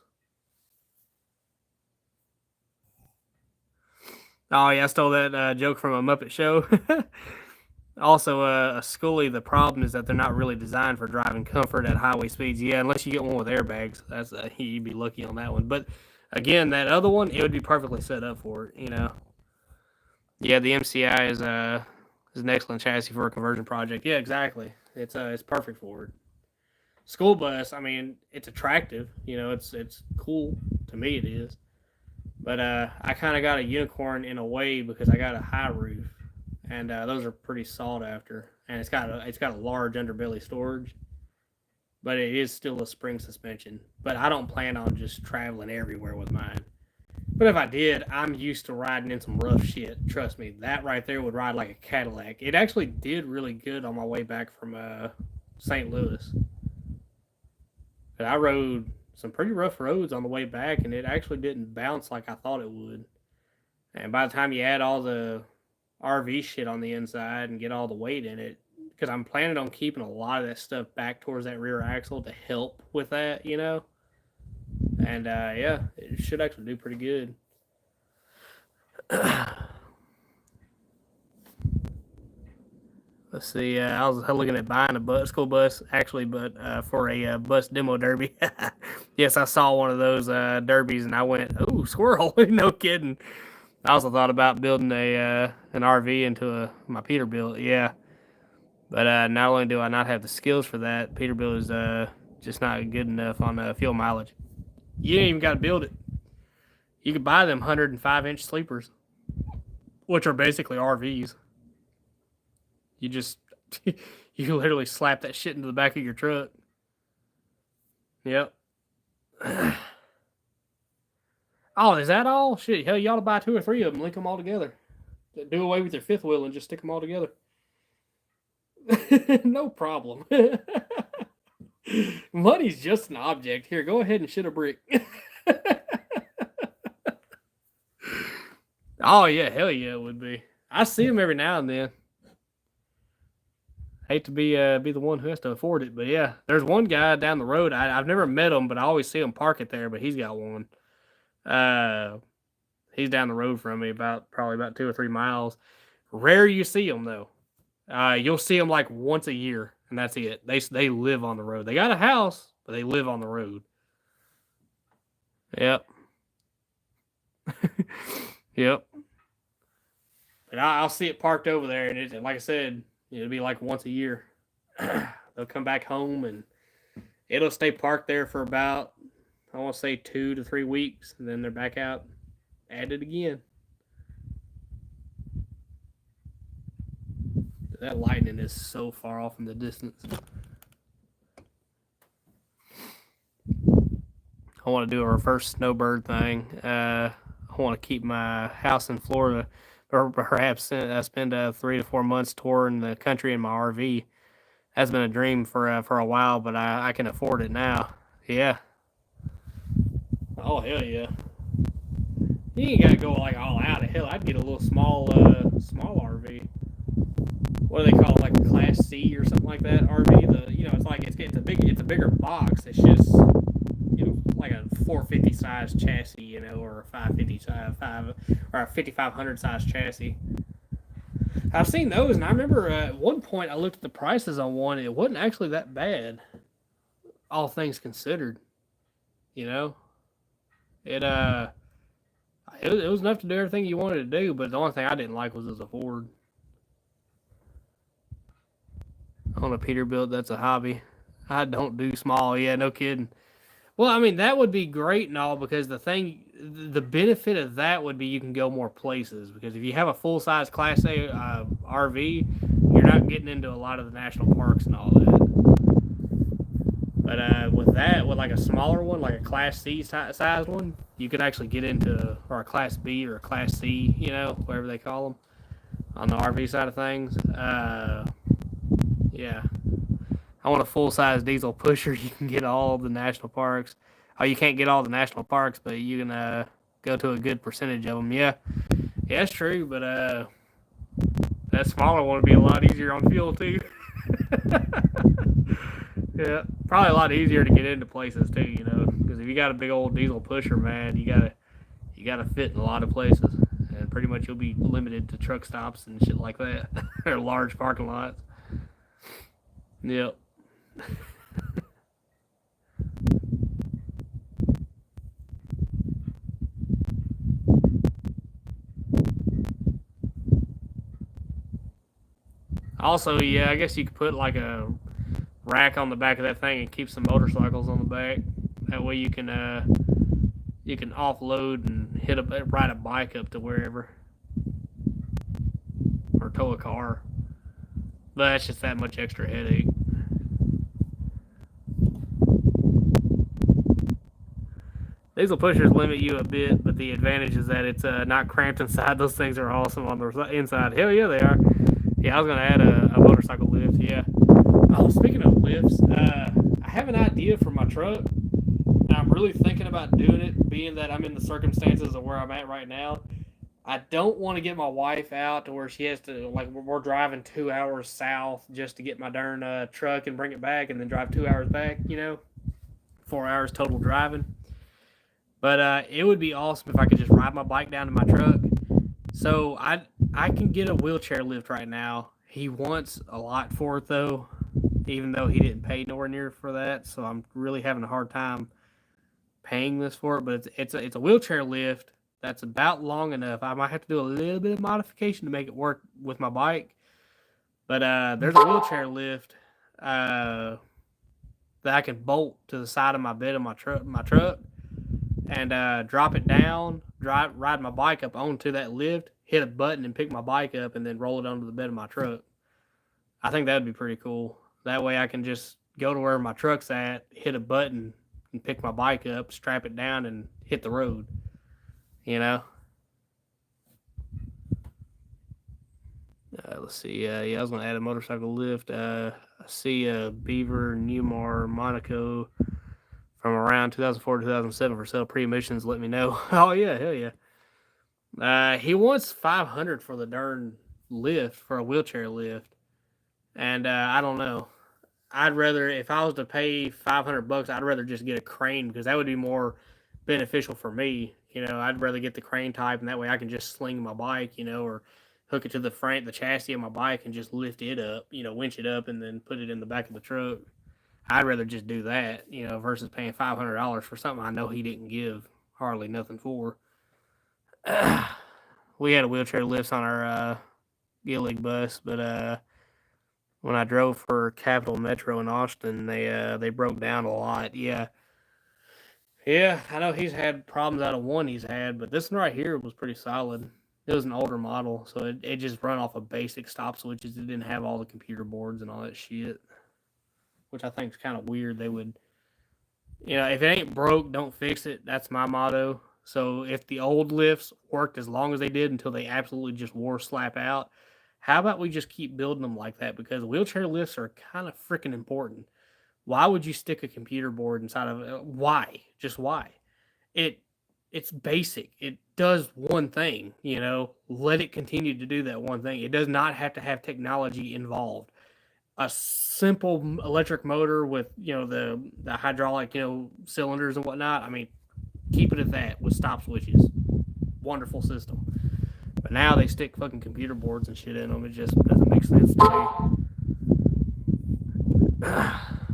Oh yeah, I stole that joke from a Muppet Show. Also, a schoolie. The problem is that they're not really designed for driving comfort at highway speeds. Yeah, unless you get one with airbags, that's you'd be lucky on that one. But again, that other one, it would be perfectly set up for it. You know. Yeah, the MCI is an excellent chassis for a conversion project. Yeah, exactly. It's perfect for it. School bus, I mean, it's attractive. You know, it's cool to me. It is. But I kind of got a unicorn in a way because I got a high roof, and those are pretty sought after. And it's got a large underbelly storage, but it is still a spring suspension. But I don't plan on just traveling everywhere with mine. But if I did, I'm used to riding in some rough shit. Trust me, that right there would ride like a Cadillac. It actually did really good on my way back from St. Louis. But I rode some pretty rough roads on the way back, and it actually didn't bounce like I thought it would. And by the time you add all the RV shit on the inside and get all the weight in it, because I'm planning on keeping a lot of that stuff back towards that rear axle to help with that, you know. And yeah, it should actually do pretty good. Let's see. I was looking at buying a school bus, actually, but for a bus demo derby. Yes, I saw one of those derbies, and I went, "Ooh, squirrel!" No kidding. I also thought about building an RV into my Peterbilt. Yeah, but not only do I not have the skills for that, Peterbilt is just not good enough on fuel mileage. You ain't even got to build it. You could buy them 105-inch sleepers, which are basically RVs. You just you literally slap that shit into the back of your truck. Yep. Oh, is that all? Shit, hell, you ought to buy 2 or 3 of them, link them all together. Do away with your fifth wheel and just stick them all together. No problem. Money's just an object. Here, go ahead and shit a brick. Oh yeah, hell yeah, it would be. I see them every now and then. Hate to be the one who has to afford it, but yeah, there's one guy down the road. I've never met him, but I always see him park it there. But he's got one. He's down the road from me, probably about 2 or 3 miles. Rare you see him though. You'll see them like once a year, and that's it. They live on the road. They got a house, but they live on the road. Yep. Yep. But I'll see it parked over there, and like I said, it'll be like once a year. They'll come back home, and it'll stay parked there for about, I want to say 2 to 3 weeks, and then they're back out, at it again. That lightning is so far off in the distance. I want to do a reverse snowbird thing. I want to keep my house in Florida, or perhaps spend 3 to 4 months touring the country in my RV. That's been a dream for a while, but I can afford it now. Yeah. Oh hell yeah. You ain't gotta go like all out. Hell, I'd get a little small RV. What do they call it, like a Class C or something like that RV? It's like it's a bigger box. It's just like a 450 size chassis, or a 550 size or a 5500 size chassis. I've seen those, and I remember at one point I looked at the prices on one. It wasn't actually that bad, all things considered. You know, it it was enough to do everything you wanted to do, but the only thing I didn't like was a Ford. On a Peterbilt, that's a hobby. I don't do small. Yeah, no kidding. Well, I mean, that would be great and all, because the benefit of that would be you can go more places. Because if you have a full size Class A RV, you're not getting into a lot of the national parks and all that. But with like a smaller one, like a Class C size one, you could actually get into, or a Class B or a Class C, whatever they call them, on the RV side of things. Yeah. I want a full-size diesel pusher. You can get all the national parks. Oh, you can't get all the national parks, but you can go to a good percentage of them. Yeah, it's true, but that smaller one would be a lot easier on fuel, too. Yeah, probably a lot easier to get into places, too, because if you got a big old diesel pusher, man, you gotta fit in a lot of places. pretty much you'll be limited to truck stops and shit like that, or large parking lots. Yep. Also, yeah, I guess you could put like a rack on the back of that thing and keep some motorcycles on the back. That way you can offload and ride a bike up to wherever, or tow a car. But that's just that much extra headache. Diesel pushers limit you a bit, but the advantage is that it's not cramped inside. Those things are awesome on the inside. Hell yeah, they are. Yeah, I was gonna add a motorcycle lift. Yeah. Oh, speaking of lifts, I have an idea for my truck. And I'm really thinking about doing it, being that I'm in the circumstances of where I'm at right now. I don't want to get my wife out to where she has to, like, we're driving 2 hours south just to get my darn truck and bring it back and then drive 2 hours back, 4 hours total driving. But it would be awesome if I could just ride my bike down to my truck. So I can get a wheelchair lift right now. He wants a lot for it though, even though he didn't pay nowhere near for that. So I'm really having a hard time paying this for it. But it's a wheelchair lift that's about long enough. I might have to do a little bit of modification to make it work with my bike. But there's a wheelchair lift that I can bolt to the side of my bed of my truck, and drop it down, ride my bike up onto that lift, hit a button and pick my bike up, and then roll it onto the bed of my truck. I think that would be pretty cool. That way I can just go to where my truck's at, hit a button, and pick my bike up, strap it down, and hit the road. You know? Let's see. Yeah, I was going to add a motorcycle lift. I see Beaver, Newmar, Monaco from around 2004 to 2007 for sale pre-emissions. Let me know. Oh, yeah, hell yeah. He wants $500 for the darn lift, for a wheelchair lift. And I don't know. I'd rather, if I was to pay $500, I'd rather just get a crane because that would be more beneficial for me. I'd rather get the crane type, and that way I can just sling my bike, or hook it to the chassis of my bike and just lift it up, winch it up and then put it in the back of the truck. I'd rather just do that, versus paying $500 for something I know he didn't give hardly nothing for. We had a wheelchair lifts on our Gillig bus, but when I drove for Capital Metro in Austin, they broke down a lot. Yeah, I know he's had problems out of one he's had, but this one right here was pretty solid. It was an older model, so it just run off of basic stop switches. It didn't have all the computer boards and all that shit, which I think is kind of weird. They would, if it ain't broke, don't fix it. That's my motto. So if the old lifts worked as long as they did until they absolutely just wore slap out, how about we just keep building them like that? Because wheelchair lifts are kind of freaking important. Why would you stick a computer board inside of it? Why? Just why? It's basic. It does one thing, Let it continue to do that one thing. It does not have to have technology involved. A simple electric motor with, the hydraulic, cylinders and whatnot. I mean, keep it at that with stop switches. Wonderful system. But now they stick fucking computer boards and shit in them. It just doesn't make sense to me.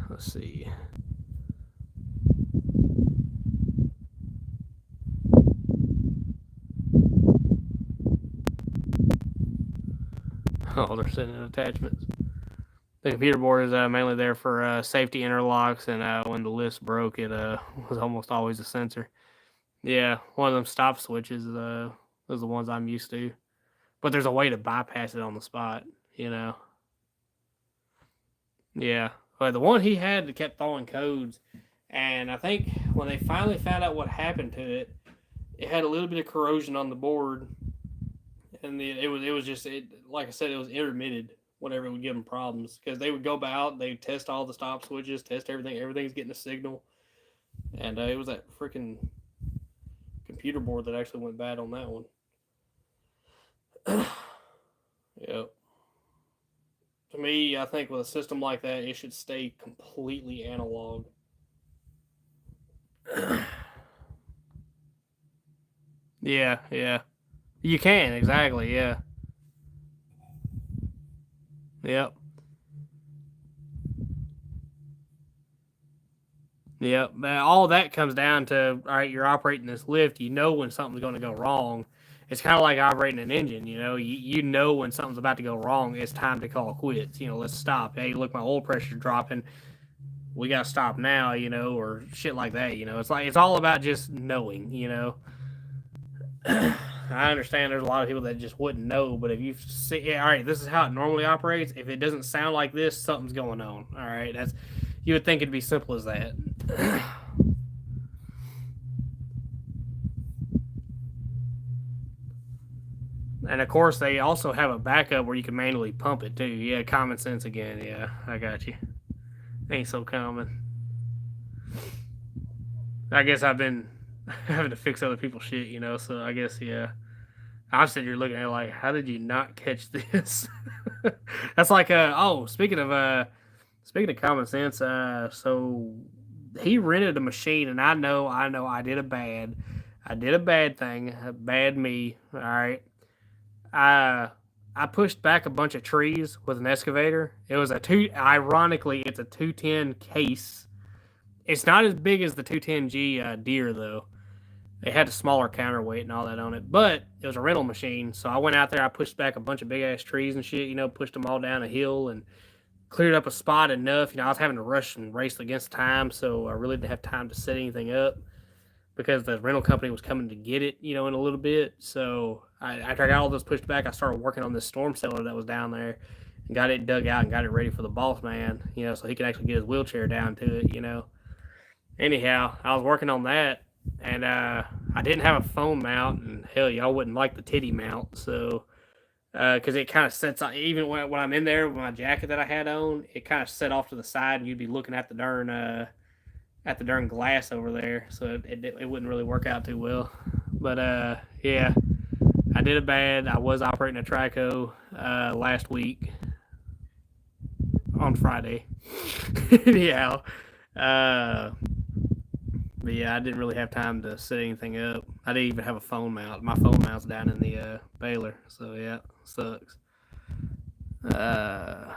Let's see. Oh, they're sending attachments. The computer board is mainly there for safety interlocks, and when the list broke, it was almost always a sensor. Yeah, one of them stop switches those are the ones I'm used to. But there's a way to bypass it on the spot, Yeah. But the one he had kept throwing codes, and I think when they finally found out what happened to it, it had a little bit of corrosion on the board, and it was just like I said, it was intermittent. Whatever would give them problems, because they would go out, they would test all the stop switches, test everything's getting a signal, and it was that freaking computer board that actually went bad on that one. Yep. To me, I think with a system like that, it should stay completely analog. Yeah. You can, exactly, yeah. Yep. Yep. All that comes down to, all right, you're operating this lift. You know when something's going to go wrong. It's kind of like operating an engine. You know when something's about to go wrong. It's time to call quits. Let's stop. Hey, look, my oil pressure's dropping. We got to stop now. Or shit like that. It's all about just knowing. I understand there's a lot of people that just wouldn't know, but if you see, yeah, all right, this is how it normally operates. If it doesn't sound like this, something's going on. All right, you would think it'd be simple as that. And of course, they also have a backup where you can manually pump it too. Yeah, common sense again. Yeah, I got you. Ain't so common. I guess I've been having to fix other people's shit, So I guess yeah. I'm sitting here looking at it like, how did you not catch this? That's like speaking of common sense, so he rented a machine, and I know I did a bad thing, bad me. All right, I I pushed back a bunch of trees with an excavator. It was ironically, it's a 210 case. It's not as big as the 210G Deer though. It had a smaller counterweight and all that on it, but it was a rental machine. So I went out there, I pushed back a bunch of big ass trees and shit, pushed them all down a hill and cleared up a spot enough. I was having to rush and race against time, so I really didn't have time to set anything up because the rental company was coming to get it, in a little bit. So after I got all those pushed back, I started working on this storm cellar that was down there and got it dug out and got it ready for the boss man, so he could actually get his wheelchair down to it. Anyhow, I was working on that and I didn't have a phone mount, and hell, y'all wouldn't like the titty mount, so because it kind of sets off, even when I'm in there with my jacket that I had on, it kind of set off to the side, and you'd be looking at the darn glass over there, so it wouldn't really work out too well. But yeah, I did it bad. I was operating a Trico last week on Friday. Yeah. But yeah, I didn't really have time to set anything up. I didn't even have a phone mount. My phone mount's down in the baler, so yeah, sucks. Uh,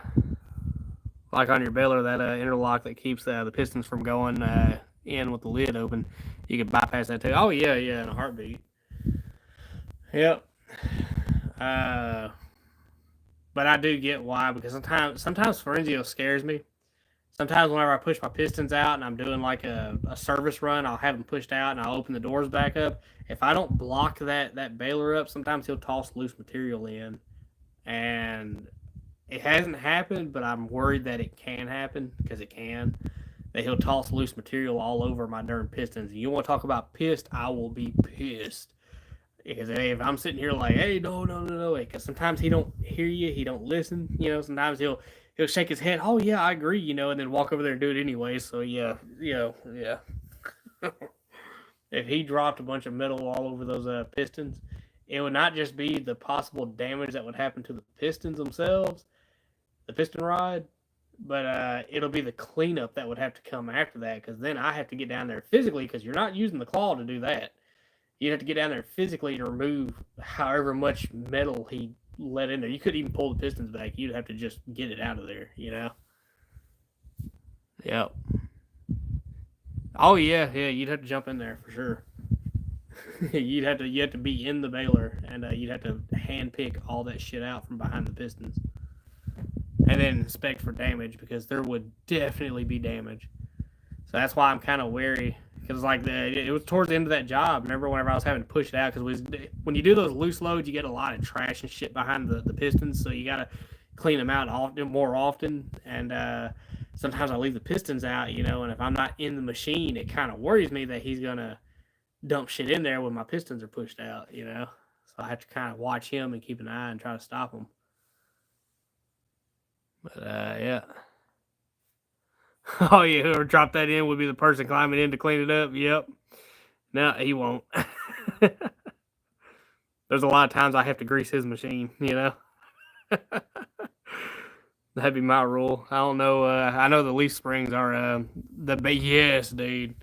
like on your baler, that interlock that keeps the pistons from going in with the lid open, you could bypass that too. Oh yeah, yeah, in a heartbeat. Yep. Uh, but I do get why, because sometimes Forenzio scares me. Sometimes whenever I push my pistons out and I'm doing like a service run, I'll have them pushed out and I'll open the doors back up. If I don't block that baler up, sometimes he'll toss loose material in, and it hasn't happened, but I'm worried that it can happen, because it can. That he'll toss loose material all over my darn pistons. You want to talk about pissed? I will be pissed. Because hey, if I'm sitting here like, hey, no, because sometimes he don't hear you, he don't listen. Sometimes he'll shake his head. Oh yeah, I agree. And then walk over there and do it anyway. So yeah, yeah. If he dropped a bunch of metal all over those pistons, it would not just be the possible damage that would happen to the pistons themselves, the piston rod, but it'll be the cleanup that would have to come after that, because then I have to get down there physically, because you're not using the claw to do that. You'd have to get down there physically to remove however much metal he let in there. You couldn't even pull the pistons back. You'd have to just get it out of there, Yep. Oh yeah, you'd have to jump in there for sure. you have to be in the baler, and you'd have to hand pick all that shit out from behind the pistons, and then inspect for damage, because there would definitely be damage. So that's why I'm kind of wary, because like it was towards the end of that job. Remember whenever I was having to push it out, because when you do those loose loads, you get a lot of trash and shit behind the pistons, so you gotta clean them out more often. And sometimes I leave the pistons out, and if I'm not in the machine, it kind of worries me that he's gonna dump shit in there when my pistons are pushed out, So I have to kind of watch him and keep an eye and try to stop him. But yeah. Oh yeah, whoever dropped that in would be the person climbing in to clean it up. Yep. No, he won't. There's a lot of times I have to grease his machine, That'd be my rule. I don't know. I know the leaf springs are yes, dude.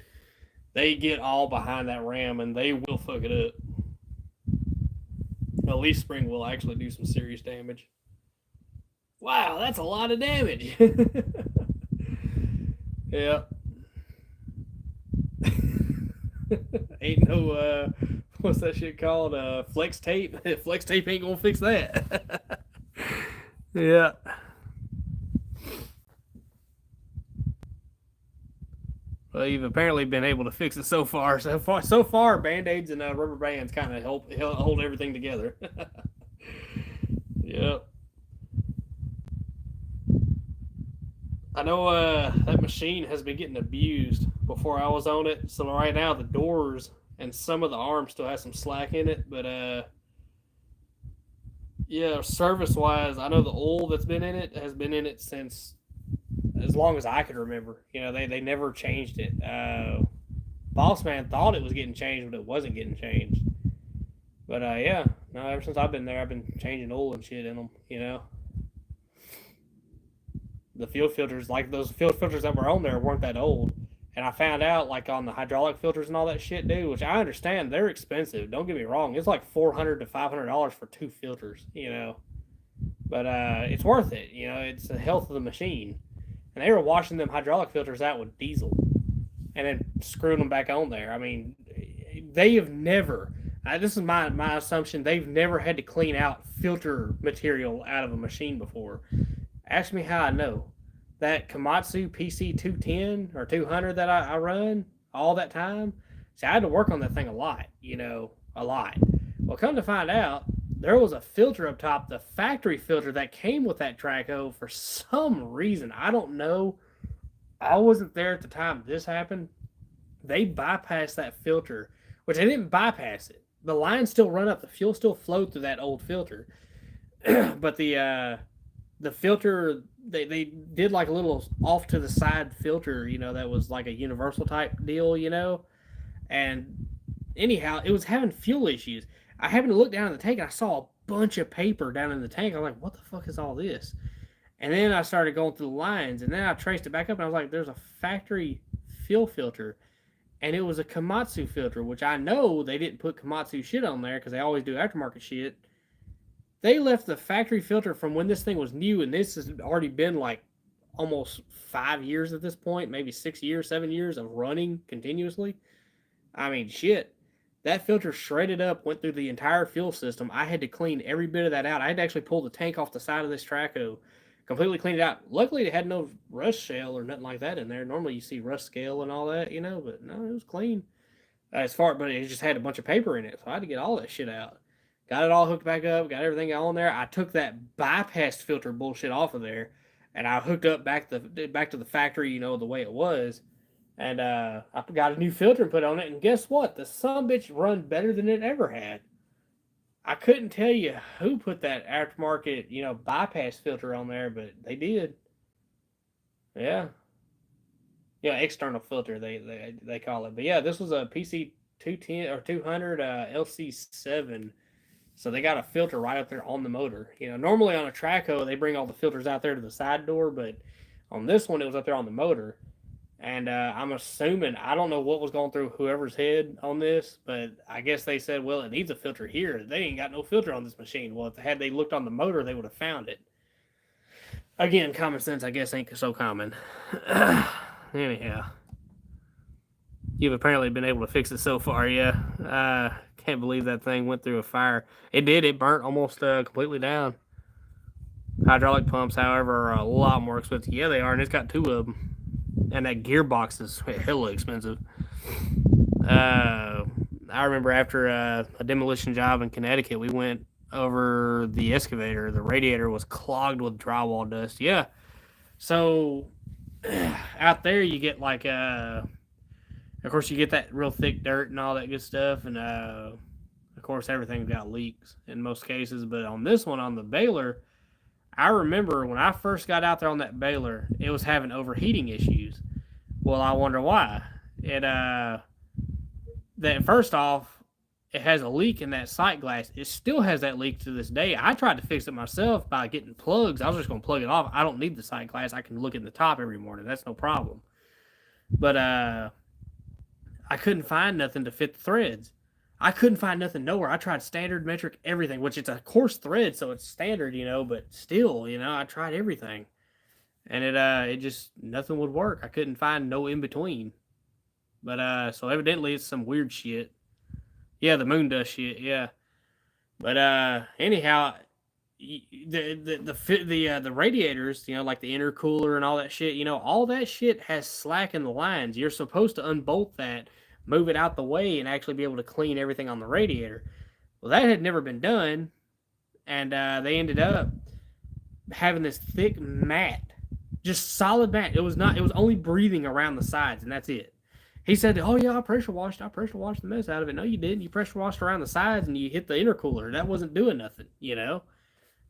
They get all behind that ram and they will fuck it up. A leaf spring will actually do some serious damage. Wow, that's a lot of damage. Yeah. Ain't no what's that shit called? Flex tape. Flex tape ain't gonna fix that. Yeah. Well, you've apparently been able to fix it so far. So far, band-aids and rubber bands kind of help hold everything together. Yep. I know that machine has been getting abused before I was on it. So right now the doors and some of the arms still have some slack in it, but yeah, service wise, I know the oil that's been in it has been in it since as long as I could remember. You know, they never changed it. Boss man thought it was getting changed, but it wasn't getting changed. But yeah, no, ever since I've been there, I've been changing oil and shit in them. You know, the fuel filters, like those fuel filters that were on there, weren't that old. And I found out, like on the hydraulic filters and all that shit, dude. Which I understand they're expensive. Don't get me wrong; it's like $400 to $500 for 2 filters. You know, but it's worth it. You know, it's the health of the machine. And they were washing them hydraulic filters out with diesel, and then screwing them back on there. I mean, they have never. This is my assumption. They've never had to clean out filter material out of a machine before. Ask me how I know. That Komatsu PC 210 or 200 that I run all that time. See, I had to work on that thing a lot, you know, a lot. Well, come to find out, there was a filter up top, the factory filter that came with that Traco for some reason. I don't know. I wasn't there at the time this happened. They bypassed that filter, which they didn't bypass it. The lines still run up. The fuel still flowed through that old filter. But the filter, they did like a little off to the side filter, you know, that was like a universal type deal, you know. And anyhow, it was having fuel issues. I happened to look down in the tank and I saw a bunch of paper down in the tank. I'm like, what the fuck is all this? And then I started going through the lines, and then I traced it back up, and I was like, there's a factory fuel filter, and it was a Komatsu filter, which I know they didn't put Komatsu shit on there because they always do aftermarket shit. They left the factory filter from when this thing was new, and this has already been like almost 5 years at this point, maybe 6 years, 7 years of running continuously. I mean, shit. That filter shredded up, went through the entire fuel system. I had to clean every bit of that out. I had to actually pull the tank off the side of this Traco, completely clean it out. Luckily, it had no rust shell or nothing like that in there. Normally, you see rust scale and all that, you know, but no, it was clean. But it just had a bunch of paper in it, so I had to get all that shit out. Got it all hooked back up, got everything on there. I took that bypassed filter bullshit off of there, and I hooked up back to the factory, you know, the way it was. And I got a new filter and put on it, and guess what? The sumbitch run better than it ever had. I couldn't tell you who put that aftermarket, you know, bypass filter on there, but they did. Yeah. Yeah, external filter they call it. But yeah, this was a PC 210 or 200 LC7. So they got a filter right up there on the motor. You know, normally on a Traco they bring all the filters out there to the side door, but on this one it was up there on the motor. And I'm assuming, I don't know what was going through whoever's head on this, but I guess they said, well, it needs a filter here. They ain't got no filter on this machine. Well, had they looked on the motor, they would have found it. Again, common sense, I guess, ain't so common. Anyhow, you've apparently been able to fix it so far, yeah. Can't believe that thing went through a fire. It did. It burnt almost completely down. Hydraulic pumps, however, are a lot more expensive. Yeah, they are, and it's got 2 of them. And that gearbox is hella expensive. I remember after a demolition job in Connecticut, we went over the excavator. The radiator was clogged with drywall dust. Yeah. So out there, you get like, of course, you get that real thick dirt and all that good stuff. And of course, everything's got leaks in most cases. But on this one, on the baler, I remember when I first got out there on that baler, it was having overheating issues. Well, I wonder why. That first off, it has a leak in that sight glass. It still has that leak to this day. I tried to fix it myself by getting plugs. I was just going to plug it off. I don't need the sight glass. I can look in the top every morning. That's no problem. But I couldn't find nothing to fit the threads. I couldn't find nothing nowhere. I tried standard, metric, everything, which it's a coarse thread, so it's standard, but still, I tried everything. And it just nothing would work. I couldn't find no in between. But so evidently it's some weird shit. Yeah, the moon dust shit, yeah. But anyhow, the radiators, like the intercooler and all that shit, all that shit has slack in the lines. You're supposed to unbolt that, move it out the way, and actually be able to clean everything on the radiator. Well, that had never been done, and they ended up having this thick mat, just solid mat. It was not. It was only breathing around the sides, and that's it. He said, "Oh yeah, I pressure washed. I pressure washed the mess out of it." No, you didn't. You pressure washed around the sides, and you hit the intercooler. That wasn't doing nothing.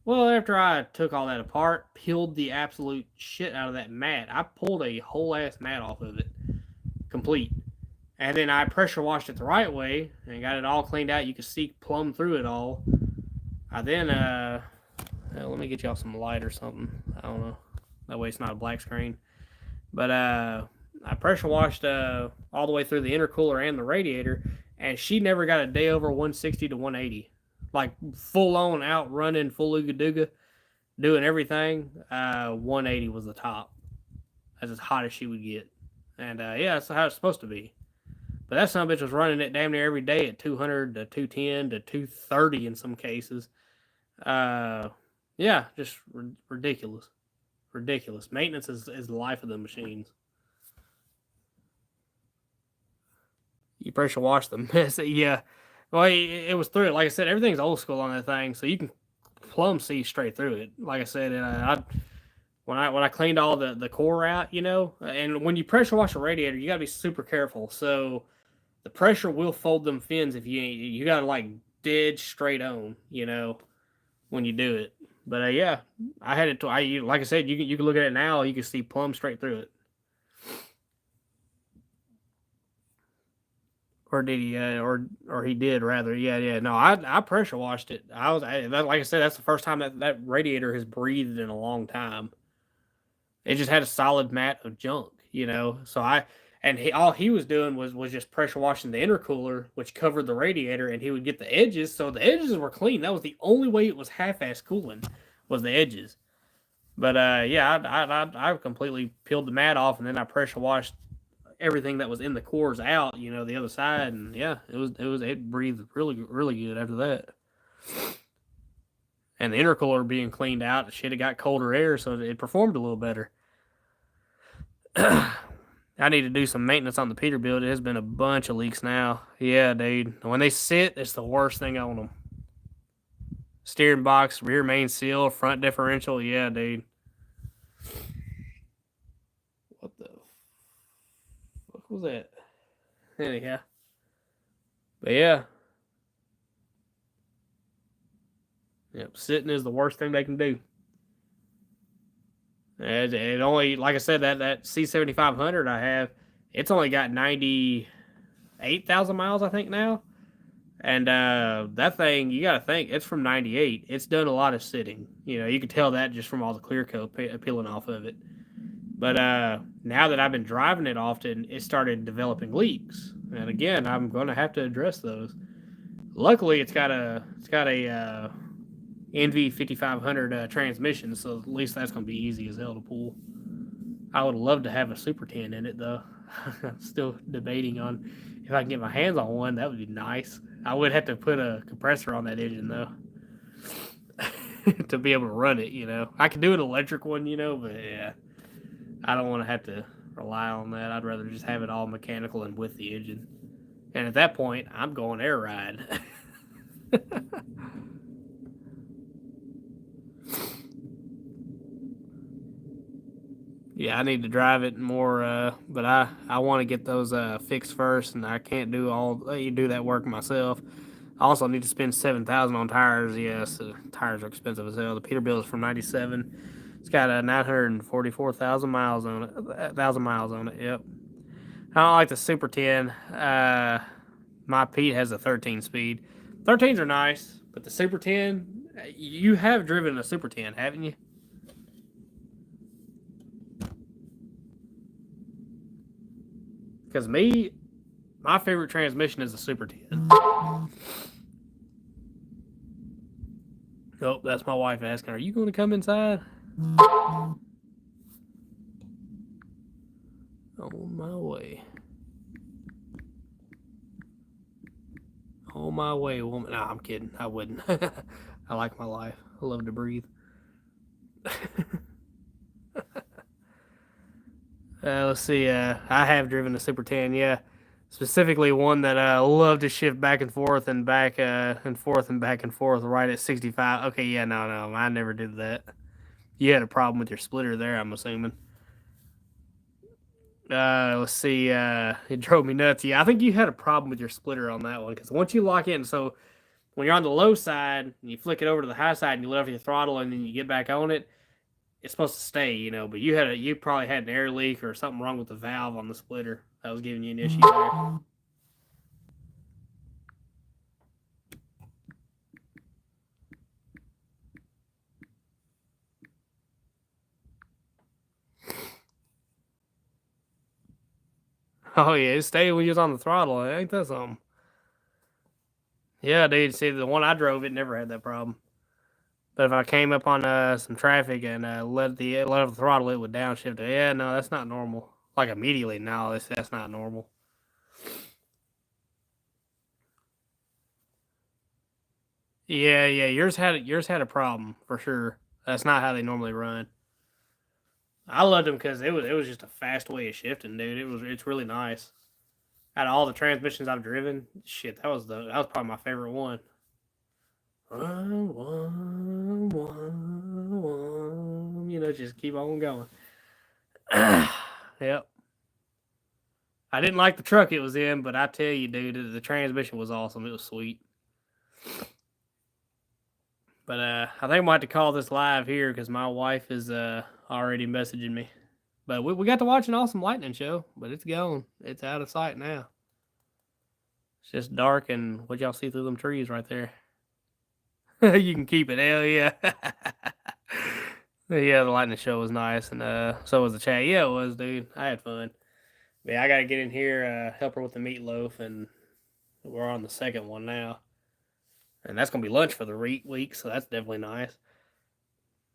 Well, after I took all that apart, peeled the absolute shit out of that mat, I pulled a whole ass mat off of it, complete. And then I pressure washed it the right way and got it all cleaned out. You could see plumb through it all. I then, let me get y'all some light or something. I don't know. That way it's not a black screen. But I pressure washed all the way through the intercooler and the radiator, and she never got a day over 160 to 180. Like full on out running, full ooga dooga, doing everything. 180 was the top. That's as hot as she would get. And yeah, that's how it's supposed to be. But that son of a bitch was running it damn near every day at 200 to 210 to 230 in some cases. Yeah, just ridiculous. Ridiculous. Maintenance is the life of the machines. You pressure wash the mess. Yeah. Well, it was through it. Like I said, everything's old school on that thing, so you can plumb see straight through it. Like I said, and when I cleaned all the core out, and when you pressure wash a radiator, you gotta be super careful. So the pressure will fold them fins if you gotta like dead straight on, when you do it. But yeah, I had it. Like I said, you can look at it now. You can see plumb straight through it. Or did he? Or he did rather. Yeah. No, I pressure washed it. Like I said, that's the first time that radiator has breathed in a long time. It just had a solid mat of junk. So all he was doing was just pressure washing the intercooler, which covered the radiator, and he would get the edges. So the edges were clean. That was the only way it was half-ass cooling, was the edges. But yeah, I completely peeled the mat off, and then I pressure washed everything that was in the cores out, the other side, and yeah, it breathed really really good after that. And the intercooler being cleaned out, the shit, it got colder air, so it performed a little better. I need to do some maintenance on the Peterbilt. It has been a bunch of leaks now. Yeah, dude. When they sit, it's the worst thing on them. Steering box, rear main seal, front differential. Yeah, dude. What the fuck was that? Anyhow. But yeah. Yep, sitting is the worst thing they can do. It only, like I said, that C7500 I have, it's only got 98,000 miles, I think, now. And that thing, you got to think, it's from 98. It's done a lot of sitting. You can tell that just from all the clear coat peeling off of it. But now that I've been driving it often, it started developing leaks. And again, I'm going to have to address those. Luckily, it's got a NV5500 transmission, so at least that's going to be easy as hell to pull. I would love to have a Super 10 in it, though. I'm still debating on if I can get my hands on one. That would be nice. I would have to put a compressor on that engine, though, to be able to run it, I could do an electric one, but yeah, I don't want to have to rely on that. I'd rather just have it all mechanical and with the engine. And at that point, I'm going air ride. Yeah, I need to drive it more, but I want to get those fixed first, and I can't do that work myself. I also need to spend $7,000 on tires. Yes, tires are expensive as hell. The Peterbilt is from '97. It's got 944,000 miles on it. 1,000 miles on it. Yep. I don't like the Super 10. My Pete has a 13 speed. 13s are nice, but the Super 10, you have driven a Super 10, haven't you? Because my favorite transmission is the Super 10. Oh, that's my wife asking, "Are you going to come inside?" On my way. On my way, woman. Nah, I'm kidding. I wouldn't. I like my life. I love to breathe. Let's see. I have driven a Super 10. Yeah, specifically one that I love to shift back and forth and back and forth and back and forth right at 65. Okay, yeah, no, I never did that. You had a problem with your splitter there, I'm assuming. Let's see. It drove me nuts. Yeah, I think you had a problem with your splitter on that one because once you lock in, so when you're on the low side and you flick it over to the high side and you let off your throttle and then you get back on it, it's supposed to stay, But you probably had an air leak or something wrong with the valve on the splitter that was giving you an issue there. Oh yeah, it stayed when you was on the throttle. Ain't that something? Yeah, dude. See, the one I drove, it never had that problem. But if I came up on some traffic and let off the throttle, it would downshift. Yeah, no, that's not normal. Like immediately, no, that's not normal. Yeah, yours had a problem for sure. That's not how they normally run. I loved them because it was just a fast way of shifting, dude. It's really nice. Out of all the transmissions I've driven, shit, that was probably my favorite one. Just keep on going. Yep. I didn't like the truck it was in, but I tell you, dude, the transmission was awesome. It was sweet. But I think I might have to call this live here because my wife is already messaging me. But we got to watch an awesome lightning show, but it's gone. It's out of sight now. It's just dark, and what y'all see through them trees right there. You can keep it. Hell yeah. Yeah, the lightning show was nice, and so was the chat. Yeah, it was, dude. I had fun. But yeah, I gotta get in here, help her with the meatloaf, and we're on the second one now. And that's gonna be lunch for the week, so that's definitely nice.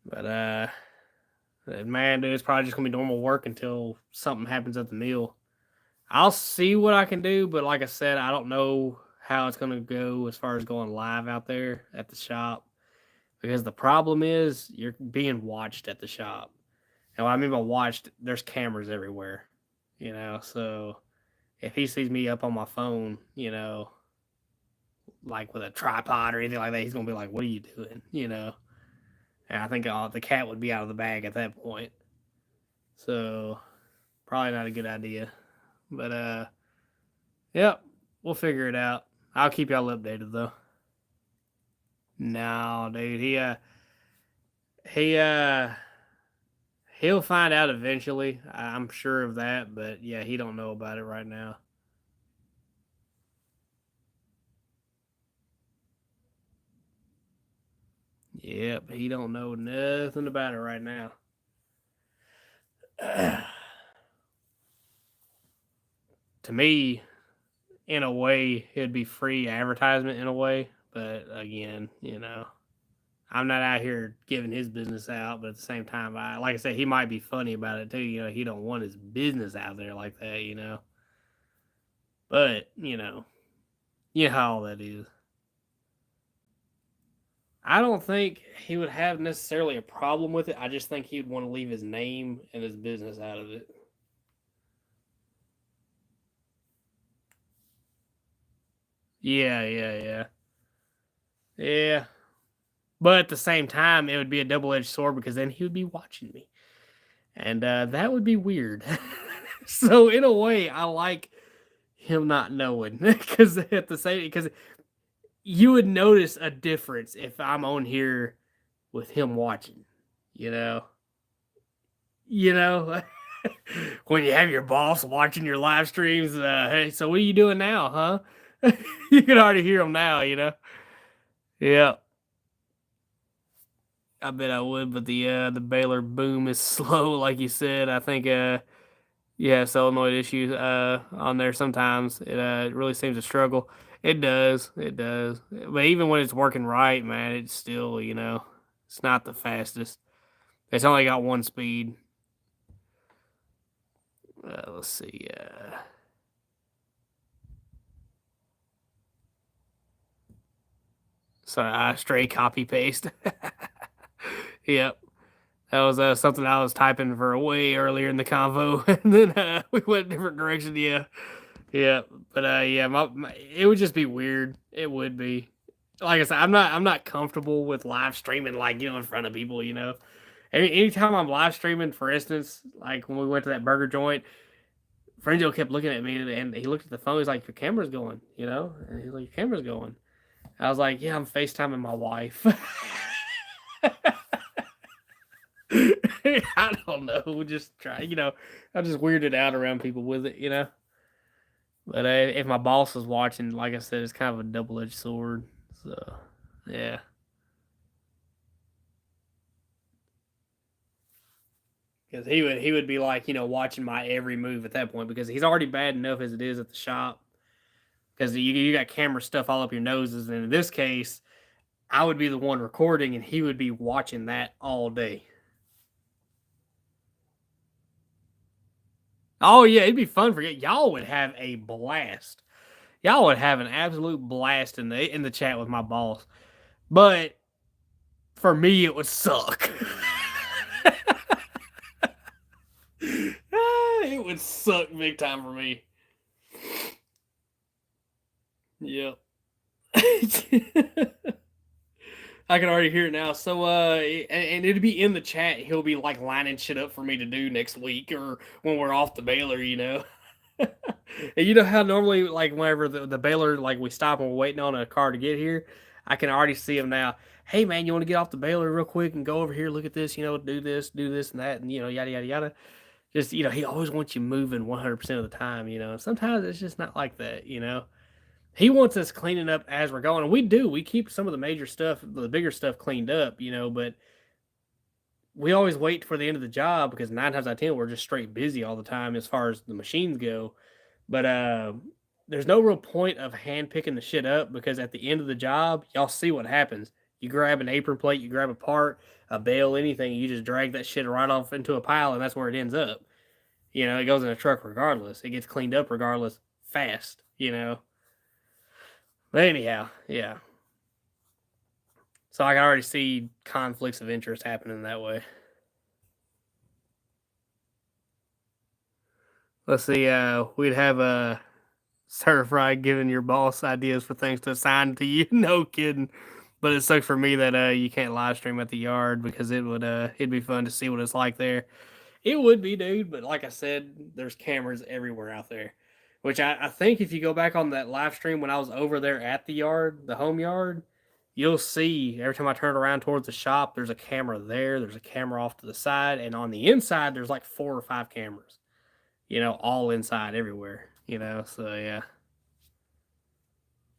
But man, dude, it's probably just gonna be normal work until something happens at the meal. I'll see what I can do, but like I said, I don't know how it's gonna go as far as going live out there at the shop. Because the problem is you're being watched at the shop. And what I mean by watched, there's cameras everywhere. So if he sees me up on my phone, like with a tripod or anything like that, he's gonna be like, "What are you doing?" And I think the cat would be out of the bag at that point. So probably not a good idea. But yep, we'll figure it out. I'll keep y'all updated though. No, dude, he he'll find out eventually. I'm sure of that, but yeah, he don't know about it right now. Yep, he don't know nothing about it right now. To me, in a way, it'd be free advertisement in a way, but again, I'm not out here giving his business out, but at the same time, like I said, he might be funny about it too. He don't want his business out there like that. But you know how all that is. I don't think he would have necessarily a problem with it. I just think he would want to leave his name and his business out of it. Yeah. Yeah. But at the same time, it would be a double edged sword because then he would be watching me. And that would be weird. So, in a way, I like him not knowing because at the same, because you would notice a difference if I'm on here with him watching, you know? You know? When you have your boss watching your live streams, hey, so what are you doing now, huh? You can already hear him now. Yeah, I bet I would, but the Baylor boom is slow, like you said. I think Yeah, solenoid issues on there sometimes. It really seems to struggle. It does. It does. But even when it's working right, man, it's still, it's not the fastest. It's only got one speed. Let's see. Sorry, I straight copy paste. Yep. That was something I was typing for way earlier in the convo, and then we went a different direction. Yeah, yeah, but yeah, it would just be weird. It would be. Like I said, I'm not comfortable with live streaming like in front of people. Anytime I'm live streaming, for instance, like when we went to that burger joint, Franjo kept looking at me and he looked at the phone. He's like, "Your camera's going," and he's like, "Your camera's going." I was like, "Yeah, I'm FaceTiming my wife." I don't know. Just try, I'm just weirded out around people with it. But if my boss is watching, like I said, it's kind of a double edged sword. So, yeah. Because he would be like, watching my every move at that point because he's already bad enough as it is at the shop. Because you got camera stuff all up your noses, and in this case, I would be the one recording, and he would be watching that all day. Oh yeah, it'd be fun for you. Y'all would have a blast. Y'all would have an absolute blast in the chat with my boss. But for me, it would suck. It would suck big time for me. Yep. I can already hear it now. So, and it'd be in the chat. He'll be like lining shit up for me to do next week or when we're off the baler. And you know how normally, like, whenever the baler, like, we stop and we're waiting on a car to get here, I can already see him now. Hey, man, you want to get off the baler real quick and go over here, look at this, do this and that, and, yada, yada, yada. Just, he always wants you moving 100% of the time. Sometimes it's just not like that. He wants us cleaning up as we're going. And we do. We keep some of the major stuff, the bigger stuff cleaned up, but we always wait for the end of the job because 9 times out of 10, we're just straight busy all the time as far as the machines go. But there's no real point of hand picking the shit up because at the end of the job, y'all see what happens. You grab an apron plate, you grab a part, a bale, anything, you just drag that shit right off into a pile, and that's where it ends up. It goes in a truck regardless. It gets cleaned up regardless, fast. But anyhow, yeah. So I can already see conflicts of interest happening that way. Let's see. We'd have a certified giving your boss ideas for things to assign to you. No kidding. But it sucks for me that you can't live stream at the yard because it'd be fun to see what it's like there. It would be, dude. But like I said, there's cameras everywhere out there. Which I think if you go back on that live stream when I was over there at the yard, the home yard, you'll see every time I turn around towards the shop, there's a camera there. There's a camera off to the side. And on the inside, there's like 4 or 5 cameras, all inside everywhere. So yeah.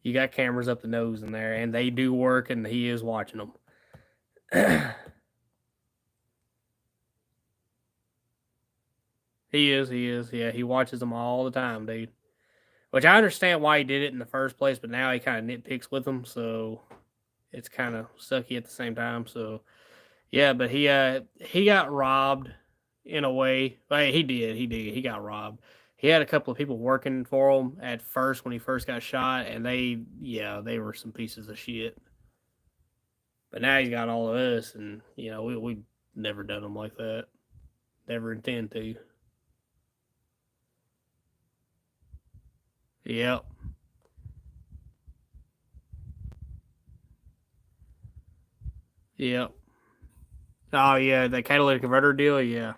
You got cameras up the nose in there, and they do work, and he is watching them. He is. Yeah, he watches them all the time, dude. Which I understand why he did it in the first place, but now he kind of nitpicks with them, so it's kind of sucky at the same time. So yeah, but he got robbed in a way. Well, he did. He got robbed. He had a couple of people working for him at first when he first got shot, and they were some pieces of shit. But now he's got all of us, and we never done him like that. Never intend to. Yep. Yep. Oh yeah, the catalytic converter deal. Yeah.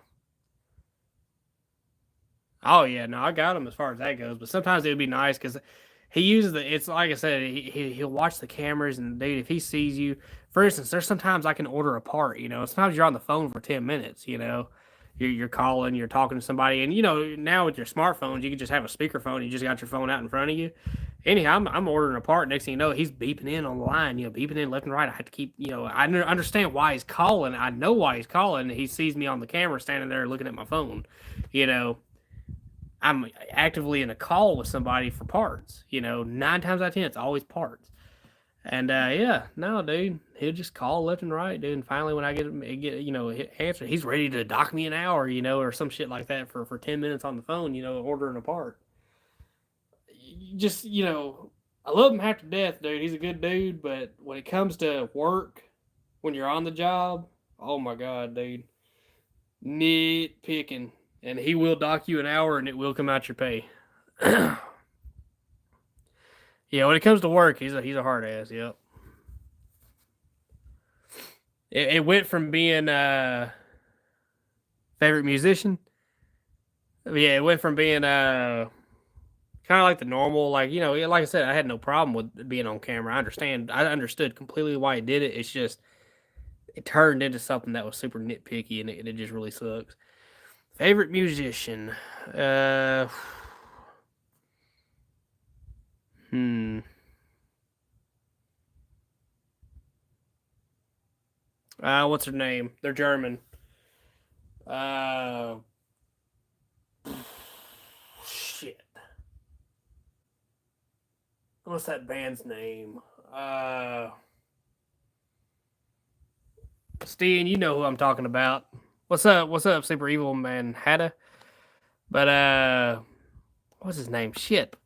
Oh yeah, no, I got him as far as that goes. But sometimes it would be nice because he uses the. It's like I said, he'll watch the cameras and dude, if he sees you, for instance, there's sometimes I can order a part. Sometimes you're on the phone for 10 minutes. You're calling, you're talking to somebody, and now with your smartphones, you can just have a speakerphone. You just got your phone out in front of you. Anyhow, I'm ordering a part. Next thing you know, he's beeping in on the line. Beeping in left and right. I have to keep. I understand why he's calling. I know why he's calling. He sees me on the camera standing there looking at my phone. You know I'm actively in a call with somebody for parts. 9 times out of 10, it's always parts. And yeah, no, dude, he'll just call left and right, dude. And finally, when I get answer, he's ready to dock me an hour, or some shit like that for 10 minutes on the phone, ordering a part. Just I love him half to death, dude. He's a good dude, but when it comes to work, when you're on the job, oh my god, dude, nitpicking, and he will dock you an hour, and it will come out your pay. Yeah, when it comes to work, he's a hard ass. Yep. It went from being favorite musician. Yeah, it went from being kind of like the normal, like like I said, I had no problem with being on camera. I understood completely why he did it. It's just it turned into something that was super nitpicky, and it just really sucks. Favorite musician, uh, hmm, what's her name? They're German. Uh, shit. What's that band's name? Uh, Steen, you know who I'm talking about. What's up? What's up, Super Evil Man Hatta? But what's his name? Shit.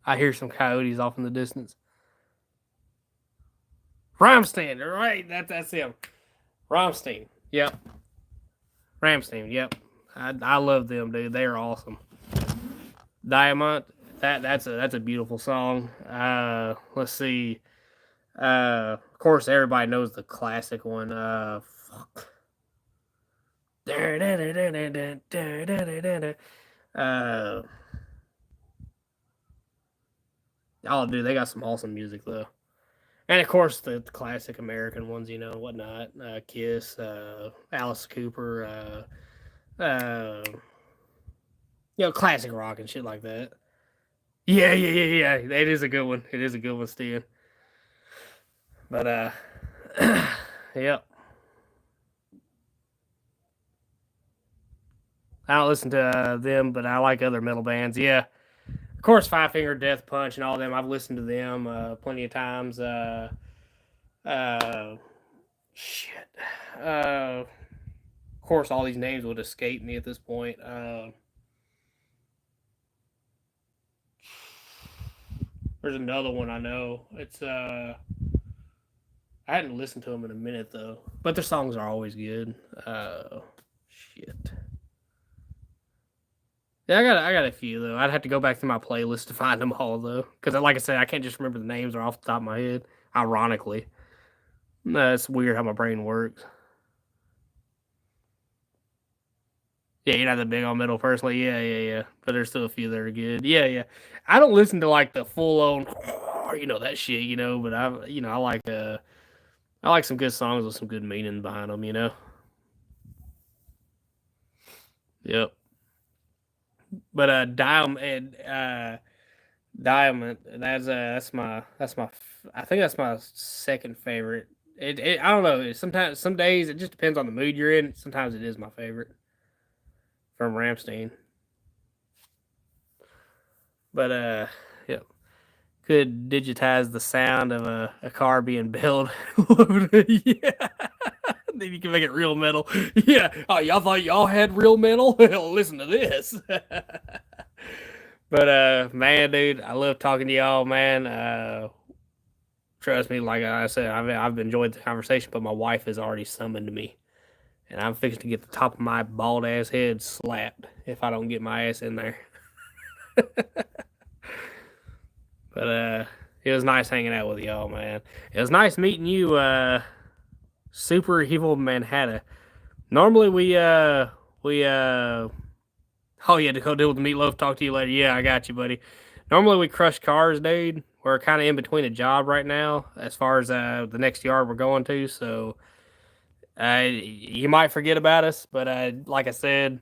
I hear some coyotes off in the distance. Rammstein, right? That's him. Rammstein. Yep. Rammstein. Yep. I love them, dude. They are awesome. Diamond. That's a beautiful song. Let's see. Of course, everybody knows the classic one. Fuck. Uh, oh, dude, they got some awesome music though, and of course the classic American ones, whatnot. Kiss, Alice Cooper, classic rock and shit like that. Yeah. It is a good one. It is a good one, Steven. But yep. I don't listen to them, but I like other metal bands. Yeah, of course, Five Finger Death Punch and all them. I've listened to them plenty of times. Uh, shit. Of course, all these names would escape me at this point. There's another one I know. It's I hadn't listened to them in a minute though, but their songs are always good. Shit. Yeah, I got a few though. I'd have to go back through my playlist to find them all though, because like I said, I can't just remember the names or off the top of my head. Ironically, it's weird how my brain works. Yeah, you're not that big on metal personally. Yeah. But there's still a few that are good. Yeah. I don't listen to like the full on, that shit, But I like some good songs with some good meaning behind them. Yep. But Diamond. That's my. I think that's my second favorite. I don't know. Sometimes some days it just depends on the mood you're in. Sometimes it is my favorite from Ramstein. But yeah, could digitize the sound of a car being built. Yeah. Then you can make it real metal. Yeah. Oh, y'all thought y'all had real metal? Listen to this. But man, dude, I love talking to y'all, man. Trust me, like I said, I've enjoyed the conversation, but my wife has already summoned me, and I'm fixing to get the top of my bald ass head slapped if I don't get my ass in there. But it was nice hanging out with y'all, man. It was nice meeting you, Super Evil Manhattan. Normally we oh yeah, to go deal with the meatloaf. Talk to you later. Yeah, I got you, buddy. Normally we crush cars, dude. We're kind of in between a job right now, as far as the next yard we're going to. So you might forget about us, but like I said,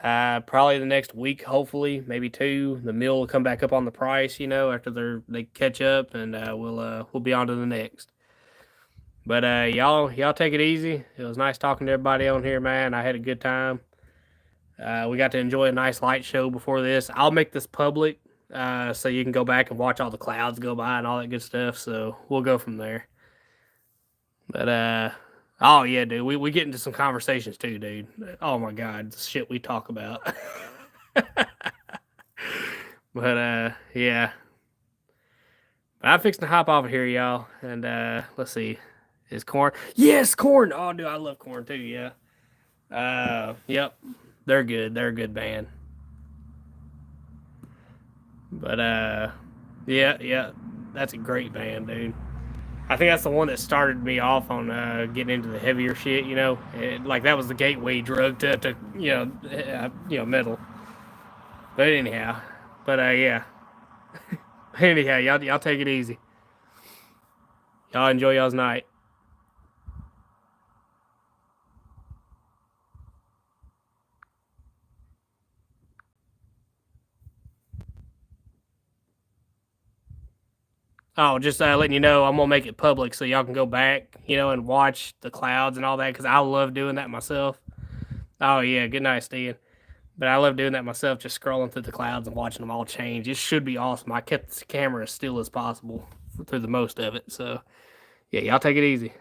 probably the next week, hopefully, maybe two, the mill will come back up on the price. After they catch up, and we'll be on to the next. But y'all take it easy. It was nice talking to everybody on here, man. I had a good time. We got to enjoy a nice light show before this. I'll make this public so you can go back and watch all the clouds go by and all that good stuff. So we'll go from there. But oh yeah, dude, we get into some conversations too, dude. Oh my god, the shit we talk about. But yeah. But I'm fixing to hop off of here, y'all. And let's see. Is corn? Yes, corn. Oh, dude, I love corn too. Yeah. Yep. They're good. They're a good band. But yeah. That's a great band, dude. I think that's the one that started me off on getting into the heavier shit. Like that was the gateway drug to metal. But anyhow, yeah. Anyhow, y'all take it easy. Y'all enjoy y'all's night. Oh, just letting you know, I'm gonna make it public so y'all can go back, and watch the clouds and all that because I love doing that myself. Oh yeah, good night, Steven. But I love doing that myself, just scrolling through the clouds and watching them all change. It should be awesome. I kept the camera as still as possible through the most of it. So yeah, y'all take it easy.